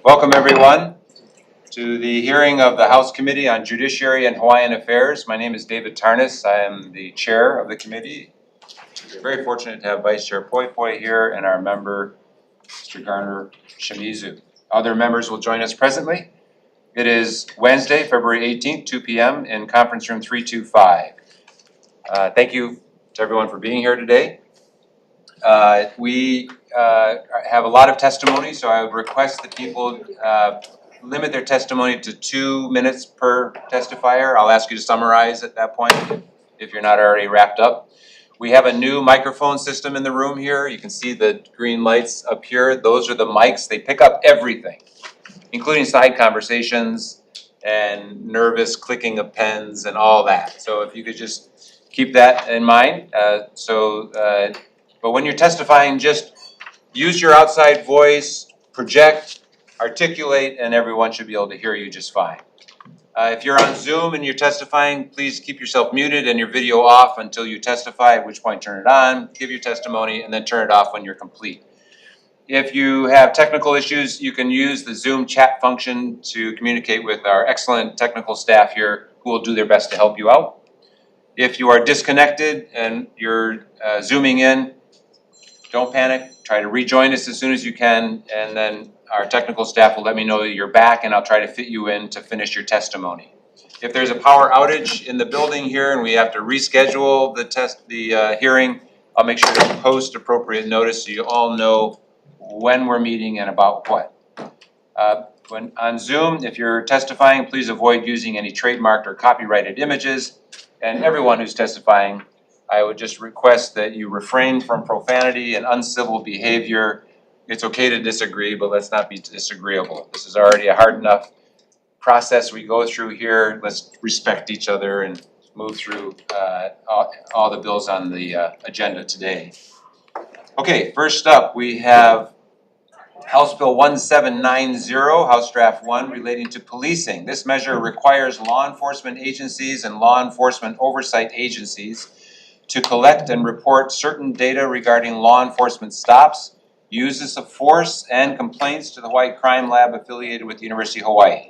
Welcome everyone to the hearing of the House Committee on Judiciary and Hawaiian Affairs. My name is David Tarnas. I am the chair of the committee. We're very fortunate to have Vice Chair Poi Poi here and our member, Mr. Garner Shimizu. Other members will join us presently. It is Wednesday, February 18th, 2 p.m. in conference room 325. Thank you to everyone for being here today. We have a lot of testimony, so I would request that people limit their testimony to 2 minutes per testifier. I'll ask you to summarize at that point if you're not already wrapped up. We have a new microphone system in the room here. You can see the green lights up here. Those are the mics. They pick up everything, including side conversations and nervous clicking of pens and all that. So if you could just keep that in mind. But when you're testifying, just use your outside voice, project, articulate, and everyone should be able to hear you just fine. If you're on Zoom and you're testifying, please keep yourself muted and your video off until you testify, at which point turn it on, give your testimony, and then turn it off when you're complete. If you have technical issues, you can use the Zoom chat function to communicate with our excellent technical staff here who will do their best to help you out. If you are disconnected and you're Zooming in, don't panic. Try to rejoin us as soon as you can, and then our technical staff will let me know that you're back, and I'll try to fit you in to finish your testimony. If there's a power outage in the building here and we have to reschedule the hearing, I'll make sure to post appropriate notice so you all know when we're meeting and about what. When on Zoom, if you're testifying, please avoid using any trademarked or copyrighted images. And everyone who's testifying, I would just request that you refrain from profanity and uncivil behavior. It's okay to disagree, but let's not be disagreeable. This is already a hard enough process we go through here. Let's respect each other and move through all the bills on the agenda today. Okay, first up we have House Bill 1790, House Draft 1, relating to policing. This measure requires law enforcement agencies and law enforcement oversight agencies to collect and report certain data regarding law enforcement stops, uses of force, and complaints to the Hawaii Crime Lab affiliated with the University of Hawaii.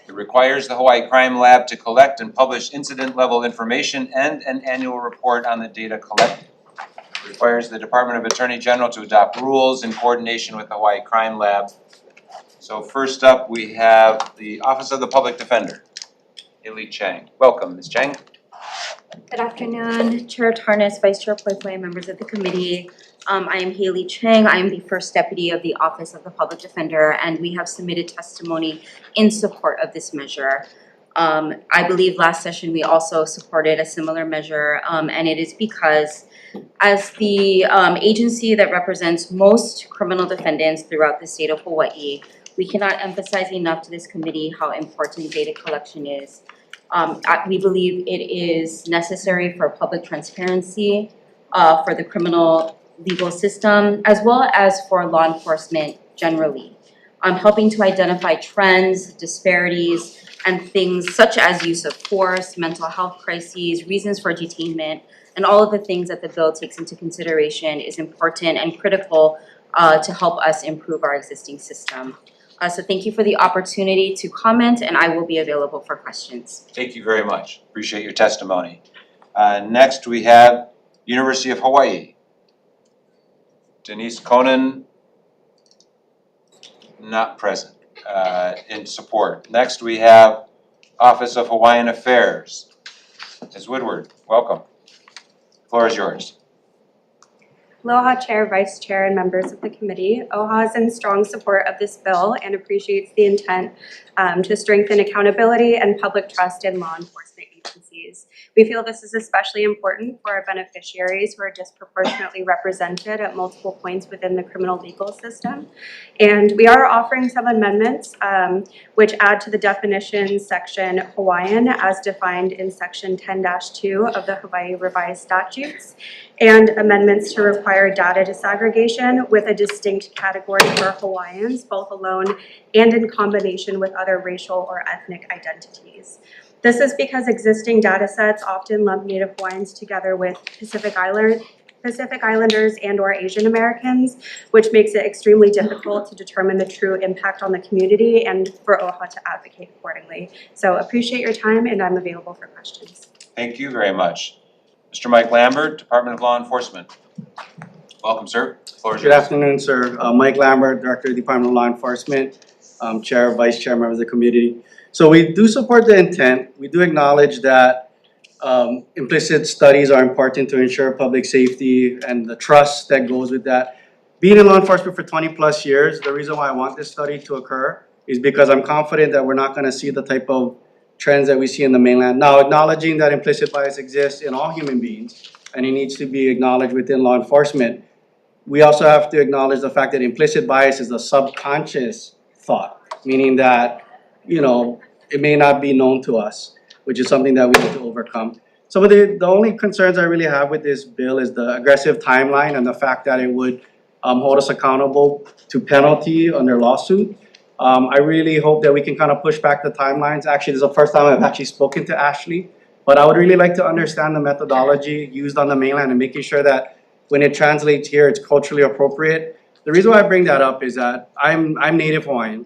It requires the Hawaii Crime Lab to collect and publish incident-level information and an annual report on the data collected. It requires the Department of Attorney General to adopt rules in coordination with the Hawaii Crime Lab. So first up, we have the Office of the Public Defender, Haley Chang. Welcome, Ms. Chang. Good afternoon, Chair Tarnas, Vice Chair Poi Poi, members of the committee. I am Haley Chang. I am the first deputy of the Office of the Public Defender, and we have submitted testimony in support of this measure. I believe last session we also supported a similar measure, and it is because as the agency that represents most criminal defendants throughout the state of Hawaii, we cannot emphasize enough to this committee how important data collection is. We believe it is necessary for public transparency, for the criminal legal system, as well as for law enforcement generally. Helping to identify trends, disparities, and things such as use of force, mental health crises, reasons for detainment, and all of the things that the bill takes into consideration is important and critical to help us improve our existing system. So thank you for the opportunity to comment, and I will be available for questions. Thank you very much. Appreciate your testimony. Next, we have University of Hawaii. Denise Conan, not present in support. Next, we have Office of Hawaiian Affairs. Ms. Woodward, welcome. The floor is yours. Aloha Chair, Vice Chair, and members of the committee. OHA is in strong support of this bill and appreciates the intent to strengthen accountability and public trust in law enforcement agencies. We feel this is especially important for our beneficiaries who are disproportionately represented at multiple points within the criminal legal system. And we are offering some amendments which add to the definition section Hawaiian as defined in section 10-2 of the Hawaii Revised Statutes, and amendments to require data disaggregation with a distinct category for Hawaiians, both alone and in combination with other racial or ethnic identities. This is because existing data sets often lump Native Hawaiians together with Pacific Pacific Islanders and/or Asian Americans, which makes it extremely difficult to determine the true impact on the community and for OHA to advocate accordingly. So appreciate your time, and I'm available for questions. Thank you very much. Mr. Mike Lambert, Department of Law Enforcement. Welcome, sir. The floor is Good yours. afternoon, sir. Mike Lambert, Director of the Department of Law Enforcement, Chair, Vice Chair, members of the committee. So we do support the intent. We do acknowledge that implicit studies are important to ensure public safety and the trust that goes with that. Being in law enforcement for 20 plus years, the reason why I want this study to occur is because I'm confident that we're not gonna see the type of trends that we see in the mainland. Now, acknowledging that implicit bias exists in all human beings and it needs to be acknowledged within law enforcement, we also have to acknowledge the fact that implicit bias is a subconscious thought, meaning that, you know, it may not be known to us, which is something that we need to overcome. Some of the only concerns I really have with this bill is the aggressive timeline and the fact that it would hold us accountable to penalty under lawsuit. I really hope that we can kind of push back the timelines. Actually, this is the first time I've actually spoken to Ashley, but I would really like to understand the methodology used on the mainland and making sure that when it translates here, it's culturally appropriate. The reason why I bring that up is that I'm Native Hawaiian,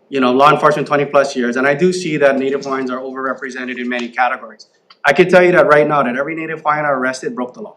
you know, law enforcement 20 plus years, and I do see that Native Hawaiians are overrepresented in many categories. I can tell you that right now that every Native Hawaiian arrested broke the law,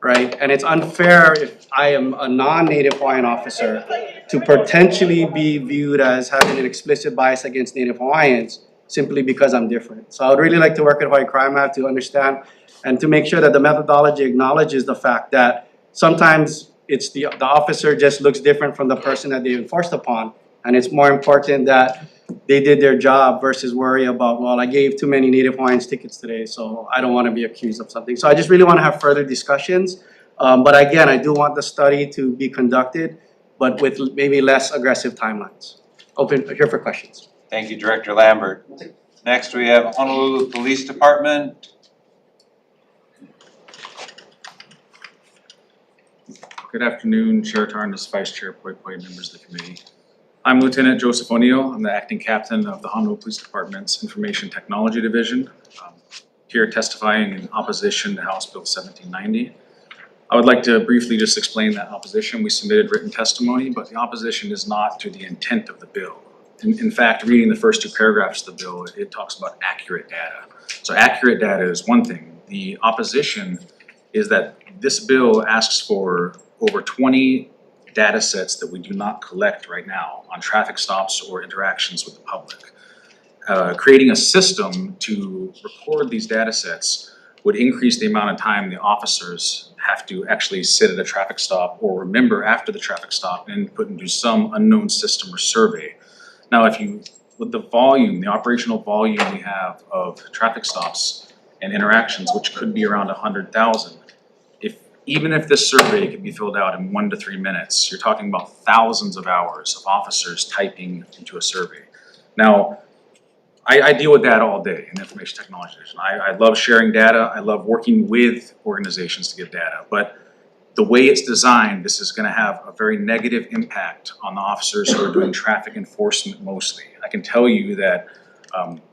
right? And it's unfair if I am a non-Native Hawaiian officer to potentially be viewed as having an explicit bias against Native Hawaiians simply because I'm different. So I would really like to work at Hawaii Crime Lab to understand and to make sure that the methodology acknowledges the fact that sometimes it's the officer just looks different from the person that they enforced upon. And it's more important that they did their job versus worry about, well, I gave too many Native Hawaiians tickets today, so I don't want to be accused of something. So I just really want to have further discussions. But again, I do want the study to be conducted, but with maybe less aggressive timelines. Open here for questions. Thank you, Director Lambert. Next, we have Honolulu Police Department. Good afternoon, Chair Tarnas, Vice Chair Poi, members of the committee. I'm Lieutenant Joseph O'Neill. I'm the acting captain of the Honolulu Police Department's Information Technology Division. Here testifying in opposition to House Bill 1790. I would like to briefly just explain that opposition. We submitted written testimony, but the opposition is not to the intent of the bill. In fact, reading the first two paragraphs of the bill, it talks about accurate data. So accurate data is one thing. The opposition is that this bill asks for over 20 data sets that we do not collect right now on traffic stops or interactions with the public. Creating a system to record these data sets would increase the amount of time the officers have to actually sit at a traffic stop or remember after the traffic stop and put into some unknown system or survey. Now, with the volume, the operational volume we have of traffic stops and interactions, which could be around 100,000, even if this survey can be filled out in 1 to 3 minutes, you're talking about thousands of hours of officers typing into a survey. Now, I deal with data all day in the information technology division. I love sharing data. I love working with organizations to get data. But the way it's designed, this is going to have a very negative impact on the officers who are doing traffic enforcement mostly. I can tell you that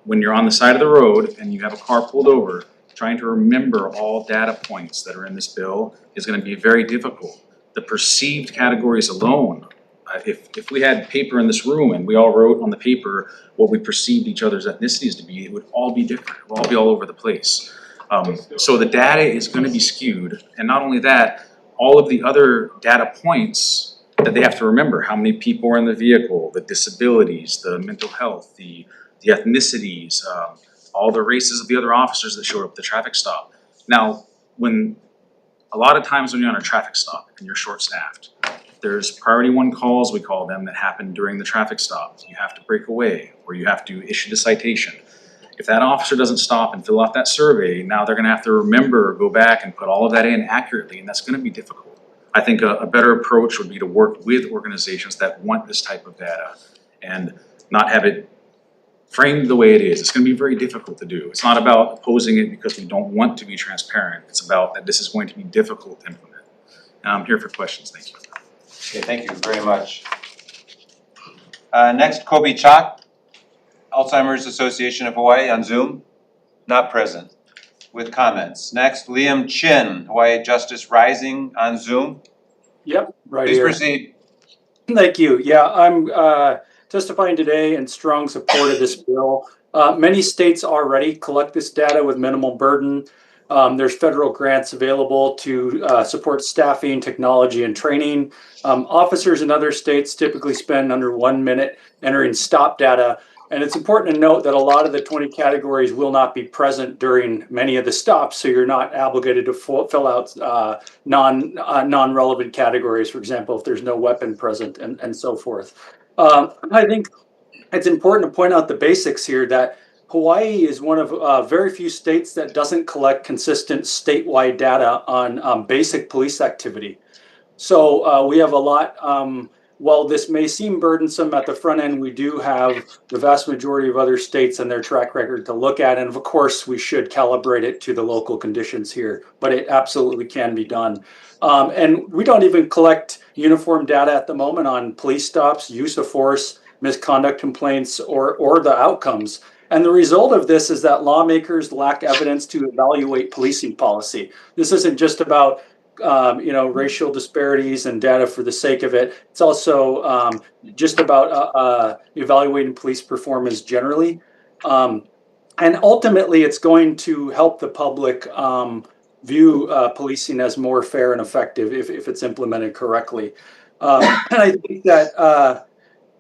when you're on the side of the road and you have a car pulled over, trying to remember all data points that are in this bill is going to be very difficult. The perceived categories alone, if we had paper in this room and we all wrote on the paper what we perceived each other's ethnicities to be, it would all be different. It would all be all over the place. So the data is going to be skewed, and not only that, all of the other data points that they have to remember, how many people are in the vehicle, the disabilities, the mental health, the ethnicities, all the races of the other officers that showed up at the traffic stop. Now, a lot of times when you're on a traffic stop and you're short-staffed, there's priority 1 calls, we call them, that happen during the traffic stop. You have to break away or you have to issue the citation. If that officer doesn't stop and fill out that survey, now they're gonna have to remember, go back and put all of that in accurately, and that's gonna be difficult. I think a better approach would be to work with organizations that want this type of data and not have it framed the way it is. It's going to be very difficult to do. It's not about opposing it because we don't want to be transparent. It's about that this is going to be difficult to implement. And I'm here for questions. Thank you. Okay, thank you very much. Next, Kobe Chalk, Alzheimer's Association of Hawaii on Zoom, not present. with comments. Next, Liam Chin, Hawaii Justice Rising on Zoom. Yep, right Please here. proceed. Thank you. Yeah, I'm testifying today in strong support of this bill. Many states already collect this data with minimal burden. There's federal grants available to support staffing, technology, and training. Officers in other states typically spend under 1 minute entering stop data. And it's important to note that a lot of the 20 categories will not be present during many of the stops, so you're not obligated to fill out non-relevant categories, for example, if there's no weapon present and so forth. I think it's important to point out the basics here that Hawaii is one of very few states that doesn't collect consistent statewide data on basic police activity. So we have a lot, while this may seem burdensome at the front end, we do have the vast majority of other states and their track record to look at. And of course, we should calibrate it to the local conditions here, but it absolutely can be done. And we don't even collect uniform data at the moment on police stops, use of force, misconduct complaints, or the outcomes. And the result of this is that lawmakers lack evidence to evaluate policing policy. This isn't just about racial disparities and data for the sake of it. It's also just about evaluating police performance generally. And ultimately, it's going to help the public view policing as more fair and effective if it's implemented correctly. And I think that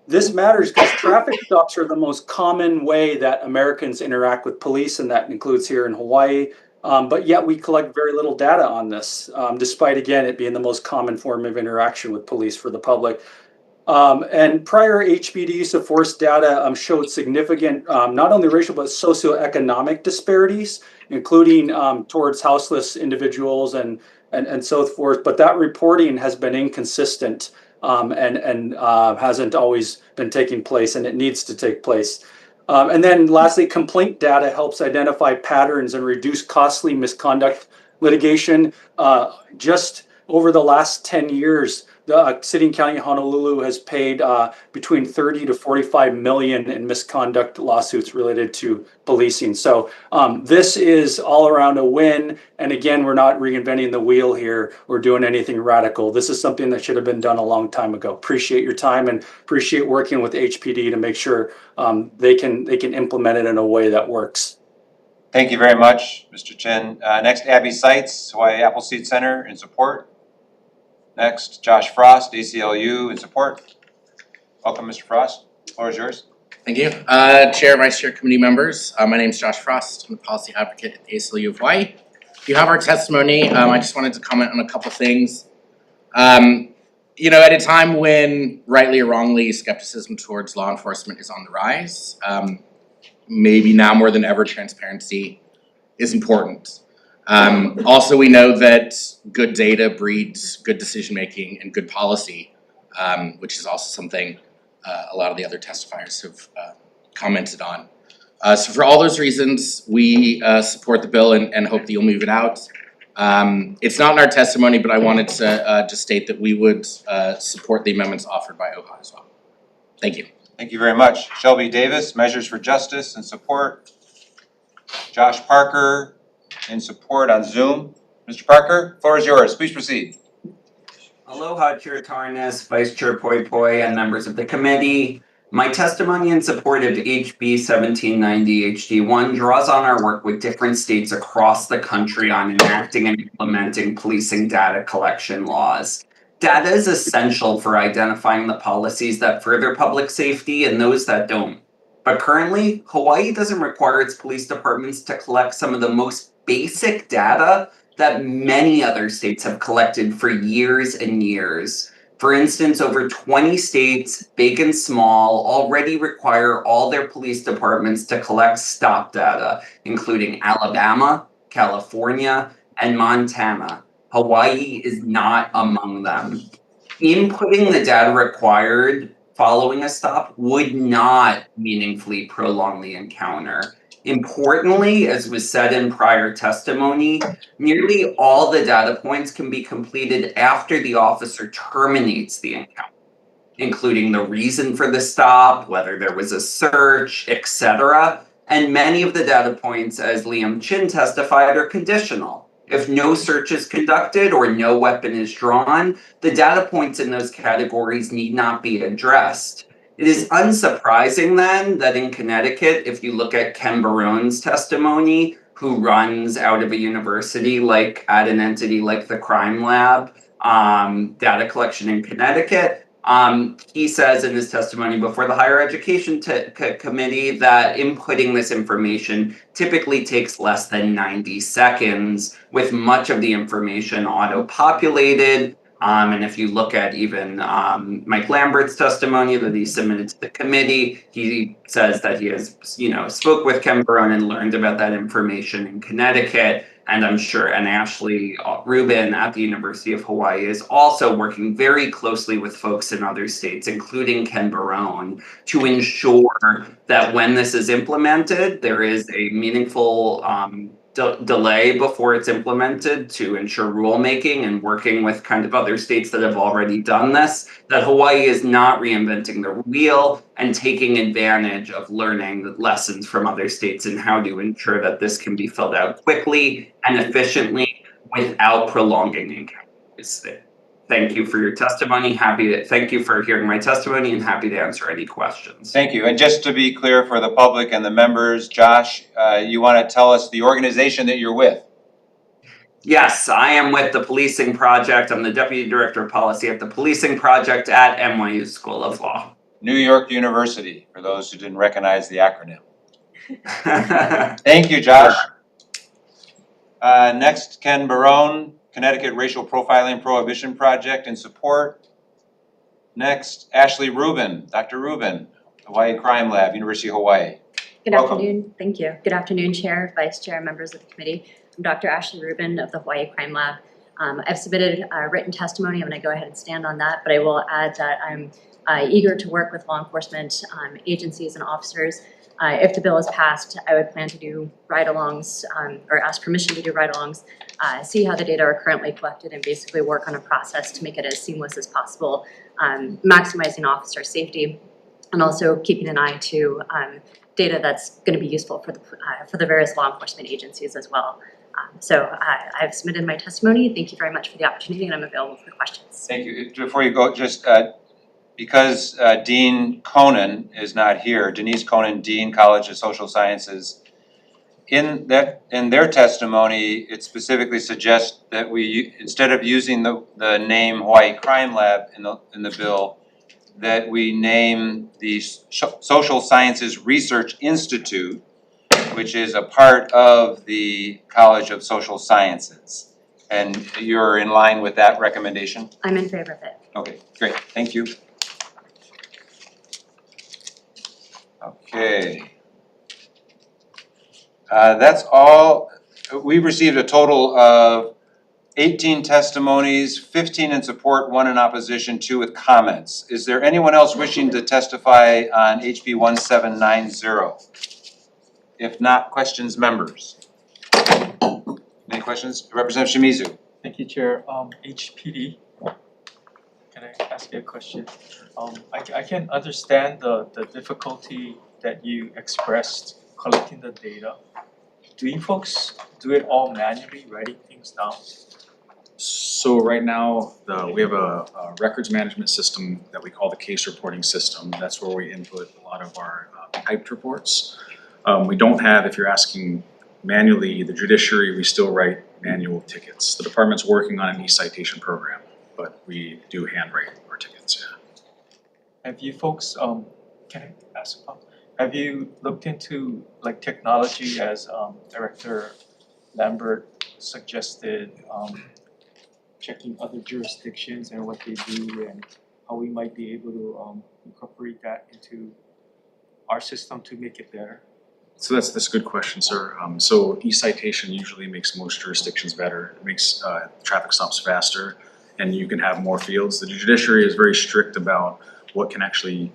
this matters because traffic stops are the most common way that Americans interact with police, and that includes here in Hawaii. But yet we collect very little data on this, despite, again, it being the most common form of interaction with police for the public. And prior HPD use of force data showed significant, not only racial, but socioeconomic disparities, including towards houseless individuals and so forth. But that reporting has been inconsistent and hasn't always been taking place, and it needs to take place. And then lastly, complaint data helps identify patterns and reduce costly misconduct litigation. Just over the last 10 years, the City and County of Honolulu has paid between 30 to 45 million in misconduct lawsuits related to policing. So this is all around a win. And again, we're not reinventing the wheel here or doing anything radical. This is something that should have been done a long time ago. Appreciate your time and appreciate working with HPD to make sure they can implement it in a way that works. Thank you very much, Mr. Chin. Next, Abby Seitz, Hawaii Appleseed Center in support. Next, Josh Frost, ACLU in support. Welcome, Mr. Frost. The floor is yours. Thank you. Chair, Vice Chair, committee members. My name is Josh Frost. I'm the policy advocate at the ACLU of Hawaii. You have our testimony. I just wanted to comment on a couple things. At a time when, rightly or wrongly, skepticism towards law enforcement is on the rise, maybe now more than ever, transparency is important. Also, we know that good data breeds good decision-making and good policy, which is also something a lot of the other testifiers have commented on. So for all those reasons, we support the bill and hope that you'll move it out. It's not in our testimony, but I wanted to just state that we would support the amendments offered by OHA as well. Thank you. Thank you very much. Shelby Davis, Measures for Justice in support. Josh Parker in support on Zoom. Mr. Parker, floor is yours. Please proceed. Aloha, Chair Tarnas, Vice Chair Poi Poi, and members of the committee. My testimony in support of HB 1790 HD1 draws on our work with different states across the country on enacting and implementing policing data collection laws. Data is essential for identifying the policies that further public safety and those that don't. But currently, Hawaii doesn't require its police departments to collect some of the most basic data that many other states have collected for years and years. For instance, over 20 states, big and small, already require all their police departments to collect stop data, including Alabama, California, and Montana. Hawaii is not among them. Inputting the data required following a stop would not meaningfully prolong the encounter. Importantly, as was said in prior testimony, nearly all the data points can be completed after the officer terminates the encounter, including the reason for the stop, whether there was a search, etc. And many of the data points, as Liam Chin testified, are conditional. If no search is conducted or no weapon is drawn, the data points in those categories need not be addressed. It is unsurprising then that in Connecticut, if you look at Ken Barone's testimony, who runs out of a university like at an entity like the Crime Lab, data collection in Connecticut, he says in his testimony before the Higher Education Committee that inputting this information typically takes less than 90 seconds, with much of the information auto-populated. And if you look at even Mike Lambert's testimony that he submitted to the committee, he says that he has, spoke with Ken Barone and learned about that information in Connecticut. And I'm sure, and Ashley Rubin at the University of Hawaii is also working very closely with folks in other states, including Ken Barone, to ensure that when this is implemented, there is a meaningful delay before it's implemented to ensure rulemaking, and working with kind of other states that have already done this, that Hawaii is not reinventing the wheel and taking advantage of learning lessons from other states and how to ensure that this can be filled out quickly and efficiently without prolonging encounters. Thank you for your testimony. Thank you for hearing my testimony, and happy to answer any questions. Thank you. And just to be clear for the public and the members, Josh, you want to tell us the organization that you're with? Yes, I am with the Policing Project. I'm the Deputy Director of Policy at the Policing Project at NYU School of Law. New York University, for those who didn't recognize the acronym. Thank you, Josh. Next, Ken Barone, Connecticut Racial Profiling Prohibition Project in support. Next, Ashley Rubin, Dr. Rubin, Hawaii Crime Lab, University of Hawaii. Good Welcome. afternoon, thank you. Good afternoon, Chair, Vice Chair, members of the committee. I'm Dr. Ashley Rubin of the Hawaii Crime Lab. I've submitted written testimony. I'm going to go ahead and stand on that, but I will add that I'm eager to work with law enforcement agencies and officers. If the bill is passed, I would plan to do ride-alongs or ask permission to do ride-alongs, see how the data are currently collected, and basically work on a process to make it as seamless as possible, maximizing officer safety, and also keeping an eye to data that's going to be useful for the various law enforcement agencies as well. So I've submitted my testimony. Thank you very much for the opportunity, and I'm available for questions. Thank you. Before you go, just because Dean Conan is not here, Denise Conan, Dean, College of Social Sciences, in their testimony, it specifically suggests that we, instead of using the name Hawaii Crime Lab in the bill, that we name the Social Sciences Research Institute, which is a part of the College of Social Sciences. And you're in line with that recommendation? I'm in favor of it. Okay, great, thank you. Okay. That's all. We've received a total of 18 testimonies, 15 in support, 1 in opposition, 2 with comments. Is there anyone else wishing to testify on HB 1790? If not, questions, members? Any questions? Representative Shimizu. Thank you, Chair. HPD, can I ask you a question? I can understand the difficulty that you expressed collecting the data. Do you folks do it all manually, writing things down? So right now, we have a records management system that we call the case reporting system. That's where we input a lot of our typed reports. We don't have, if you're asking manually, the judiciary, we still write manual tickets. The department's working on an e-citation program, but we do handwrite our tickets, yeah. Have you folks, can I ask about, have you looked into like technology as Director Lambert suggested, checking other jurisdictions and what they do, and how we might be able to incorporate that into our system to make it better? So that's a good question, sir. So e-citation usually makes most jurisdictions better. It makes traffic stops faster, and you can have more fields. The judiciary is very strict about what can actually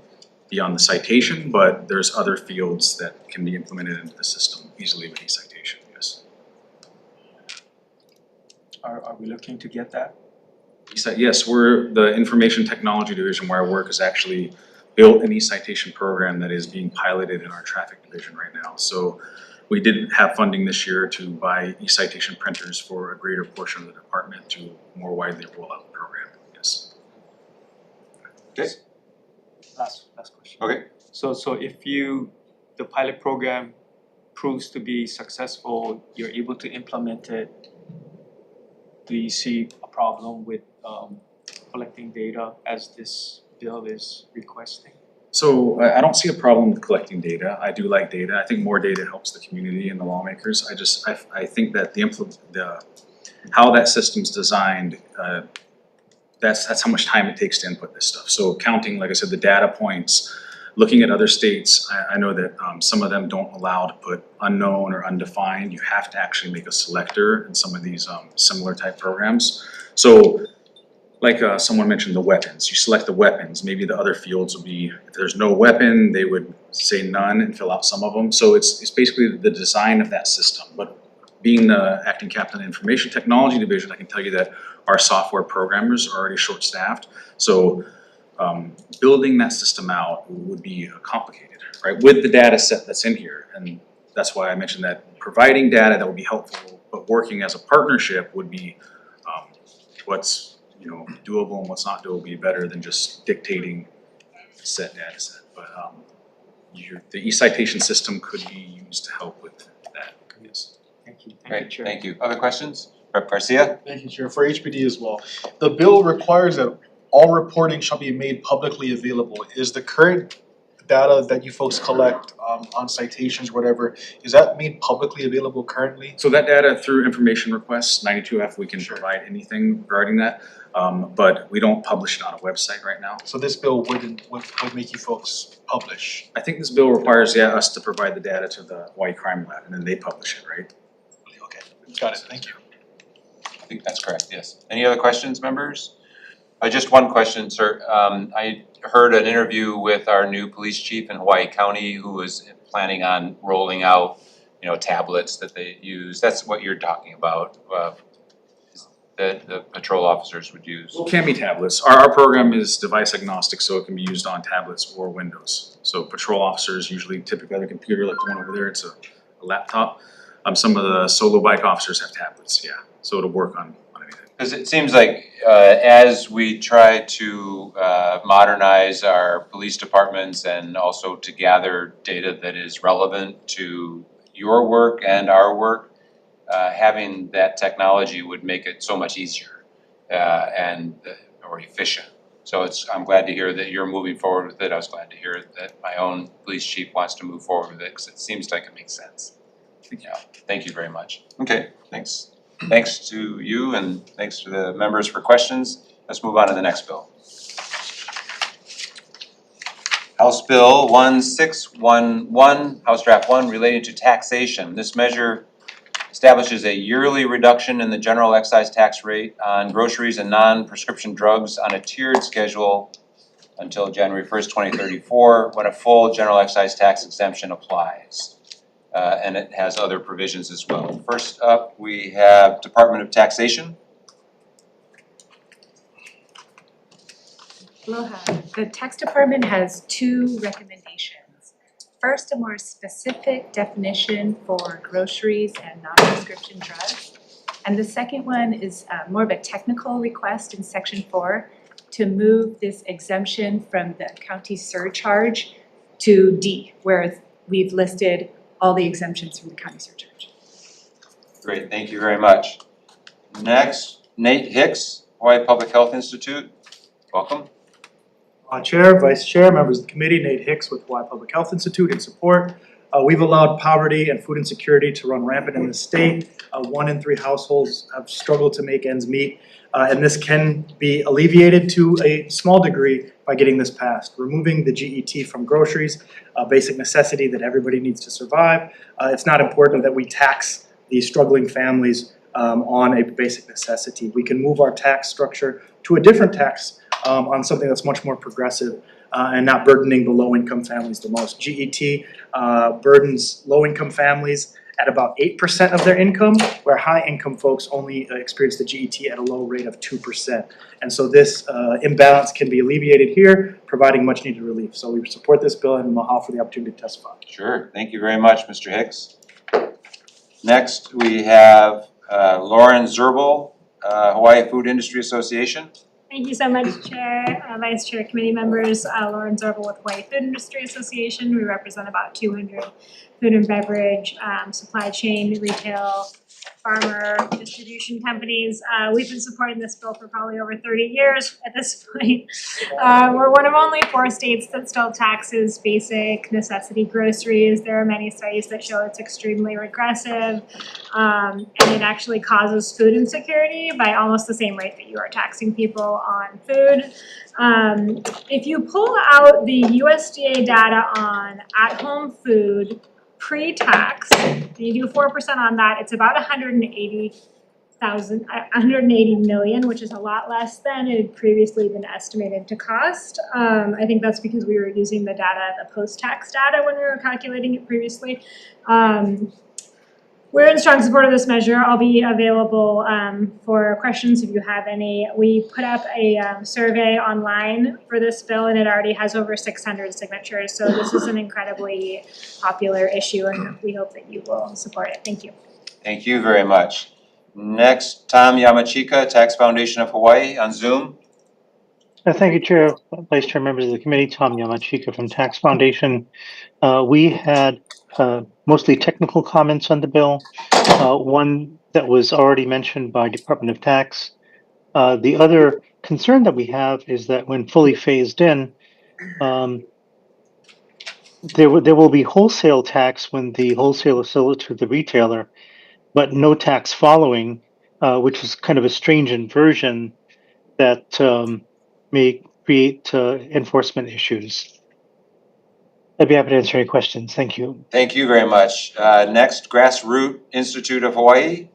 be on the citation, but there's other fields that can be implemented into the system easily with e-citation, yes. Are we looking to get that? Yes, we're the information technology division where I work is actually built an e-citation program that is being piloted in our traffic division right now. So we did have funding this year to buy e-citation printers for a greater portion of the department to more widely roll out the program, yes. Okay, Last question. okay. So if the pilot program proves to be successful, you're able to implement it, do you see a problem with collecting data as this bill is requesting? So I don't see a problem with collecting data. I do like data. I think more data helps the community and the lawmakers. I think that how that system's designed, that's how much time it takes to input this stuff. So counting, like I said, the data points, looking at other states, I know that some of them don't allow to put unknown or undefined. You have to actually make a selector in some of these similar type programs. So like someone mentioned the weapons, you select the weapons, maybe the other fields will be, if there's no weapon, they would say none and fill out some of them. So it's basically the design of that system. But being the acting captain of the Information Technology Division, I can tell you that our software programmers are already short-staffed. So building that system out would be complicated, right? With the data set that's in here. And that's why I mentioned that providing data that would be helpful, but working as a partnership would be what's doable and what's not doable, be better than just dictating a set data set. But the e-citation system could be used to help with that, yes. Thank you, Great, Chair. thank you. Other questions? Rep. Garcia? Thank you, Chair. For HPD as well. The bill requires that all reporting shall be made publicly available. Is the current data that you folks collect on citations, whatever, is that made publicly available currently? So that data through information requests, 92F, we can provide anything regarding that, but we don't publish it on a website right now. So this bill would make you folks publish? I think this bill requires, us to provide the data to the Hawaii Crime Lab, and then they publish it, right? Okay, got it, thank you. I think that's correct, yes. Any other questions, members? Just one question, sir. I heard an interview with our new police chief in Hawaii County who was planning on rolling out, tablets that they use. That's what you're talking about, that the patrol officers would use. Well, it can be tablets. Our program is device agnostic, so it can be used on tablets or Windows. So patrol officers typically have a computer like the one over there, it's a laptop. Some of the solo bike officers have tablets, yeah. So it'll work on anything. Because it seems like as we try to modernize our police departments and also to gather data that is relevant to your work and our work, having that technology would make it so much easier or efficient. So I'm glad to hear that you're moving forward with it. I was glad to hear that my own police chief wants to move forward with it because it seems like it makes sense. Yeah, thank you very much. Okay, thanks. Thanks to you and thanks to the members for questions. Let's move on to the next bill. House Bill 1611, House Draft 1, relating to taxation. This measure establishes a yearly reduction in the general excise tax rate on groceries and non-prescription drugs on a tiered schedule until January 1st, 2034, when a full general excise tax exemption applies. And it has other provisions as well. First up, we have Department of Taxation. Aloha. The tax department has two recommendations. First, a more specific definition for groceries and non-prescription drugs. And the second one is more of a technical request in section 4 to move this exemption from the county surcharge to D, where we've listed all the exemptions from the county surcharge. Great, thank you very much. Next, Nate Hicks, Hawaii Public Health Institute. Welcome. Chair, Vice Chair, members of the committee, Nate Hicks with Hawaii Public Health Institute in support. We've allowed poverty and food insecurity to run rampant in the state. 1 in 3 households have struggled to make ends meet. And this can be alleviated to a small degree by getting this passed. Removing the GET from groceries, a basic necessity that everybody needs to survive. It's not important that we tax these struggling families on a basic necessity. We can move our tax structure to a different tax on something that's much more progressive and not burdening the low-income families the most. GET burdens low-income families at about 8% of their income, where high income folks only experience the GET at a low rate of 2%. And so this imbalance can be alleviated here, providing much needed relief. So we support this bill and Mahal for the opportunity to testify. Sure, thank you very much, Mr. Hicks. Next, we have Lauren Zerbel, Hawaii Food Industry Association. Thank you so much, Chair, Vice Chair, committee members. Lauren Zerbel with Hawaii Food Industry Association. We represent about 200 food and beverage, supply chain, retail, farmer distribution companies. We've been supporting this bill for probably over 30 years at this point. We're one of only 4 states that still taxes basic necessity groceries. There are many studies that show it's extremely regressive, and it actually causes food insecurity by almost the same rate that you are taxing people on food. If you pull out the USDA data on at-home food pre-tax, you do 4% on that, it's about 180 million, which is a lot less than it had previously been estimated to cost. I think that's because we were using the data, the post-tax data, when we were calculating it previously. We're in strong support of this measure. I'll be available for questions if you have any. We put up a survey online for this bill, and it already has over 600 signatures. So this is an incredibly popular issue, and we hope that you will support it. Thank you. Thank you very much. Next, Tom Yamachika, Tax Foundation of Hawaii on Zoom. Thank you, Chair, Vice Chair, members of the committee. Tom Yamachika from Tax Foundation. We had mostly technical comments on the bill. One that was already mentioned by Department of Tax. The other concern that we have is that when fully phased in, there will be wholesale tax when the wholesaler sells it to the retailer, but no tax following, which is kind of a strange inversion that may create enforcement issues. I'd be happy to answer any questions. Thank you. Thank you very much. Next, Grassroot Institute of Hawaii.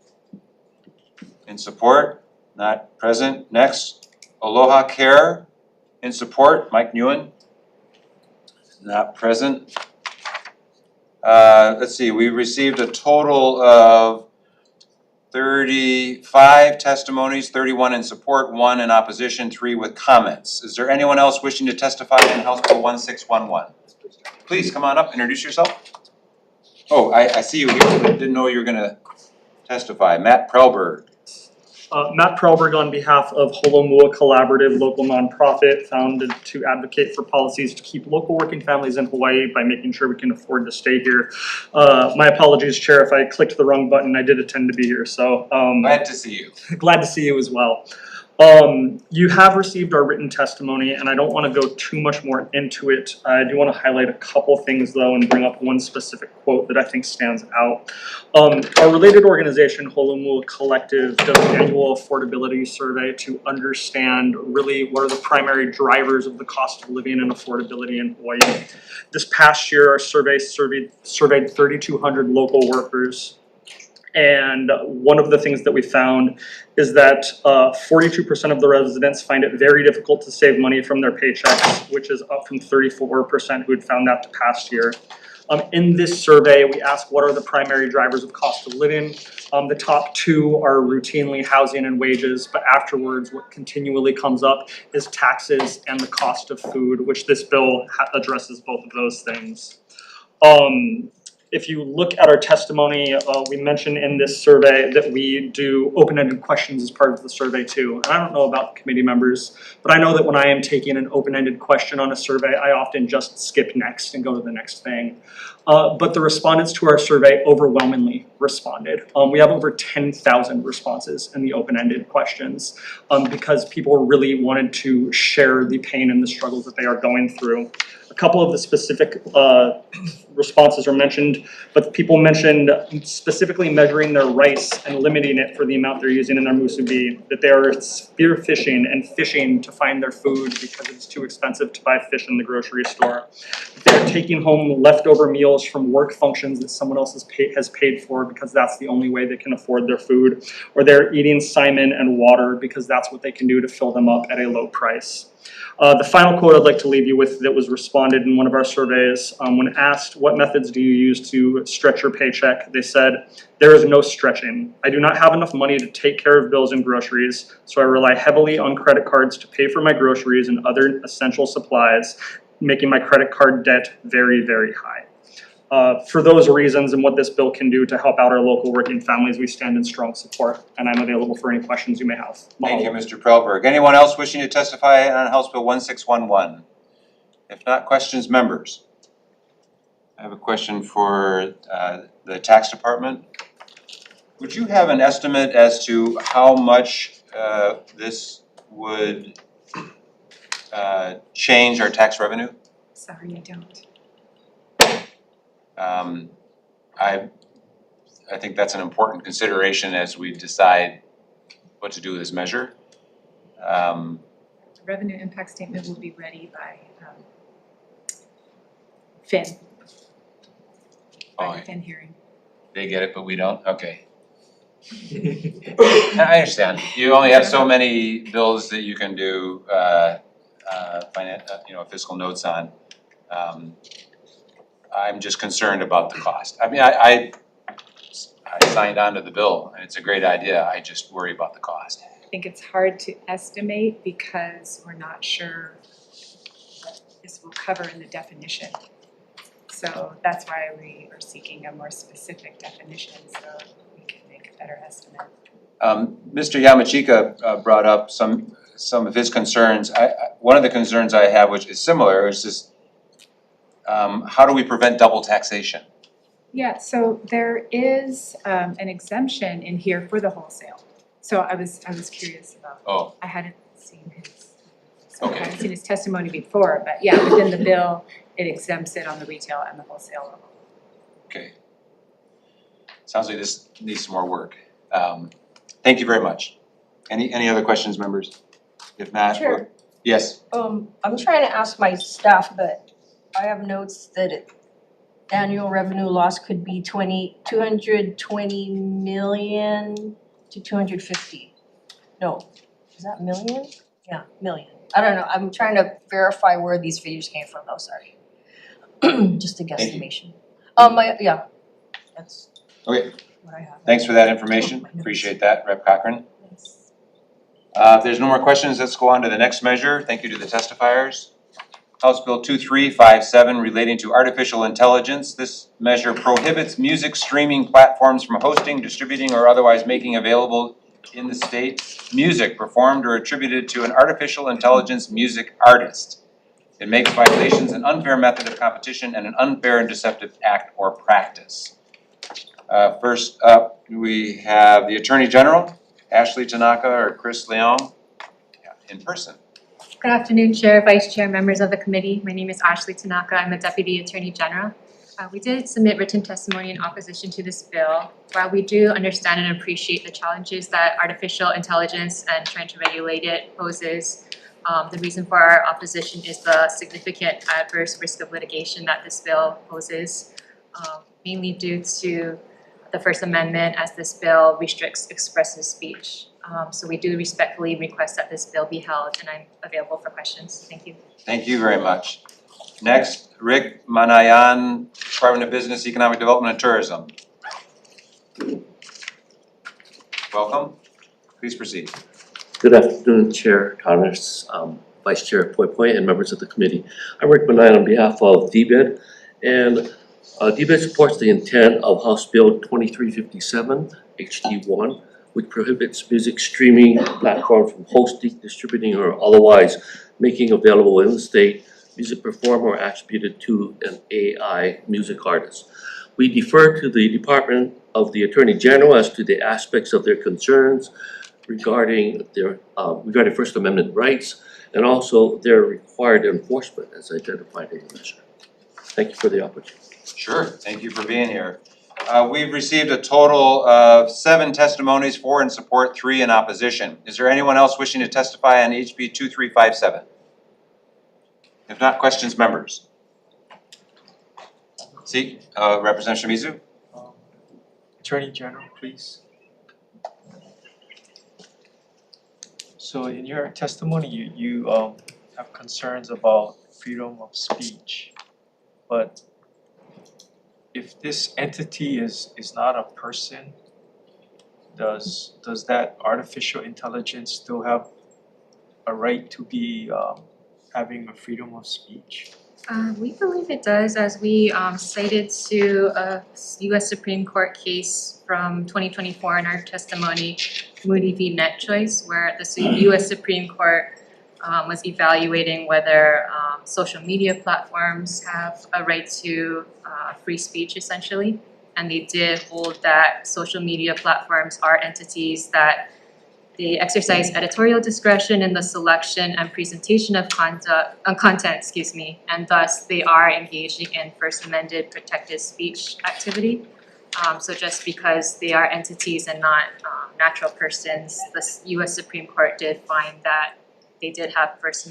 In support, not present. Next, Aloha Care. In support, Mike Nguyen. Not present. Let's see, we received a total of 35 testimonies, 31 in support, 1 in opposition, 3 with comments. Is there anyone else wishing to testify in House Bill 1611? Please come on up, introduce yourself. Oh, I see you here, didn't know you were gonna testify. Matt Prellberg. Matt Prellberg on behalf of Holomua Collaborative, local nonprofit founded to advocate for policies to keep local working families in Hawaii by making sure we can afford to stay here. My apologies, Chair, if I clicked the wrong button. I did attend to be here, so. Glad to see you. Glad to see you as well. You have received our written testimony, and I don't want to go too much more into it. I do want to highlight a couple things, though, and bring up one specific quote that I think stands out. Our related organization, Holomua Collective, does an annual affordability survey to understand really what are the primary drivers of the cost of living and affordability in Hawaii. This past year, our survey surveyed 3,200 local workers. And one of the things that we found is that 42% of the residents find it very difficult to save money from their paychecks, which is up from 34% who had found that the past year. In this survey, we asked what are the primary drivers of cost of living. The top 2 are routinely housing and wages, but afterwards what continually comes up is taxes and the cost of food, which this bill addresses both of those things. If you look at our testimony, we mentioned in this survey that we do open-ended questions as part of the survey too. And I don't know about the committee members, but I know that when I am taking an open-ended question on a survey, I often just skip next and go to the next thing. But the respondents to our survey overwhelmingly responded. We have over 10,000 responses in the open-ended questions because people really wanted to share the pain and the struggles that they are going through. A couple of the specific responses are mentioned, but people mentioned specifically measuring their rice and limiting it for the amount they're using in their musubi, that they are spearfishing and fishing to find their food because it's too expensive to buy fish in the grocery store. They're taking home leftover meals from work functions that someone else has paid for because that's the only way they can afford their food, or they're eating salmon and water because that's what they can do to fill them up at a low price. The final quote I'd like to leave you with that was responded in one of our surveys, when asked what methods do you use to stretch your paycheck, they said, "There is no stretching. I do not have enough money to take care of bills and groceries, so I rely heavily on credit cards to pay for my groceries and other essential supplies, making my credit card debt very, very high." For those reasons and what this bill can do to help out our local working families, we stand in strong support, and I'm available for any questions you may have. Thank you, Mr. Prellberg. Anyone else wishing to testify on House Bill 1611? If not, questions, members? I have a question for the tax department. Would you have an estimate as to how much this would change our tax revenue? Sorry, I don't. I think that's an important consideration as we decide what to do with this measure. The revenue impact statement will be ready by Fin. By the Fin hearing. They get it, but we don't? Okay. I understand. You only have so many bills that you can do fiscal notes on. I'm just concerned about the cost. I mean, I signed on to the bill, and it's a great idea. I just worry about the cost. I think it's hard to estimate because we're not sure what this will cover in the definition. So that's why we are seeking a more specific definition so we can make a better estimate. Mr. Yamachika brought up some of his concerns. One of the concerns I have, which is similar, is just how do we prevent double taxation? Yeah, so there is an exemption in here for the wholesale. So I was curious about. Oh. I hadn't seen his. So I hadn't seen his testimony before, but yeah, within the bill, it exempts it on the retail and the wholesale level. Okay. Sounds like this needs some more work. Thank you very much. Any other questions, members? If not, Sure. Yes. I'm trying to ask my staff, but I have notes that annual revenue loss could be 220 million to 250. No, is that million? Yeah, million. I don't know, I'm trying to verify where these figures came from, though, sorry. Just a guesstimation. Yeah, that's Okay. what I have. Thanks for that information. Appreciate that, Rep. Cochran. If there's no more questions, let's go on to the next measure. Thank you to the testifiers. House Bill 2357 relating to artificial intelligence. This measure prohibits music streaming platforms from hosting, distributing, or otherwise making available in the state music performed or attributed to an artificial intelligence music artist. It makes violations an unfair method of competition and an unfair and deceptive act or practice. First up, we have the Attorney General, Ashley Tanaka or Chris Leong, in person. Good afternoon, Chair, Vice Chair, members of the committee. My name is Ashley Tanaka. I'm a Deputy Attorney General. We did submit written testimony in opposition to this bill. While we do understand and appreciate the challenges that artificial intelligence and trying to regulate it poses, the reason for our opposition is the significant adverse risk of litigation that this bill poses, mainly due to the First Amendment, as this bill restricts expressive speech. So we do respectfully request that this bill be held, and I'm available for questions. Thank you. Thank you very much. Next, Rick Manayan, Department of Business, Economic Development and Tourism. Welcome. Please proceed. Good afternoon, Chair Connors, Vice Chair Poi Poi, and members of the committee. I'm Rick Manayan on behalf of DBED, and DBED supports the intent of House Bill 2357 HT1, which prohibits music streaming platforms from hosting, distributing, or otherwise making available in the state music performed or attributed to an AI music artist. We defer to the Department of the Attorney General as to the aspects of their concerns regarding their First Amendment rights and also their required enforcement as identified in the measure. Thank you for the opportunity. Sure, thank you for being here. We've received a total of 7 testimonies, 4 in support, 3 in opposition. Is there anyone else wishing to testify on HB 2357? If not, questions, members? See, Representative Shimizu? Attorney General, please. So in your testimony, you have concerns about freedom of speech. But if this entity is not a person, does that artificial intelligence still have a right to be having a freedom of speech? We believe it does, as we cited to a US Supreme Court case from 2024 in our testimony, Moody v. NetChoice, where the US Supreme Court was evaluating whether social media platforms have a right to free speech, essentially. And they did hold that social media platforms are entities that they exercise editorial discretion in the selection and presentation of content, and thus they are engaging in First Amendment protected speech activity. So just because they are entities and not natural persons, the US Supreme Court did find that they did have First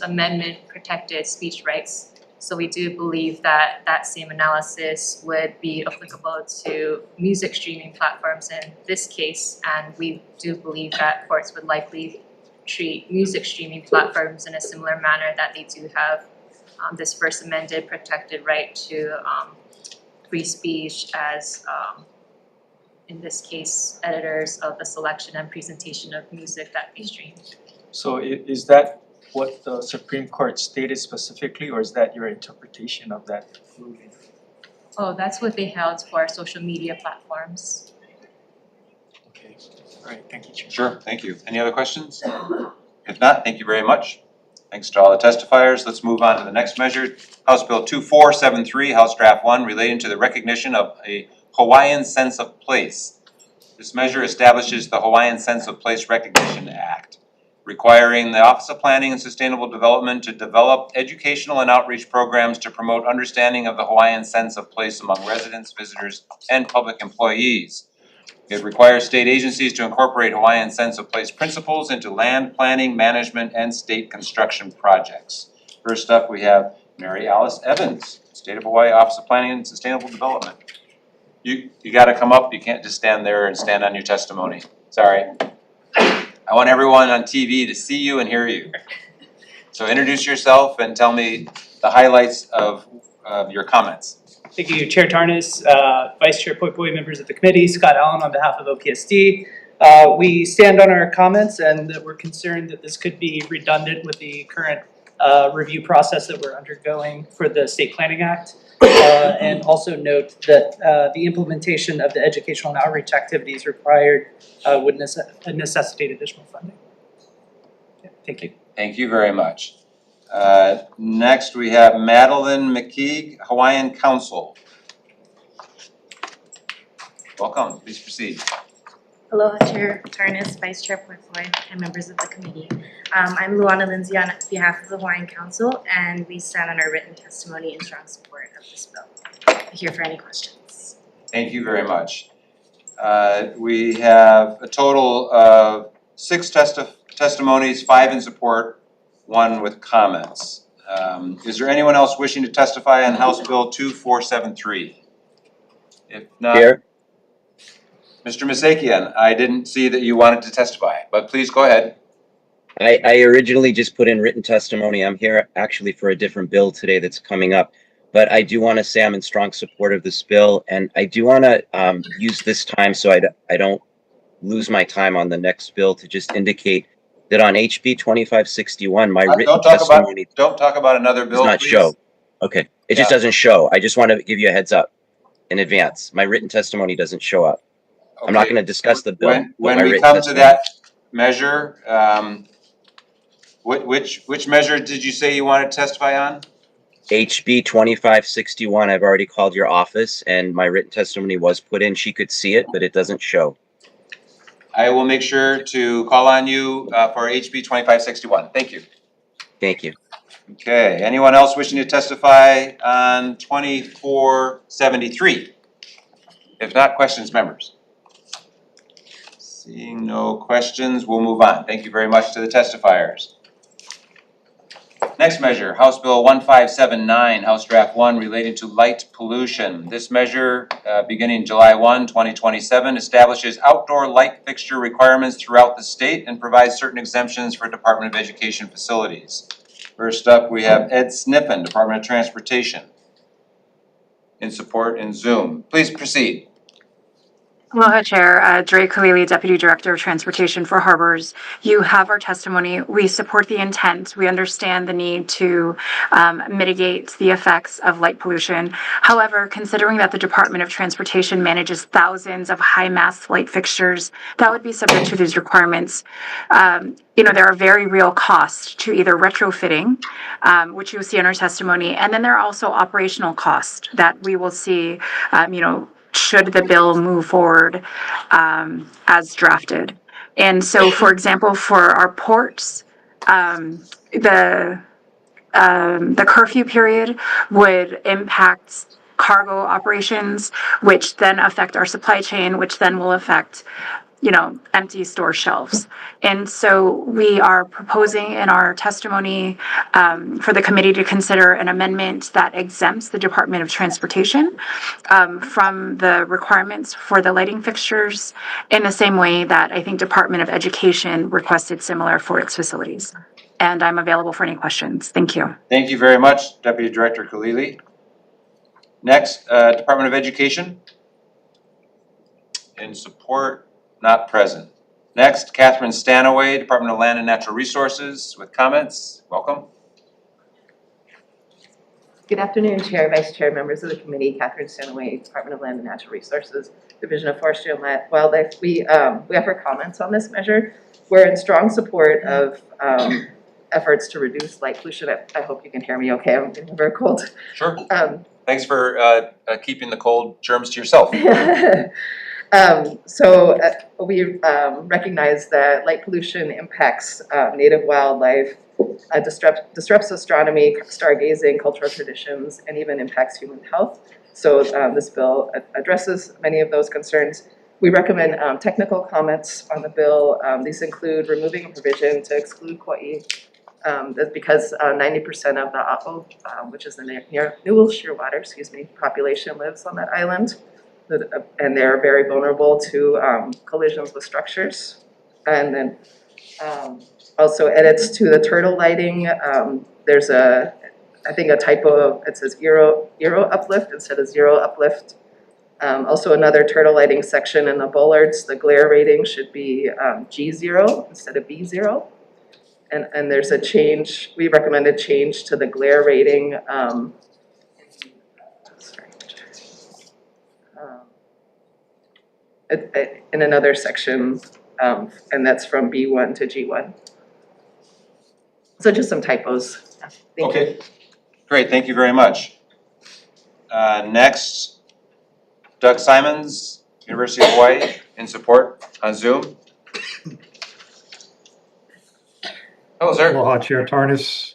Amendment protected speech rights. So we do believe that that same analysis would be applicable to music streaming platforms in this case, and we do believe that courts would likely treat music streaming platforms in a similar manner that they do have this First Amendment protected right to free speech as, in this case, editors of the selection and presentation of music that they stream. So is that what the Supreme Court stated specifically, or is that your interpretation of that ruling? Oh, that's what they held for social media platforms. Okay, all right, thank you, Chair. Sure, thank you. Any other questions? If not, thank you very much. Thanks to all the testifiers. Let's move on to the next measure. House Bill 2473, House Draft 1, relating to the recognition of a Hawaiian sense of place. This measure establishes the Hawaiian Sense of Place Recognition Act, requiring the Office of Planning and Sustainable Development to develop educational and outreach programs to promote understanding of the Hawaiian sense of place among residents, visitors, and public employees. It requires state agencies to incorporate Hawaiian sense of place principles into land planning, management, and state construction projects. First up, we have Mary Alice Evans, State of Hawaii Office of Planning and Sustainable Development. You gotta come up, you can't just stand there and stand on your testimony. Sorry. I want everyone on TV to see you and hear you. So introduce yourself and tell me the highlights of your comments. Thank you, Chair Tarnas, Vice Chair Poipoi, members of the committee, Scott Allen on behalf of OPSD. We stand on our comments and that we're concerned that this could be redundant with the current review process that we're undergoing for the State Planning Act. And also note that the implementation of the educational and outreach activities required would necessitate additional funding. Yeah, thank you. Thank you very much. Next, we have Madeline McKeague, Hawaiian Council. Welcome, please proceed. Aloha, Chair Tarnas, Vice Chair Poipoi, and members of the committee. I'm Luana Lindsay on behalf of the Hawaiian Council, and we stand on our written testimony in strong support of this bill. I'm here for any questions. Thank you very much. We have a total of 6 testimonies, 5 in support, 1 with comments. Is there anyone else wishing to testify on House Bill 2473? If not, Here. Mr. Misakian, I didn't see that you wanted to testify, but please go ahead. I originally just put in written testimony. I'm here actually for a different bill today that's coming up. But I do want to say I'm in strong support of this bill. And I do want to use this time so I don't lose my time on the next bill to just indicate that on HB 2561, my written testimony Don't talk about another bill, does not please. show. Okay. It just doesn't show. I just want to give you a heads up in advance. My written testimony doesn't show up. I'm not Okay. going to discuss the bill. When my we written come to testimony. that measure, which measure did you say you wanted to testify on? HB 2561, I've already called your office and my written testimony was put in. She could see it, but it doesn't show. I will make sure to call on you for HB 2561. Thank you. Thank you. Okay, anyone else wishing to testify on 2473? If not, questions, members? Seeing no questions, we'll move on. Thank you very much to the testifiers. Next measure, House Bill 1579, House Draft 1 relating to light pollution. This measure, beginning July 1, 2027, establishes outdoor light fixture requirements throughout the state and provides certain exemptions for Department of Education facilities. First up, we have Ed Sniffen, Department of Transportation. In support in Zoom. Please proceed. Aloha Chair, Dre Kalili, Deputy Director of Transportation for Harbors. You have our testimony. We support the intent. We understand the need to mitigate the effects of light pollution. However, considering that the Department of Transportation manages thousands of high-mass light fixtures that would be subject to these requirements, there are very real costs to either retrofitting, which you'll see in our testimony, and then there are also operational costs that we will see, should the bill move forward as drafted. And so, for example, for our ports, the curfew period would impact cargo operations, which then affect our supply chain, which then will affect empty store shelves. And so we are proposing in our testimony for the committee to consider an amendment that exempts the Department of Transportation from the requirements for the lighting fixtures in the same way that I think Department of Education requested similar for its facilities. And I'm available for any questions. Thank you. Thank you very much, Deputy Director Kalili. Next, Department of Education. In support. Not present. Next, Catherine Stanaway, Department of Land and Natural Resources, with comments. Welcome. Good afternoon, Chair, Vice Chair, members of the committee. Catherine Stanaway, Department of Land and Natural Resources, Division of Forestry and Wildlife. We offer comments on this measure. We're in strong support of efforts to reduce light pollution. I hope you can hear me okay. I'm getting very cold. Sure. Thanks for keeping the cold germs to yourself. We recognize that light pollution impacts native wildlife, disrupts astronomy, stargazing, cultural traditions, and even impacts human health. So this bill addresses many of those concerns. We recommend technical comments on the bill. These include removing a provision to exclude Kauai. That's because 90% of the A'o, which is the near Newell Shearwater, population lives on that island. And they're very vulnerable to collisions with structures. And then also edits to the turtle lighting. There's I think a typo, it says Euro uplift instead of zero uplift. Also another turtle lighting section in the bollards, the glare rating should be G0 instead of B0. And there's a change, we recommend a change to the glare rating in another section, and that's from B1 to G1. So just some typos. Thank you. Great, thank you very much. Next, Doug Simons, University of Hawaii, in support on Zoom. Hello, sir. Aloha, Chair Tarnas,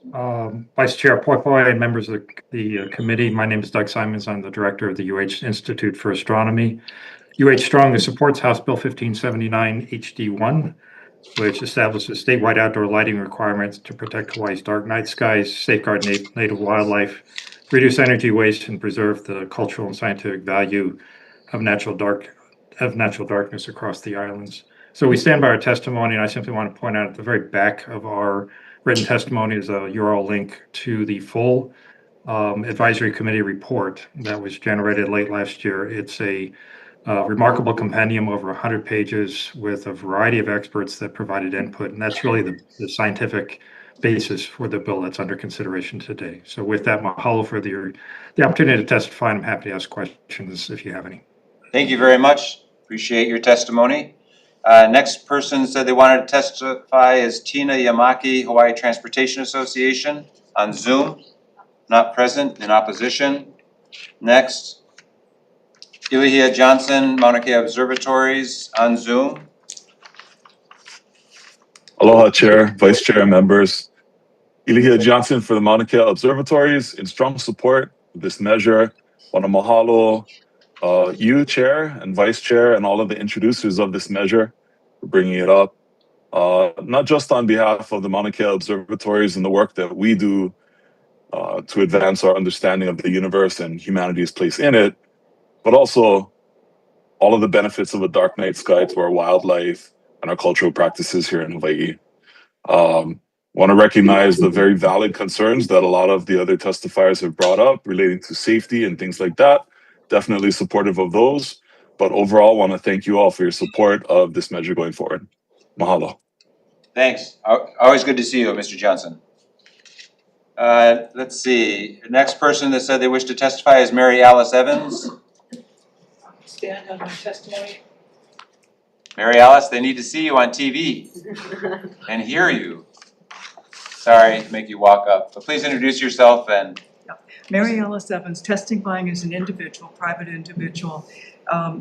Vice Chair Poipoi, and members of the committee. My name is Doug Simons. I'm the director of the UH Institute for Astronomy. UH strongly supports House Bill 1579 HD1, which establishes statewide outdoor lighting requirements to protect Hawaii's dark night skies, safeguard native wildlife, reduce energy waste, and preserve the cultural and scientific value of natural darkness across the islands. So we stand by our testimony, and I simply want to point out at the very back of our written testimony is a URL link to the full advisory committee report that was generated late last year. It's a remarkable compendium over 100 pages with a variety of experts that provided input, and that's really the scientific basis for the bill that's under consideration today. So with that, mahalo for the opportunity to testify, and I'm happy to ask questions if you have any. Thank you very much. Appreciate your testimony. Next person said they wanted to testify is Tina Yamaki, Hawaii Transportation Association on Zoom. Not present, in opposition. Next, Ilihia Johnson, Mauna Kea Observatories on Zoom. Aloha, Chair, Vice Chair, and members. Ilihia Johnson for the Mauna Kea Observatories in strong support of this measure. Want to mahalo you, Chair, and Vice Chair, and all of the introducers of this measure for bringing it up. not just on behalf of the Mauna Kea observatories and the work that we do to advance our understanding of the universe and humanity's place in it, but also all of the benefits of a dark night sky to our wildlife and our cultural practices here in Hawaii. Want to recognize the very valid concerns that a lot of the other testifiers have brought up relating to safety and things like that. Definitely supportive of those, but overall want to thank you all for your support of this measure going forward. Mahalo. Thanks. Always good to see you, Mr. Johnson. Let's see. The next person that said they wish to testify is Mary Alice Evans. Stand on my testimony. Mary Alice, they need to see you on TV and hear you. Sorry to make you walk up, but please introduce yourself and. Mary Alice Evans, testifying as an individual, private individual,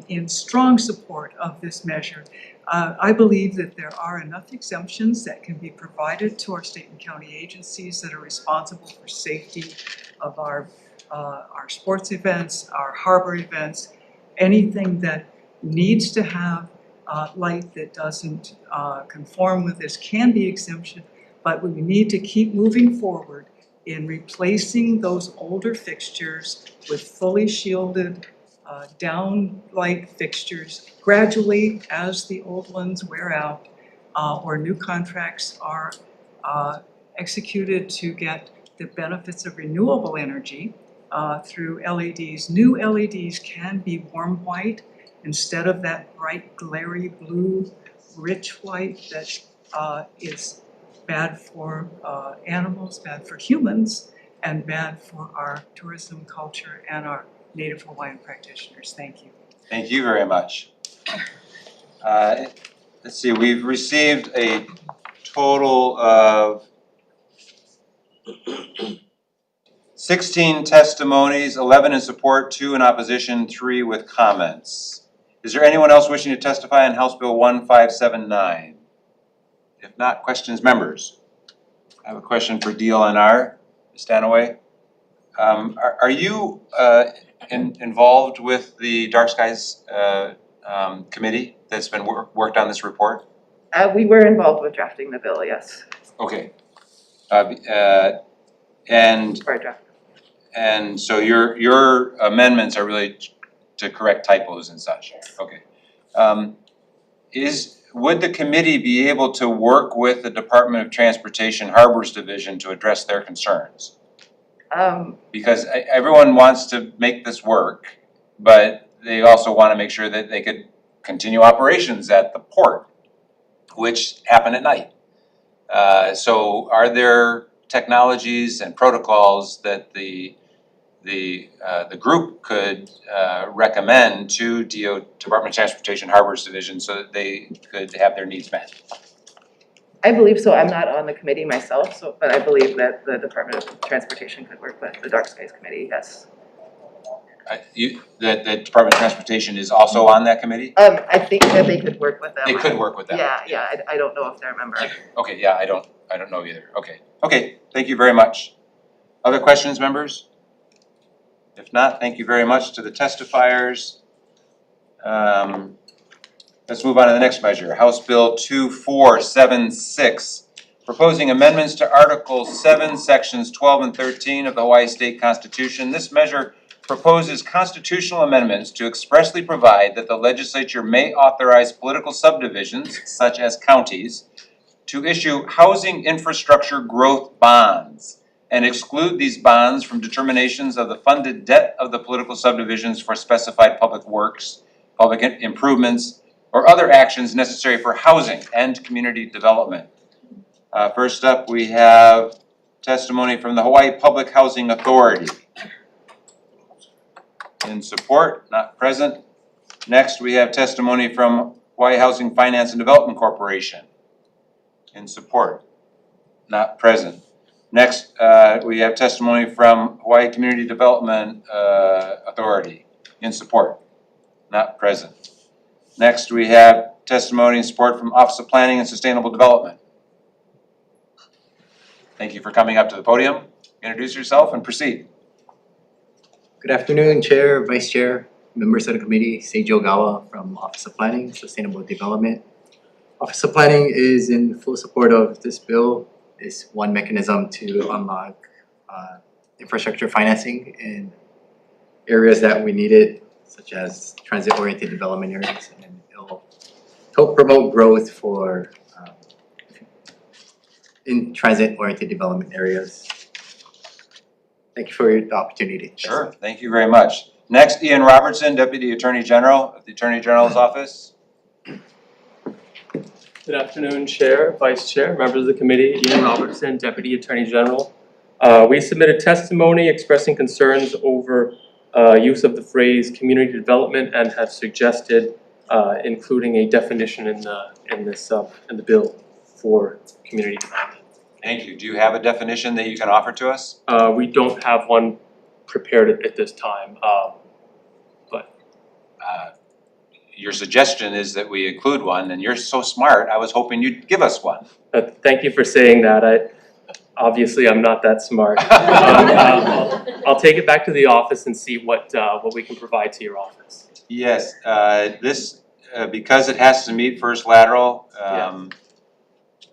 in strong support of this measure. I believe that there are enough exemptions that can be provided to our state and county agencies that are responsible for safety of our sports events, our harbor events, anything that needs to have light that doesn't conform with this can be exemption, but we need to keep moving forward in replacing those older fixtures with fully shielded downlight fixtures gradually as the old ones wear out or new contracts are executed to get the benefits of renewable energy through LEDs. New LEDs can be warm white instead of that bright glary blue rich white that is bad for animals, bad for humans, and bad for our tourism culture and our Native Hawaiian practitioners. Thank you. Thank you very much. Let's see, we've received a total of 16 testimonies, 11 in support, 2 in opposition, 3 with comments. Is there anyone else wishing to testify on House Bill 1579? If not, questions, members? I have a question for DLNR, Ms. Stanaway. Are you involved with the Dark Skies committee that's been worked on this report? We were involved with drafting the bill, yes. Okay. And so your amendments are really to correct typos and such? Okay. Would the committee be able to work with the Department of Transportation Harbors Division to address their concerns? Because everyone wants to make this work, but they also want to make sure that they could continue operations at the port, which happen at night. So are there technologies and protocols that the group could recommend to Department of Transportation Harbors Division so that they could have their needs met? I believe so. I'm not on the committee myself, but I believe that the Department of Transportation could work with the Dark Skies Committee, yes. The Department of Transportation is also on that committee? I think that they could work with them. They could work with them? Yeah, I don't know if they're a member. Okay, yeah, I don't know either. Okay, thank you very much. Other questions, members? If not, thank you very much to the testifiers. Let's move on to the next measure, House Bill 2476, proposing amendments to Article 7, Sections 12 and 13 of the Hawaii State Constitution. This measure proposes constitutional amendments to expressly provide that the legislature may authorize political subdivisions, such as counties, to issue housing infrastructure growth bonds and exclude these bonds from determinations of the funded debt of the political subdivisions for specified public works, public improvements, or other actions necessary for housing and community development. First up, we have testimony from the Hawaii Public Housing Authority. In support, not present. Next, we have testimony from Hawaii Housing Finance and Development Corporation. In support, not present. Next, we have testimony from Hawaii Community Development Authority. In support, not present. Next, we have testimony and support from Office of Planning and Sustainable Development. Thank you for coming up to the podium. Introduce yourself and proceed. Good afternoon, Chair, Vice Chair, members of the committee. Seiji Ogawa from Office of Planning, Sustainable Development. Office of Planning is in full support of this bill. It's one mechanism to unlock infrastructure financing in areas that we need it, such as transit-oriented development areas, and it'll help promote growth for in transit-oriented development areas. Thank you for the opportunity. Sure, thank you very much. Next, Ian Robertson, Deputy Attorney General of the Attorney General's Office. Good afternoon, Chair, Vice Chair, members of the committee. Ian Robertson, Deputy Attorney General. We submitted testimony expressing concerns over use of the phrase community development and have suggested including a definition in the bill for community development. Thank you. Do you have a definition that you can offer to us? We don't have one prepared at this time, Your suggestion is that we include one, and you're so smart, I was hoping you'd give us one. thank you for saying that. Obviously, I'm not that smart. I'll take it back to the office and see what we can provide to your office. Yes, this, because it has to meet first lateral,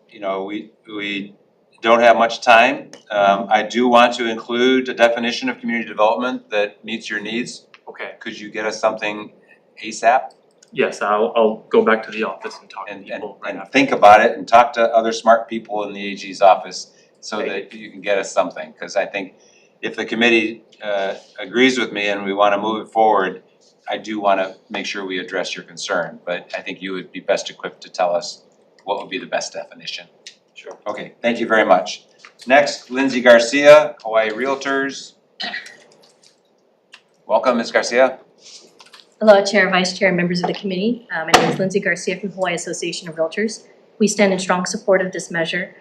you know, we don't have much time. I do want to include a definition of community development that meets your needs. Okay. Could you get us something ASAP? Yes, I'll go back to the office and talk to people right after. Think about it and talk to other smart people in the AG's office so that you can get us something. Because I think if the committee agrees with me and we want to move it forward, I do want to make sure we address your concern. But I think you would be best equipped to tell us what would be the best definition. Sure. Okay, thank you very much. Next, Lindsay Garcia, Hawaii Realtors. Welcome, Ms. Garcia. Hello, Chair, Vice Chair, members of the committee. My name is Lindsay Garcia from Hawaii Association of Realtors. We stand in strong support of this measure.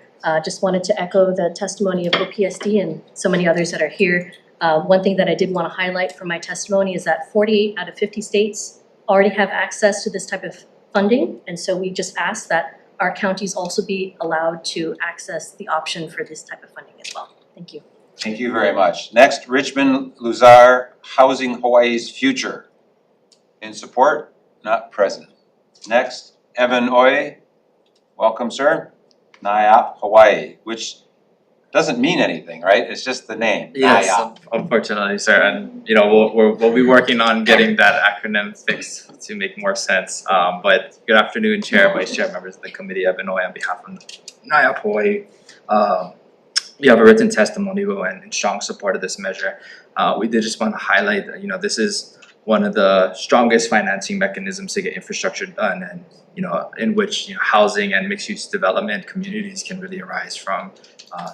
Just wanted to echo the testimony of OPSD and so many others that are here. One thing that I did want to highlight from my testimony is that 48 out of 50 states already have access to this type of funding. And so we just ask that our counties also be allowed to access the option for this type of funding as well. Thank you. Thank you very much. Next, Richmond Luzar, Housing Hawaii's Future. In support, not present. Next, Evan Oi, welcome, sir. NIAP Hawaii, which doesn't mean anything, right? It's just the name. Yes, NIAP. unfortunately, sir, and you know we'll be working on getting that acronym fixed to make more sense. But good afternoon, Chair, Vice Chair, members of the committee. Evan Oi on behalf of NIAP Hawaii. We have a written testimony and in strong support of this measure. We did just want to highlight that this is one of the strongest financing mechanisms to get infrastructure done, and in which housing and mixed-use development communities can really arise from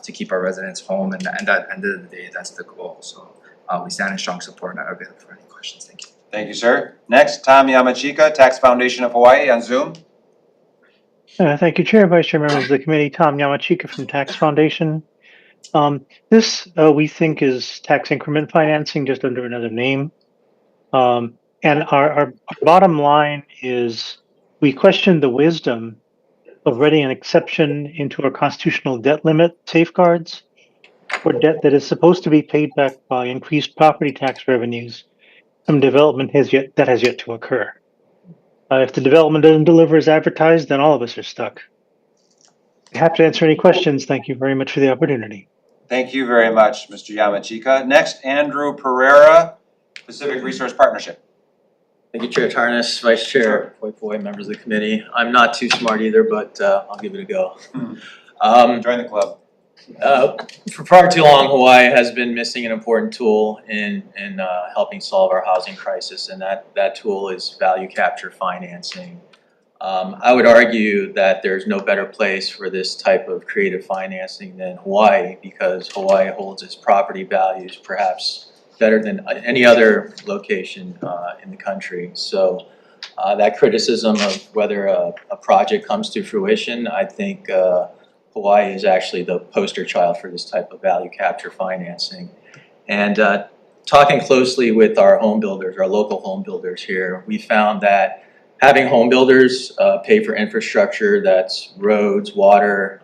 to keep our residents home, and at the end of the day, that's the goal. So we stand in strong support and are available for any questions. Thank you. Thank you, sir. Next, Tom Yamachika, Tax Foundation of Hawaii on Zoom. Thank you, Chair, Vice Chair, members of the committee. Tom Yamachika from Tax Foundation. This we think is tax increment financing, just under another name. And our bottom line is we question the wisdom of writing an exception into our constitutional debt limit safeguards for debt that is supposed to be paid back by increased property tax revenues from development that has yet to occur. If the development doesn't deliver as advertised, then all of us are stuck. I have to answer any questions. Thank you very much for the opportunity. Thank you very much, Mr. Yamachika. Next, Andrew Pereira, Pacific Resource Partnership. Thank you, Chair Tarnas, Vice Chair, Poi, members of the committee. I'm not too smart either, but I'll give it a go. Join the club. For far too long, Hawaii has been missing an important tool in helping solve our housing crisis, and that tool is value capture financing. I would argue that there's no better place for this type of creative financing than Hawaii, because Hawaii holds its property values perhaps better than any other location in the country. So that criticism of whether a project comes to fruition, I think Hawaii is actually the poster child for this type of value capture financing. And talking closely with our home builders, our local home builders here, we found that having home builders pay for infrastructure, that's roads, water,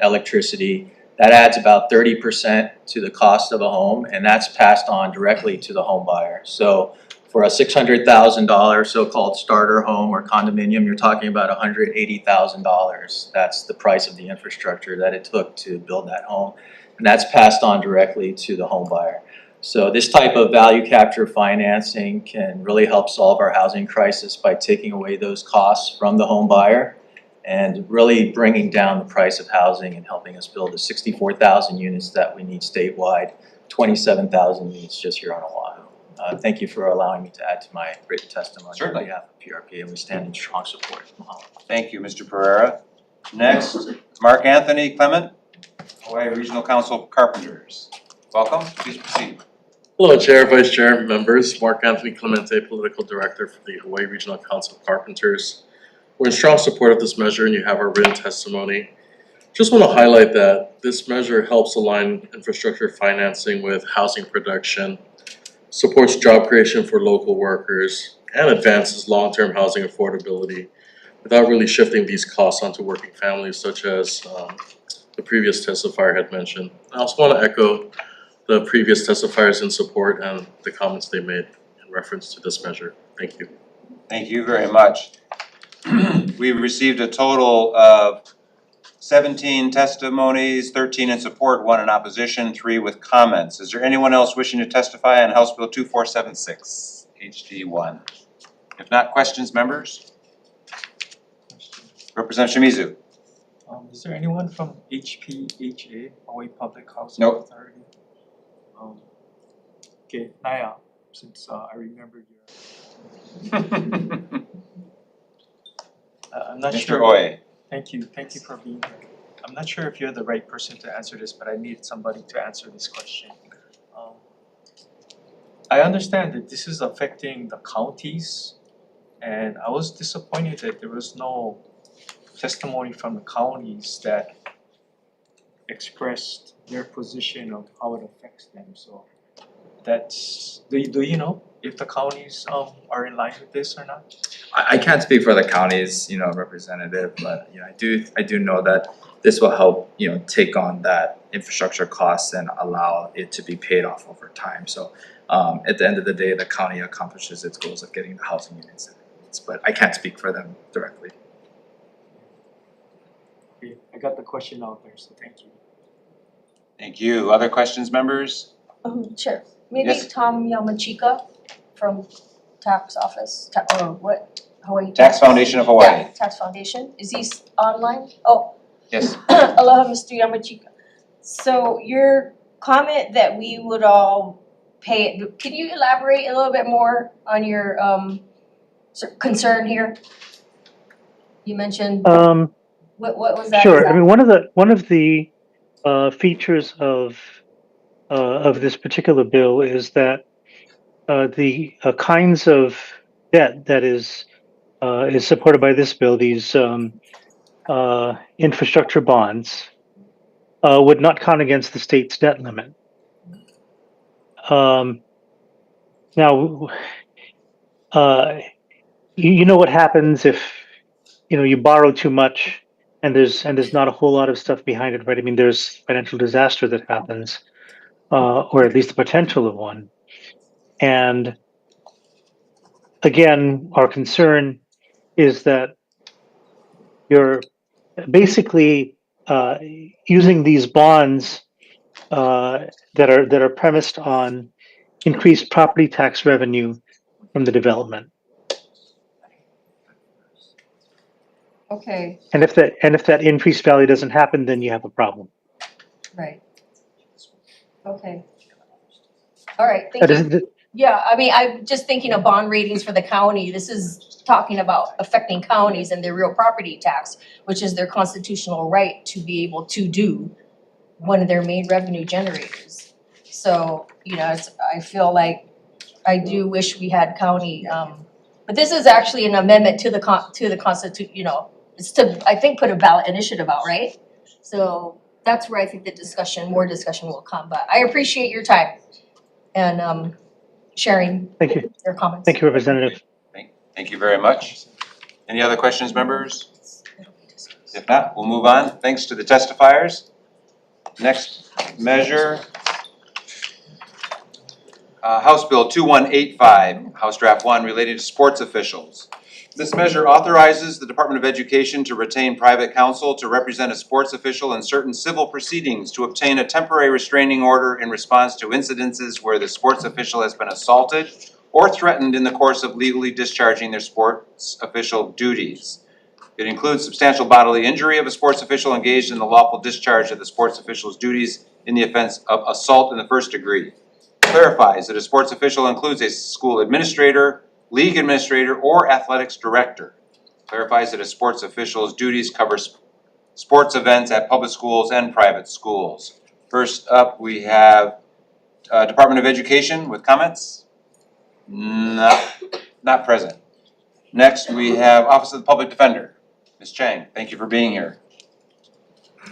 electricity, that adds about 30% to the cost of a home, and that's passed on directly to the home buyer. So For a $600,000 so-called starter home or condominium, you're talking about $180,000. That's the price of the infrastructure that it took to build that home. And that's passed on directly to the home buyer. So this type of value capture financing can really help solve our housing crisis by taking away those costs from the home buyer and really bringing down the price of housing and helping us build the 64,000 units that we need statewide, 27,000 units just here on Oahu. Thank you for allowing me to add to my written testimony Certainly. on behalf of PRP, and we stand in strong support. Thank you, Mr. Pereira. Next, Mark Anthony Clement, Hawaii Regional Council Carpenters. Welcome, please proceed. Hello, Chair, Vice Chair, members. Mark Anthony Clemente, Political Director for the Hawaii Regional Council Carpenters. We're in strong support of this measure, and you have our written testimony. Just want to highlight that this measure helps align infrastructure financing with housing production, supports job creation for local workers, and advances long-term housing affordability without really shifting these costs onto working families, such as the previous testifier had mentioned. I also want to echo the previous testifiers in support and the comments they made in reference to this measure. Thank you. Thank you very much. We've received a total of 17 testimonies, 13 in support, 1 in opposition, 3 with comments. Is there anyone else wishing to testify on House Bill 2476, HD1? If not, questions, members? Representative Shimizu. Is there anyone from HPHA, Hawaii Public Housing Nope. Authority? Okay, Naya, since I remembered your. I'm not Mr. sure. Oye. Thank you for being here. I'm not sure if you're the right person to answer this, but I need somebody to answer this question. I understand that this is affecting the counties, and I was disappointed that there was no testimony from the counties that expressed their position of how it affects them. So that's, do you know if the counties are in line with this or not? I can't speak for the county's, representative, but, I do know that this will help, take on that infrastructure costs and allow it to be paid off over time. So, at the end of the day, the county accomplishes its goals of getting the housing units that it needs, but I can't speak for them directly. Okay, I got the question out there, so thank you. Thank you. Other questions, members? Chair, maybe Yes. Tom Yamachika from tax office, Hawaii Tax Foundation of Hawaii. Yeah, Tax Foundation, is he online? Oh, Yes. aloha, Mr. Yamachika. So your comment that we would all pay it, can you elaborate a little bit more on your concern here? You mentioned, what was that? Sure. I mean, one of the features of this particular bill is that the kinds of debt that is supported by this bill, these infrastructure bonds, would not count against the state's debt limit. Now, you know what happens if you borrow too much and there's not a whole lot of stuff behind it, right? I mean, there's financial disaster that happens, or at least the potential of one. And again, our concern is that you're basically using these bonds that are premised on increased property tax revenue from the development. Okay, And if that increased value doesn't happen, then you have a problem. right. Okay. All right, thank you. Yeah, I mean, I'm just thinking of bond ratings for the county. This is talking about affecting counties and their real property tax, which is their constitutional right to be able to do one of their main revenue generators. So, I feel like I do wish we had county, but this is actually an amendment to the Constitution, it's to, I think, put a ballot initiative out, right? So that's where I think more discussion will come, but I appreciate your time and sharing your comments. Thank you, Representative. Thank you very much. Any other questions, members? If not, we'll move on. Thanks to the testifiers. Next measure House Bill 2185, House Draft 1, related to sports officials. This measure authorizes the Department of Education to retain private counsel to represent a sports official in certain civil proceedings to obtain a temporary restraining order in response to incidences where the sports official has been assaulted or threatened in the course of legally discharging their sports official duties. It includes substantial bodily injury of a sports official engaged in the lawful discharge of the sports official's duties in the offense of assault in the first degree. Clarifies that a sports official includes a school administrator, league administrator, or athletics director. Clarifies that a sports official's duties cover sports events at public schools and private schools. First up, we have Department of Education with comments. Not present. Next, we have Office of the Public Defender. Ms. Chang, thank you for being here.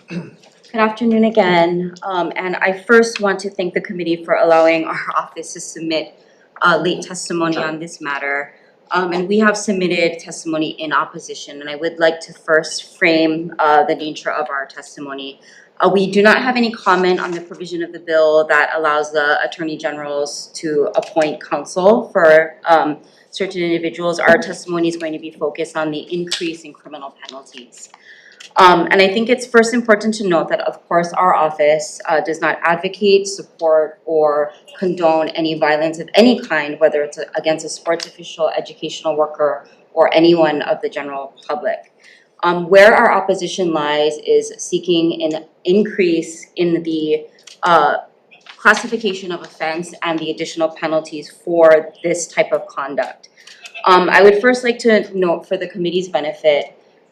Good afternoon again, and I first want to thank the committee for allowing our office to submit late testimony on this matter. And we have submitted testimony in opposition, and I would like to first frame the nature of our testimony. We do not have any comment on the provision of the bill that allows the Attorney Generals to appoint counsel for certain individuals. Our testimony is going to be focused on the increase in criminal penalties. And I think it's first important to note that, of course, our office does not advocate, support, or condone any violence of any kind, whether it's against a sports official, educational worker, or anyone of the general public. Where our opposition lies is seeking an increase in the classification of offense and the additional penalties for this type of conduct. I would first like to note for the committee's benefit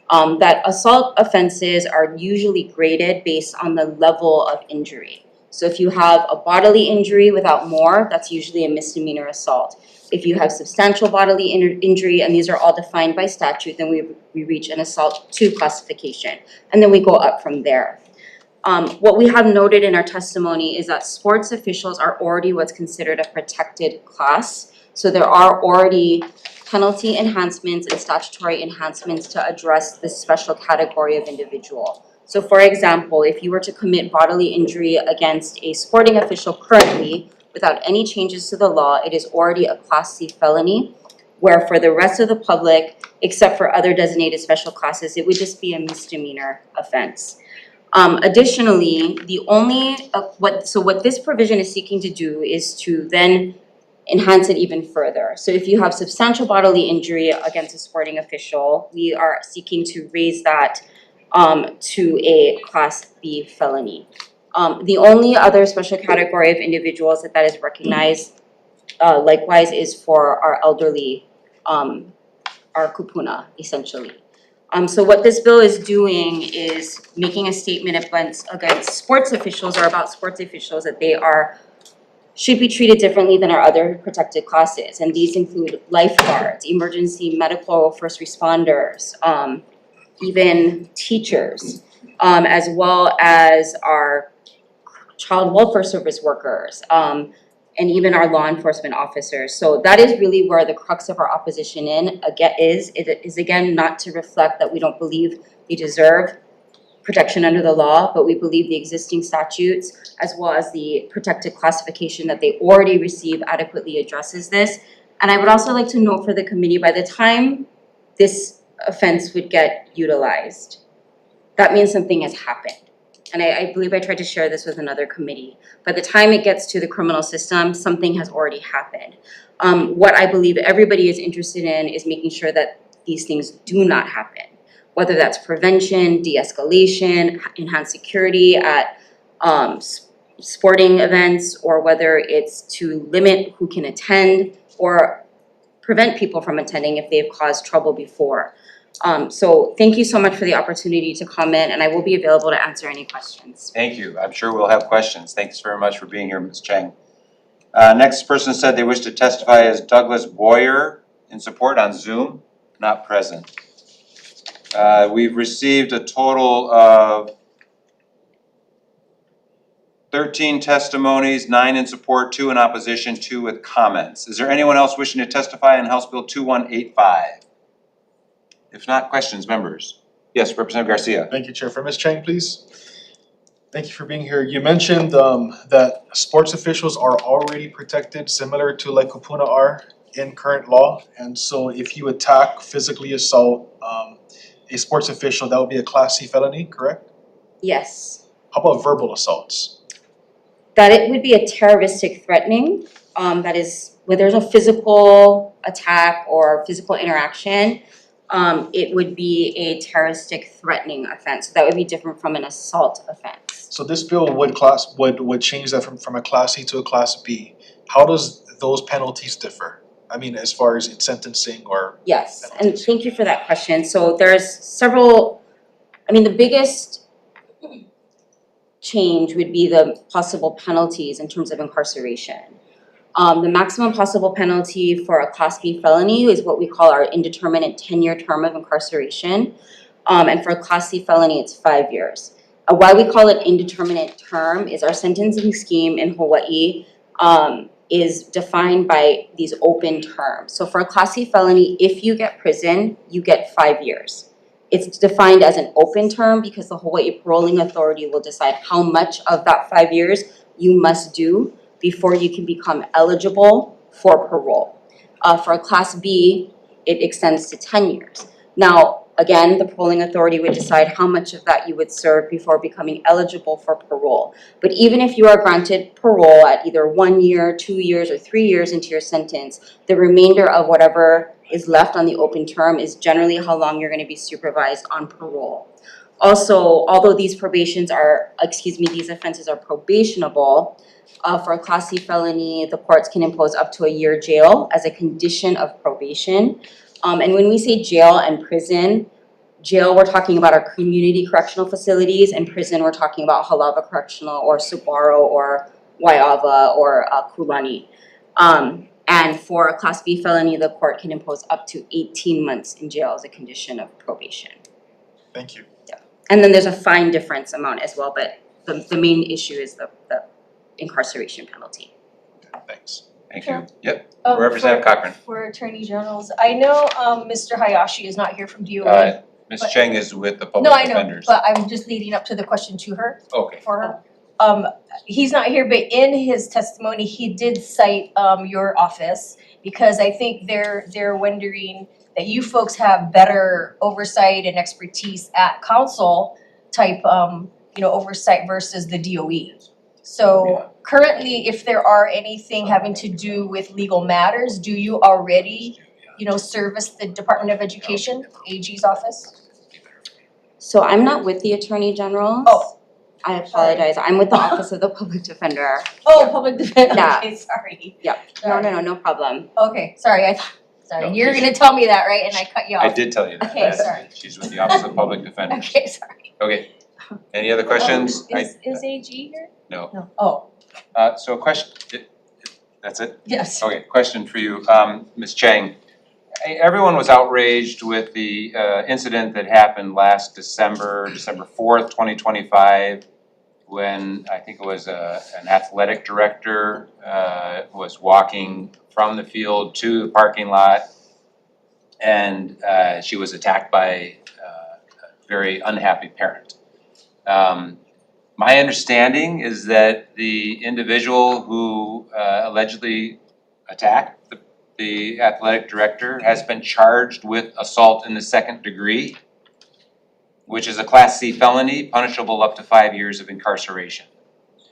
that assault offenses are usually graded based on the level of injury. So if you have a bodily injury without more, that's usually a misdemeanor assault. If you have substantial bodily injury, and these are all defined by statute, then we reach an assault 2 classification, and then we go up from there. What we have noted in our testimony is that sports officials are already what's considered a protected class. So there are already penalty enhancements and statutory enhancements to address this special category of individual. So for example, if you were to commit bodily injury against a sporting official currently without any changes to the law, it is already a Class C felony, where for the rest of the public, except for other designated special classes, it would just be a misdemeanor offense. Additionally, what this provision is seeking to do is to then enhance it even further. So if you have substantial bodily injury against a sporting official, we are seeking to raise that to a Class B felony. The only other special category of individuals that is recognized likewise is for our elderly, our kupuna, essentially. So what this bill is doing is making a statement against sports officials or about sports officials that they should be treated differently than our other protected classes. And these include lifeguards, emergency medical first responders, even teachers, as well as our child welfare service workers, and even our law enforcement officers. So that is really where the crux of our opposition is again not to reflect that we don't believe they deserve protection under the law, but we believe the existing statutes as well as the protected classification that they already receive adequately addresses this. And I would also like to note for the committee, by the time this offense would get utilized, that means something has happened. And I believe I tried to share this with another committee. By the time it gets to the criminal system, something has already happened. What I believe everybody is interested in is making sure that these things do not happen, whether that's prevention, de-escalation, enhanced security at sporting events, or whether it's to limit who can attend or prevent people from attending if they've caused trouble before. So thank you so much for the opportunity to comment, and I will be available to answer any questions. Thank you. I'm sure we'll have questions. Thanks very much for being here, Ms. Chang. Next person said they wish to testify as Douglas Boyer in support on Zoom, not present. We've received a total of 13 testimonies, 9 in support, 2 in opposition, 2 with comments. Is there anyone else wishing to testify on House Bill 2185? If not, questions, members? Yes, Representative Garcia. Thank you, Chair. For Ms. Chang, please. Thank you for being here. You mentioned that sports officials are already protected, similar to like Kupuna are in current law. And so if you attack, physically assault a sports official, that would be a Class C felony, correct? Yes. How about verbal assaults? That it would be a terroristic threatening, that is, where there's a physical attack or physical interaction, it would be a terroristic threatening offense. So that would be different from an assault offense. So this bill would change that from a Class C to a Class B. How does those penalties differ? I mean, as far as in sentencing or? Yes, and thank you for that question. So there's several, the biggest change would be the possible penalties in terms of incarceration. The maximum possible penalty for a Class B felony is what we call our indeterminate 10-year term of incarceration. And for a Class C felony, it's 5 years. Why we call it indeterminate term is our sentencing scheme in Hawaii is defined by these open terms. So for a Class C felony, if you get prison, you get 5 years. It's defined as an open term because the Hawaii Paroling Authority will decide how much of that 5 years you must do before you can become eligible for parole. For a Class B, it extends to 10 years. Now, again, the paroling authority would decide how much of that you would serve before becoming eligible for parole. But even if you are granted parole at either 1 year, 2 years, or 3 years into your sentence, the remainder of whatever is left on the open term is generally how long you're going to be supervised on parole. Also, although these offenses are probationable, for a Class C felony, the courts can impose up to a year jail as a condition of probation. And when we say jail and prison, jail, we're talking about our community correctional facilities, and prison, we're talking about Halawa Correctional or Sabaro or Waiawa or Kulani. And for a Class B felony, the court can impose up to 18 months in jail as a condition of probation. Thank you. Yeah. And then there's a fine difference amount as well, but the main issue is the incarceration penalty. Thanks. Thank you. Yep. Um, Representative Cochran. For Attorney Generals, I know Mr. Hayashi is not here from DOE. Ms. but- Cheng is with the public No, I know, defenders. but I'm just leading up to the question to her, Okay. for her. He's not here, but in his testimony, he did cite your office because I think they're wondering that you folks have better oversight and expertise at council type oversight versus the DOE. So currently, if there are anything having to do with legal matters, do you already, service the Department of Education, AG's office? So I'm not with the Attorney General. Oh. I apologize. I'm with the Office of the Public Defender. Oh, Public Defender, Yeah. okay, sorry. Yep. No problem. Okay, sorry, sorry, No, you're she's- gonna tell me that, right, and I cut you off? I did tell you that. Okay, sorry. She's with the Office of Public Defenders. Okay, sorry. Okay. Any other questions? Is AG here? No. No, oh, So a question, that's it? yes. Okay, question for you, Ms. Cheng. Everyone was outraged with the incident that happened last December 4th, 2025, when I think it was an athletic director was walking from the field to the parking lot, and she was attacked by a very unhappy parent. My understanding is that the individual who allegedly attacked the athletic director has been charged with assault in the second degree, which is a Class C felony, punishable up to 5 years of incarceration.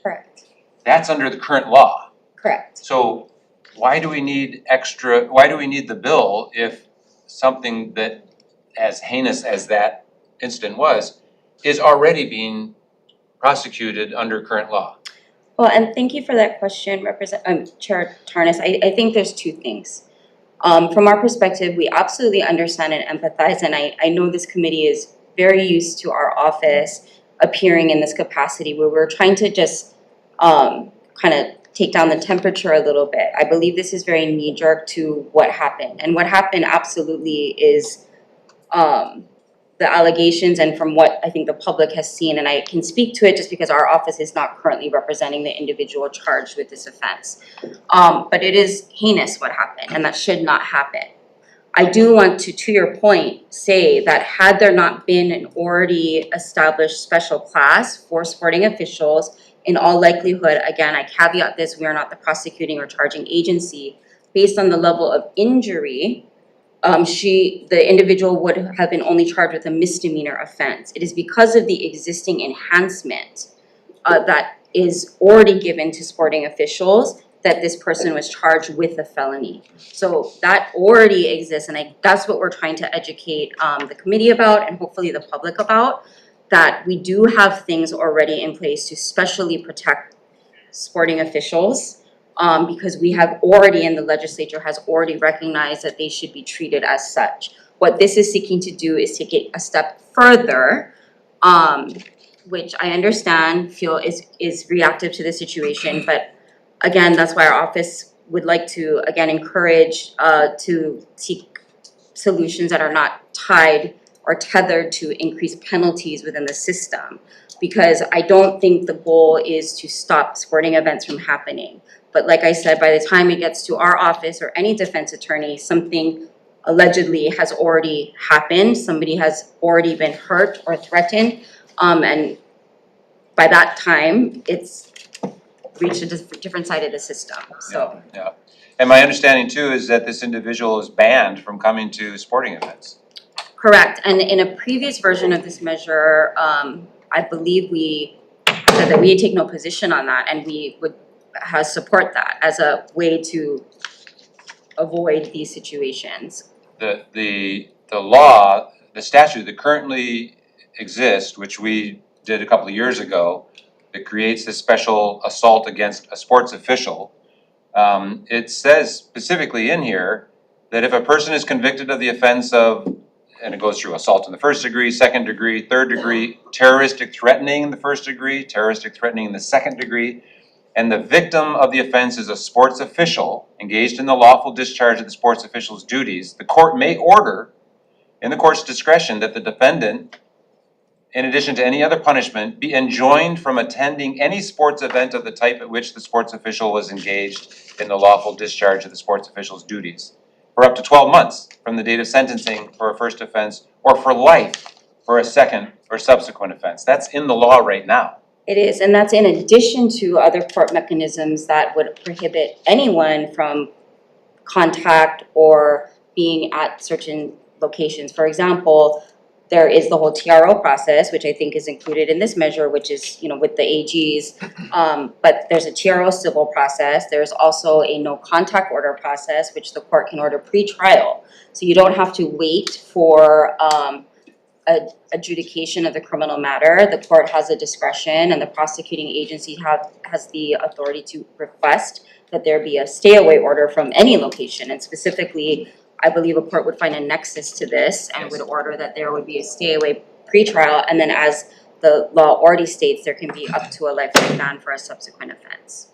Correct. That's under the current law. Correct. So why do we need the bill if something that as heinous as that incident was is already being prosecuted under current law? Well, and thank you for that question, Chair Tarnas. I think there's two things. From our perspective, we absolutely understand and empathize, and I know this committee is very used to our office appearing in this capacity where we're trying to just kind of take down the temperature a little bit. I believe this is very knee-jerk to what happened. And what happened absolutely is the allegations, and from what I think the public has seen, and I can speak to it just because our office is not currently representing the individual charged with this offense. But it is heinous what happened, and that should not happen. I do want to your point, say that had there not been an already established special class for sporting officials, in all likelihood, again, I caveat this, we are not the prosecuting or charging agency, based on the level of injury, the individual would have been only charged with a misdemeanor offense. It is because of the existing enhancement that is already given to sporting officials that this person was charged with a felony. So that already exists, and that's what we're trying to educate the committee about and hopefully the public about, that we do have things already in place to specially protect sporting officials, because we have already, and the legislature has already recognized that they should be treated as such. What this is seeking to do is take it a step further, which I understand, feel is reactive to the situation, but again, that's why our office would like to, again, encourage to seek solutions that are not tied or tethered to increased penalties within the system. Because I don't think the goal is to stop sporting events from happening. But like I said, by the time it gets to our office or any defense attorney, something allegedly has already happened, somebody has already been hurt or threatened, and by that time, it's reached a different side of the system, so. Yeah, and my understanding too is that this individual is banned from coming to sporting events. Correct, and in a previous version of this measure, I believe we said that we take no position on that, and we would support that as a way to avoid these situations. The law, the statute that currently exists, which we did a couple of years ago, that creates this special assault against a sports official, it says specifically in here that if a person is convicted of the offense of, and it goes through assault in the first degree, second degree, third degree, terroristic threatening in the first degree, terroristic threatening in the second degree, and the victim of the offense is a sports official engaged in the lawful discharge of the sports official's duties, the court may order, in the court's discretion, that the defendant, in addition to any other punishment, be enjoined from attending any sports event of the type at which the sports official was engaged in the lawful discharge of the sports official's duties, for up to 12 months from the date of sentencing for a first offense, or for life for a second or subsequent offense. That's in the law right now. It is, and that's in addition to other court mechanisms that would prohibit anyone from contact or being at certain locations. For example, there is the whole TRO process, which I think is included in this measure, which is, with the AGs. But there's a TRO civil process. There's also a no contact order process, which the court can order pre-trial. So you don't have to wait for adjudication of the criminal matter. The court has a discretion, and the prosecuting agency has the authority to request that there be a stay-away order from any location. And specifically, I believe a court would find a nexus to this and would order that there would be a stay-away pretrial, and then as the law already states, there can be up to a lifetime ban for a subsequent offense.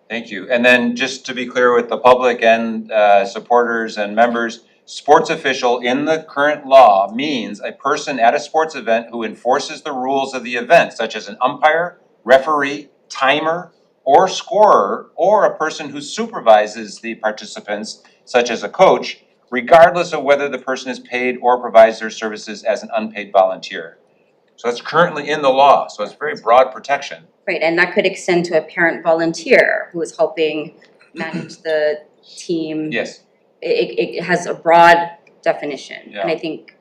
Thank you. And then just to be clear with the public and supporters and members, sports official in the current law means a person at a sports event who enforces the rules of the event, such as an umpire, referee, timer, or scorer, or a person who supervises the participants, such as a coach, regardless of whether the person is paid or provides their services as an unpaid volunteer. So that's currently in the law, so it's very broad protection. Right, and that could extend to a parent volunteer who is helping manage the team. Yes. It has a broad definition, and I think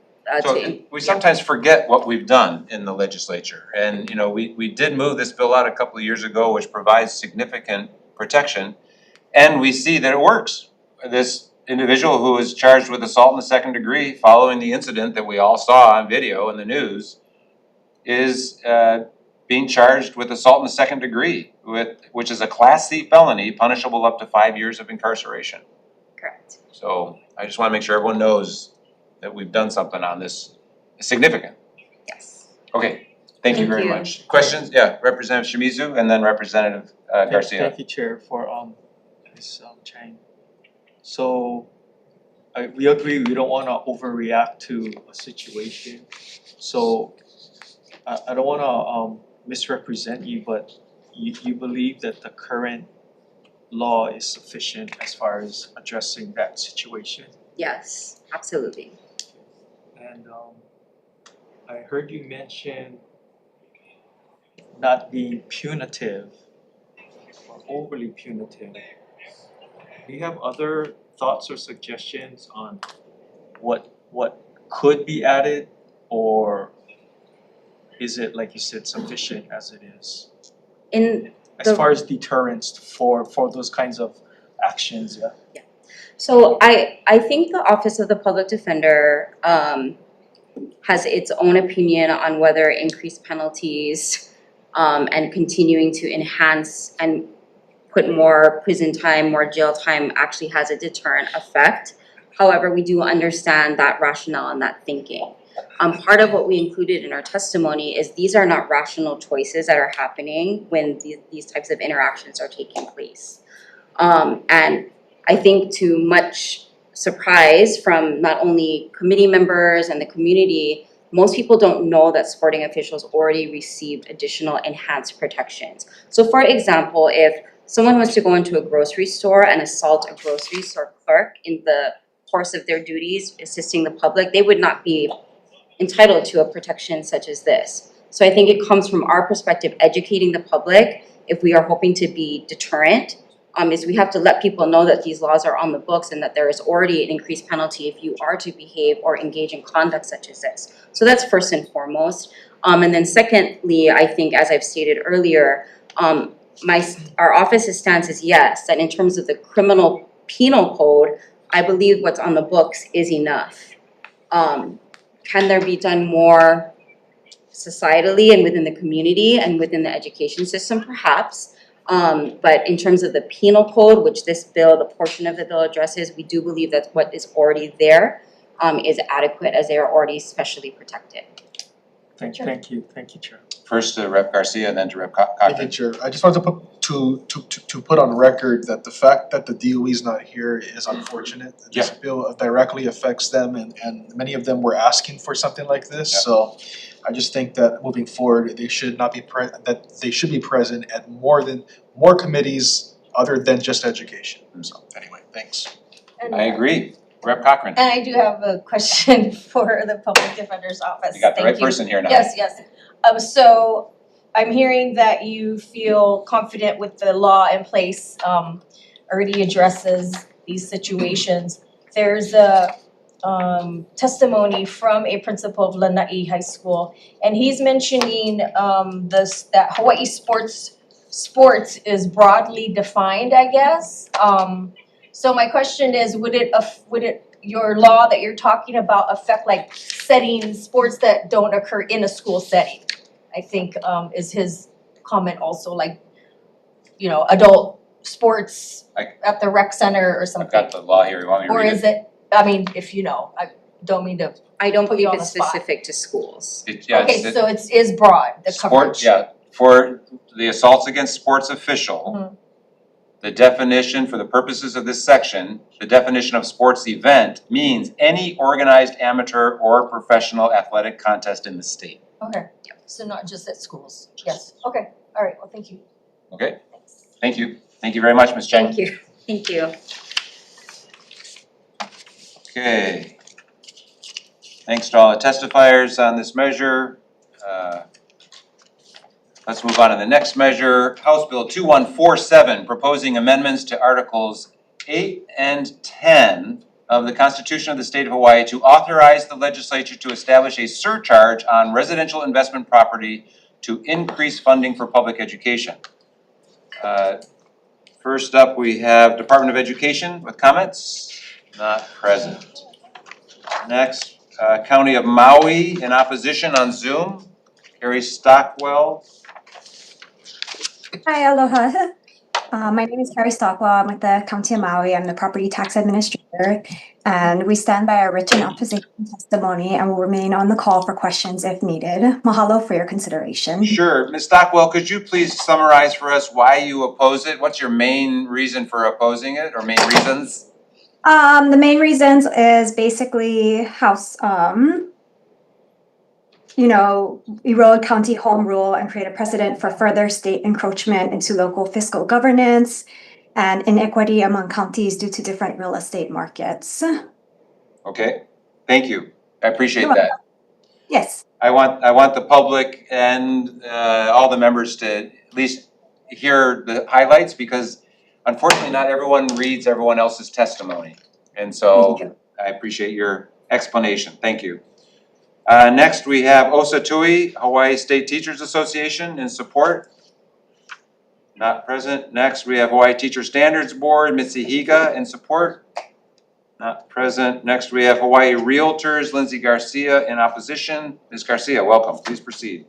we sometimes forget what we've done in the legislature. And we did move this bill out a couple of years ago, which provides significant protection, and we see that it works. This individual who was charged with assault in the second degree following the incident that we all saw on video in the news is being charged with assault in the second degree, which is a Class C felony punishable up to 5 years of incarceration. Correct. So I just want to make sure everyone knows that we've done something on this significant. Yes. Okay, thank you very much. Questions? Yeah, Representative Shimizu and then Representative Garcia. Thank you, Chair, for Ms. Chang. So we agree we don't want to overreact to a situation. So I don't want to misrepresent you, but you believe that the current law is sufficient as far as addressing that situation? Yes, absolutely. And I heard you mention not being punitive or overly punitive. Do you have other thoughts or suggestions on what could be added, or is it, like you said, sufficient as it is? As far as deterrence for those kinds of actions, yeah. So I think the Office of the Public Defender has its own opinion on whether increased penalties and continuing to enhance and put more prison time, more jail time actually has a deterrent effect. However, we do understand that rationale and that thinking. Part of what we included in our testimony is these are not rational choices that are happening when these types of interactions are taking place. And I think to much surprise from not only committee members and the community, most people don't know that sporting officials already received additional enhanced protections. So for example, if someone was to go into a grocery store and assault a grocery store clerk in the course of their duties assisting the public, they would not be entitled to a protection such as this. So I think it comes from our perspective, educating the public, if we are hoping to be deterrent, is we have to let people know that these laws are on the books and that there is already an increased penalty if you are to behave or engage in conduct such as this. So that's first and foremost. And then secondly, I think as I've stated earlier, our office's stance is yes, that in terms of the criminal penal code, I believe what's on the books is enough. Can there be done more societally and within the community and within the education system? Perhaps. But in terms of the penal code, which this bill, the portion of the bill addresses, we do believe that what is already there is adequate as they are already specially protected. Thank you, Chair. First to Rep. Garcia, and then to Rep. Cochran. Thank you, Chair. I just wanted to put on record that the fact that the DOE is not here is unfortunate. This bill directly affects them, and many of them were asking for something like this. So I just think that moving forward, they should not be they should be present at more committees other than just education. So anyway, thanks. I agree. Rep. Cochran. And I do have a question for the Public Defender's Office. You got the right person here now. Yes. So I'm hearing that you feel confident with the law in place, already addresses these situations. There's a testimony from a principal of Lanai High School, and he's mentioning that Hawaii sports is broadly defined, I guess. So my question is, would it your law that you're talking about affect like setting sports that don't occur in a school setting? I think is his comment also, like, you know, adult sports at the rec center or something. I've got the law here. You want me to read it? Or is it, I mean, if you know, I don't mean to I don't put you believe on it's the spot. specific to schools. Okay, so it is broad, the coverage. For the assaults against sports official, the definition for the purposes of this section, the definition of sports event means any organized amateur or professional athletic contest in the state. Okay, so not just at schools, yes, okay, all right, well, thank you. Okay, thank you. Thank you very much, Ms. Cheng. Thank you. Okay. Thanks to all the testifiers on this measure. Let's move on to the next measure. House Bill 2147, proposing amendments to Articles 8 and 10 of the Constitution of the State of Hawaii to authorize the legislature to establish a surcharge on residential investment property to increase funding for public education. First up, we have Department of Education with comments. Not present. Next, County of Maui in opposition on Zoom. Carrie Stockwell. Hi, aloha. My name is Carrie Stockwell. I'm with the County of Maui. I'm the property tax administrator, and we stand by our written opposition testimony and will remain on the call for questions if needed. Mahalo for your consideration. Sure. Ms. Stockwell, could you please summarize for us why you oppose it? What's your main reason for opposing it, or main reasons? The main reasons is basically House, erode county home rule and create a precedent for further state encroachment into local fiscal governance and inequity among counties due to different real estate markets. Okay, thank you. I appreciate You're that. Yes. I want the public and all the members to at least hear the highlights, because unfortunately not everyone reads everyone else's testimony. And so I appreciate your explanation. Thank you. Next we have Osatui, Hawaii State Teachers Association in support. Not present. Next we have Hawaii Teacher Standards Board, Mitzi Higa in support. Not present. Next, we have Hawaii Realtors, Lindsay Garcia in opposition. Ms. Garcia, welcome. Please proceed.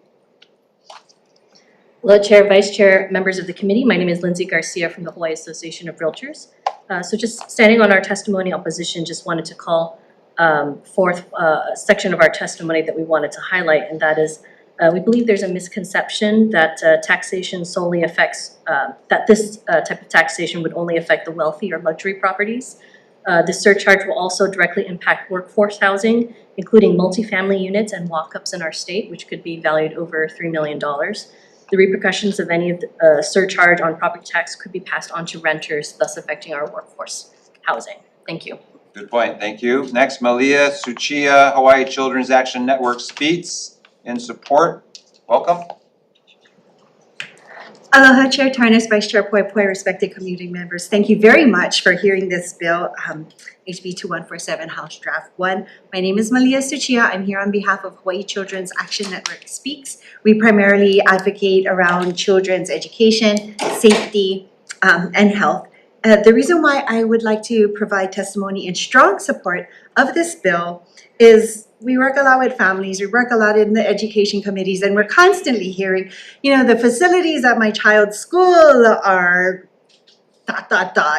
Hello, Chair, Vice Chair, members of the committee. My name is Lindsay Garcia from the Hawaii Association of Realtors. So just standing on our testimony opposition, just wanted to call forth a section of our testimony that we wanted to highlight, and that is we believe there's a misconception that taxation solely affects, that this type of taxation would only affect the wealthy or luxury properties. This surcharge will also directly impact workforce housing, including multifamily units and walk-ups in our state, which could be valued over $3 million. The repercussions of any of the surcharge on property tax could be passed on to renters, thus affecting our workforce housing. Thank you. Good point. Thank you. Next, Malia Suchia, Hawaii Children's Action Network speaks in support. Welcome. Aloha, Chair Tarnas, Vice Chair Poi Poi, respected community members. Thank you very much for hearing this bill, HB 2147, House Draft 1. My name is Malia Suchia. I'm here on behalf of Hawaii Children's Action Network Speaks. We primarily advocate around children's education, safety, and health. The reason why I would like to provide testimony in strong support of this bill is we work a lot with families, we work a lot in the education committees, and we're constantly hearing, you know, the facilities at my child's school are ...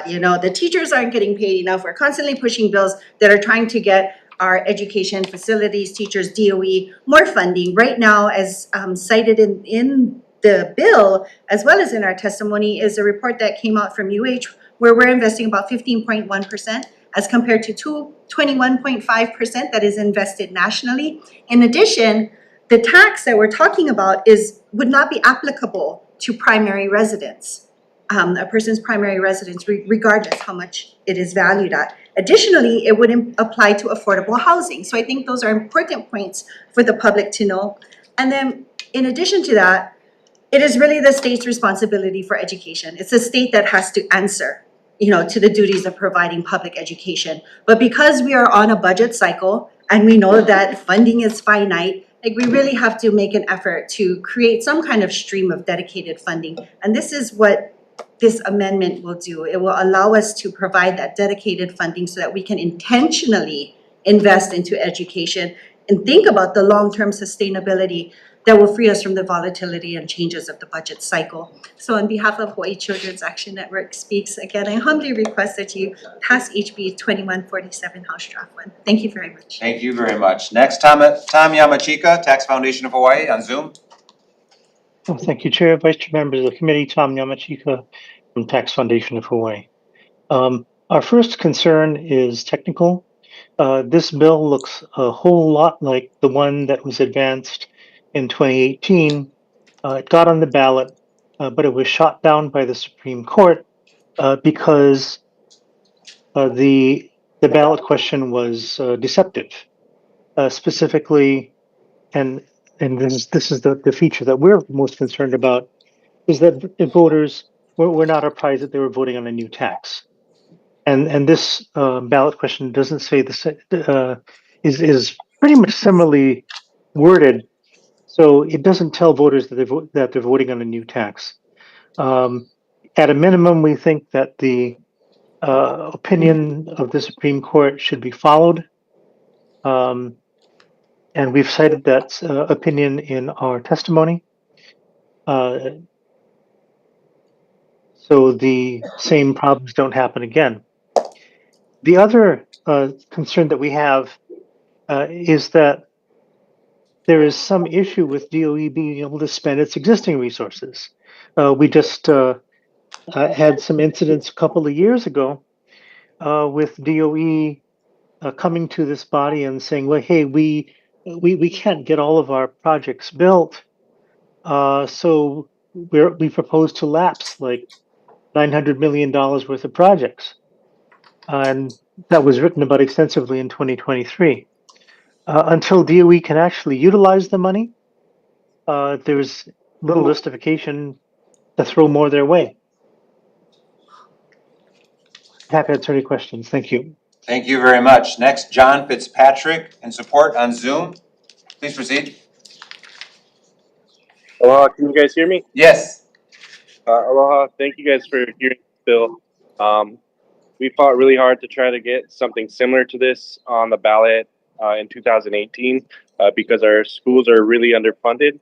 You know, the teachers aren't getting paid enough. We're constantly pushing bills that are trying to get our education facilities, teachers, DOE, more funding. Right now, as cited in the bill, as well as in our testimony, is a report that came out from UH where we're investing about 15.1% as compared to 21.5% that is invested nationally. In addition, the tax that we're talking about would not be applicable to primary residence, a person's primary residence, regardless how much it is valued at. Additionally, it would apply to affordable housing. So I think those are important points for the public to know. And then in addition to that, it is really the state's responsibility for education. It's the state that has to answer, you know, to the duties of providing public education. But because we are on a budget cycle and we know that funding is finite, like we really have to make an effort to create some kind of stream of dedicated funding. And this is what this amendment will do. It will allow us to provide that dedicated funding so that we can intentionally invest into education and think about the long-term sustainability that will free us from the volatility and changes of the budget cycle. So on behalf of Hawaii Children's Action Network Speaks, again, I humbly request that you pass HB 2147 House Draft 1. Thank you very much. Thank you very much. Next, Tom Yamachika, Tax Foundation of Hawaii on Zoom. Well, thank you, Chair, Vice Chair, members of the committee. Tom Yamachika from Tax Foundation of Hawaii. Our first concern is technical. This bill looks a whole lot like the one that was advanced in 2018. It got on the ballot, but it was shot down by the Supreme Court because the ballot question was deceptive. Specifically, and this is the feature that we're most concerned about, is that voters were not apprised that they were voting on a new tax. And this ballot question doesn't say this, is pretty much similarly worded. So it doesn't tell voters that they're voting on a new tax. At a minimum, we think that the opinion of the Supreme Court should be followed. And we've cited that opinion in our testimony. So the same problems don't happen again. The other concern that we have is that there is some issue with DOE being able to spend its existing resources. We just had some incidents a couple of years ago with DOE coming to this body and saying, well, hey, we can't get all of our projects built, so we propose to lapse like $900 million worth of projects. and that was written about extensively in 2023. Until DOE can actually utilize the money, there's little justification to throw more their way. Happy to answer any questions. Thank you. Thank you very much. Next, John Fitzpatrick in support on Zoom. Please proceed. Aloha, can you guys hear me? Yes. Aloha, thank you guys for hearing this bill. We fought really hard to try to get something similar to this on the ballot in 2018 because our schools are really underfunded.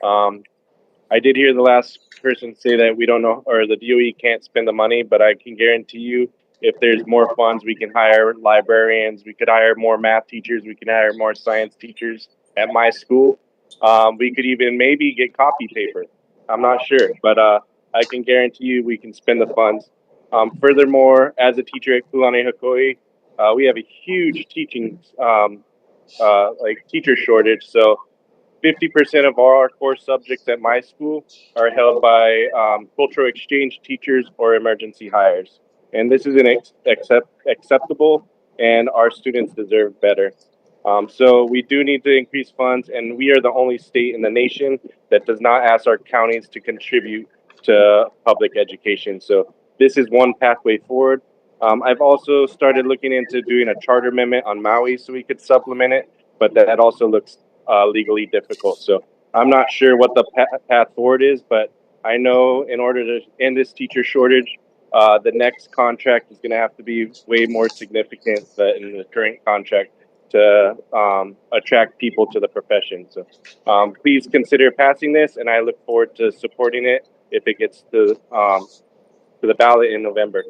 I did hear the last person say that we don't know, or the DOE can't spend the money, but I can guarantee you if there's more funds, we can hire librarians, we could hire more math teachers, we can hire more science teachers at my school. We could even maybe get copy paper. I'm not sure, but I can guarantee you we can spend the funds. Furthermore, as a teacher at Kulane Hakoi, we have a huge teaching teacher shortage. So 50% of all our core subjects at my school are held by cultural exchange teachers or emergency hires. And this isn't acceptable, and our students deserve better. So we do need to increase funds, and we are the only state in the nation that does not ask our counties to contribute to public education. So this is one pathway forward. I've also started looking into doing a charter amendment on Maui so we could supplement it, but that also looks legally difficult. So I'm not sure what the path forward is, but I know in order to end this teacher shortage, the next contract is going to have to be way more significant than the current contract to attract people to the profession. So please consider passing this, and I look forward to supporting it if it gets to the ballot in November.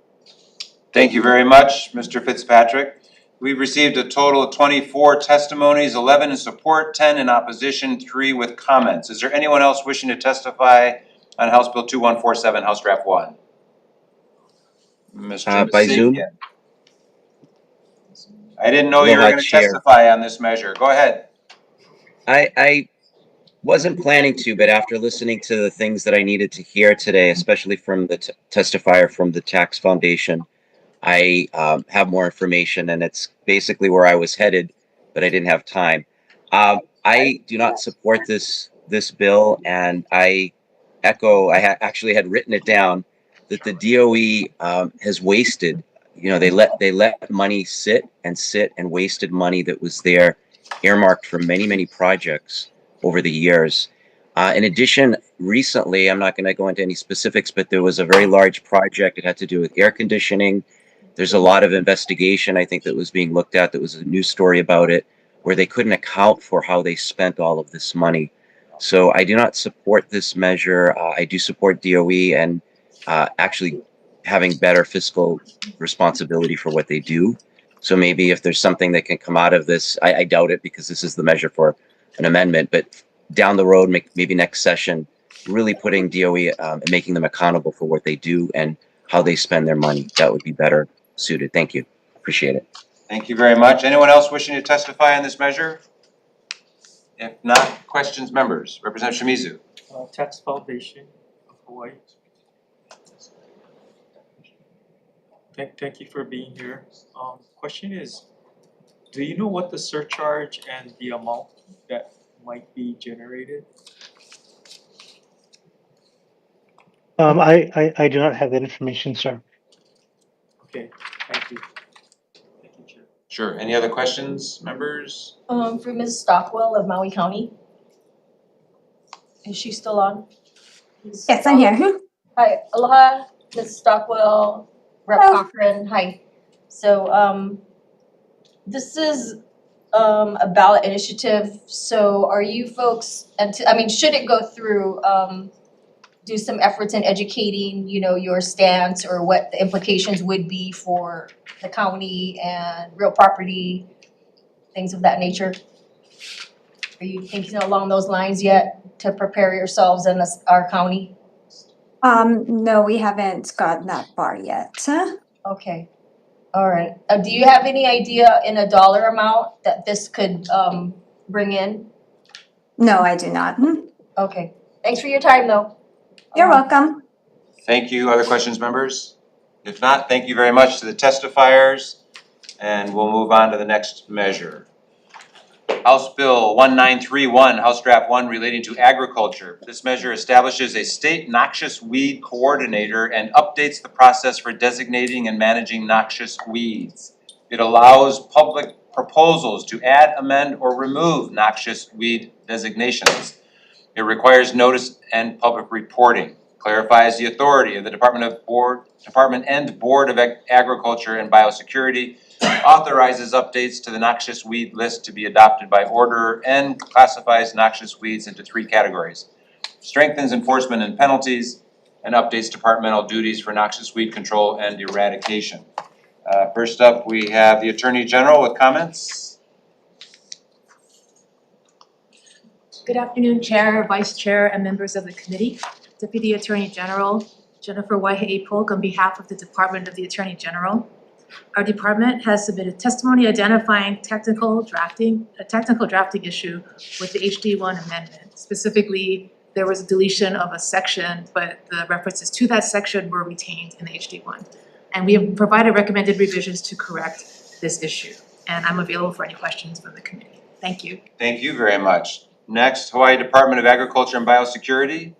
Thank you very much, Mr. Fitzpatrick. We've received a total of 24 testimonies, 11 in support, 10 in opposition, 3 with comments. Is there anyone else wishing to testify on House Bill 2147, House Draft 1? Mr. By Zoom? Masikian. I didn't know you were going to testify on this measure. Go ahead. I wasn't planning to, but after listening to the things that I needed to hear today, especially from the testifier from the Tax Foundation, I have more information, and it's basically where I was headed, but I didn't have time. I do not support this bill, and I echo. I actually had written it down that the DOE has wasted. You know, they let money sit and wasted money that was there, earmarked for many projects over the years. In addition, recently, I'm not going to go into any specifics, but there was a very large project. It had to do with air conditioning. There's a lot of investigation, I think, that was being looked at. There was a news story about it where they couldn't account for how they spent all of this money. So I do not support this measure. I do support DOE and actually having better fiscal responsibility for what they do. So maybe if there's something that can come out of this, I doubt it because this is the measure for an amendment, but down the road, maybe next session, really putting DOE and making them accountable for what they do and how they spend their money. That would be better suited. Thank you. Appreciate it. Thank you very much. Anyone else wishing to testify on this measure? If not, questions, members. Representative Shimizu. Tax Foundation of Hawaii. Thank you for being here. Question is, do you know what the surcharge and the amount that might be generated? I do not have that information, sir. Okay, thank you. Thank you, Chair. Sure. Any other questions, members? For Ms. Stockwell of Maui County. Is she still on? Yes, I'm here. Hi, aloha, Ms. Stockwell, Rep. Cochran, hi. So this is a ballot initiative, so are you folks, should it go through, do some efforts in educating, your stance or what the implications would be for the county and real property, things of that nature? Are you thinking along those lines yet to prepare yourselves and our county? No, we haven't gotten that far yet. Okay, all right. Do you have any idea in a dollar amount that this could bring in? No, I do not. Okay, thanks for your time though. You're welcome. Thank you. Other questions, members? If not, thank you very much to the testifiers, and we'll move on to the next measure. House Bill 1931, House Draft 1 relating to agriculture. This measure establishes a state noxious weed coordinator and updates the process for designating and managing noxious weeds. It allows public proposals to add, amend, or remove noxious weed designations. It requires notice and public reporting, clarifies the authority of the Department and Board of Agriculture and Biosecurity, authorizes updates to the noxious weed list to be adopted by order, and classifies noxious weeds into 3 categories. Strengthens enforcement and penalties, and updates departmental duties for noxious weed control and eradication. First up, we have the Attorney General with comments. Good afternoon, Chair, Vice Chair, and members of the committee. Deputy Attorney General Jennifer Waihe'i Polk on behalf of the Department of the Attorney General. Our department has submitted testimony identifying a technical drafting issue with the HD1 amendment. Specifically, there was a deletion of a section, but the references to that section were retained in the HD1. And we have provided recommended revisions to correct this issue. And I'm available for any questions from the committee. Thank you. Thank you very much. Next, Hawaii Department of Agriculture and Biosecurity.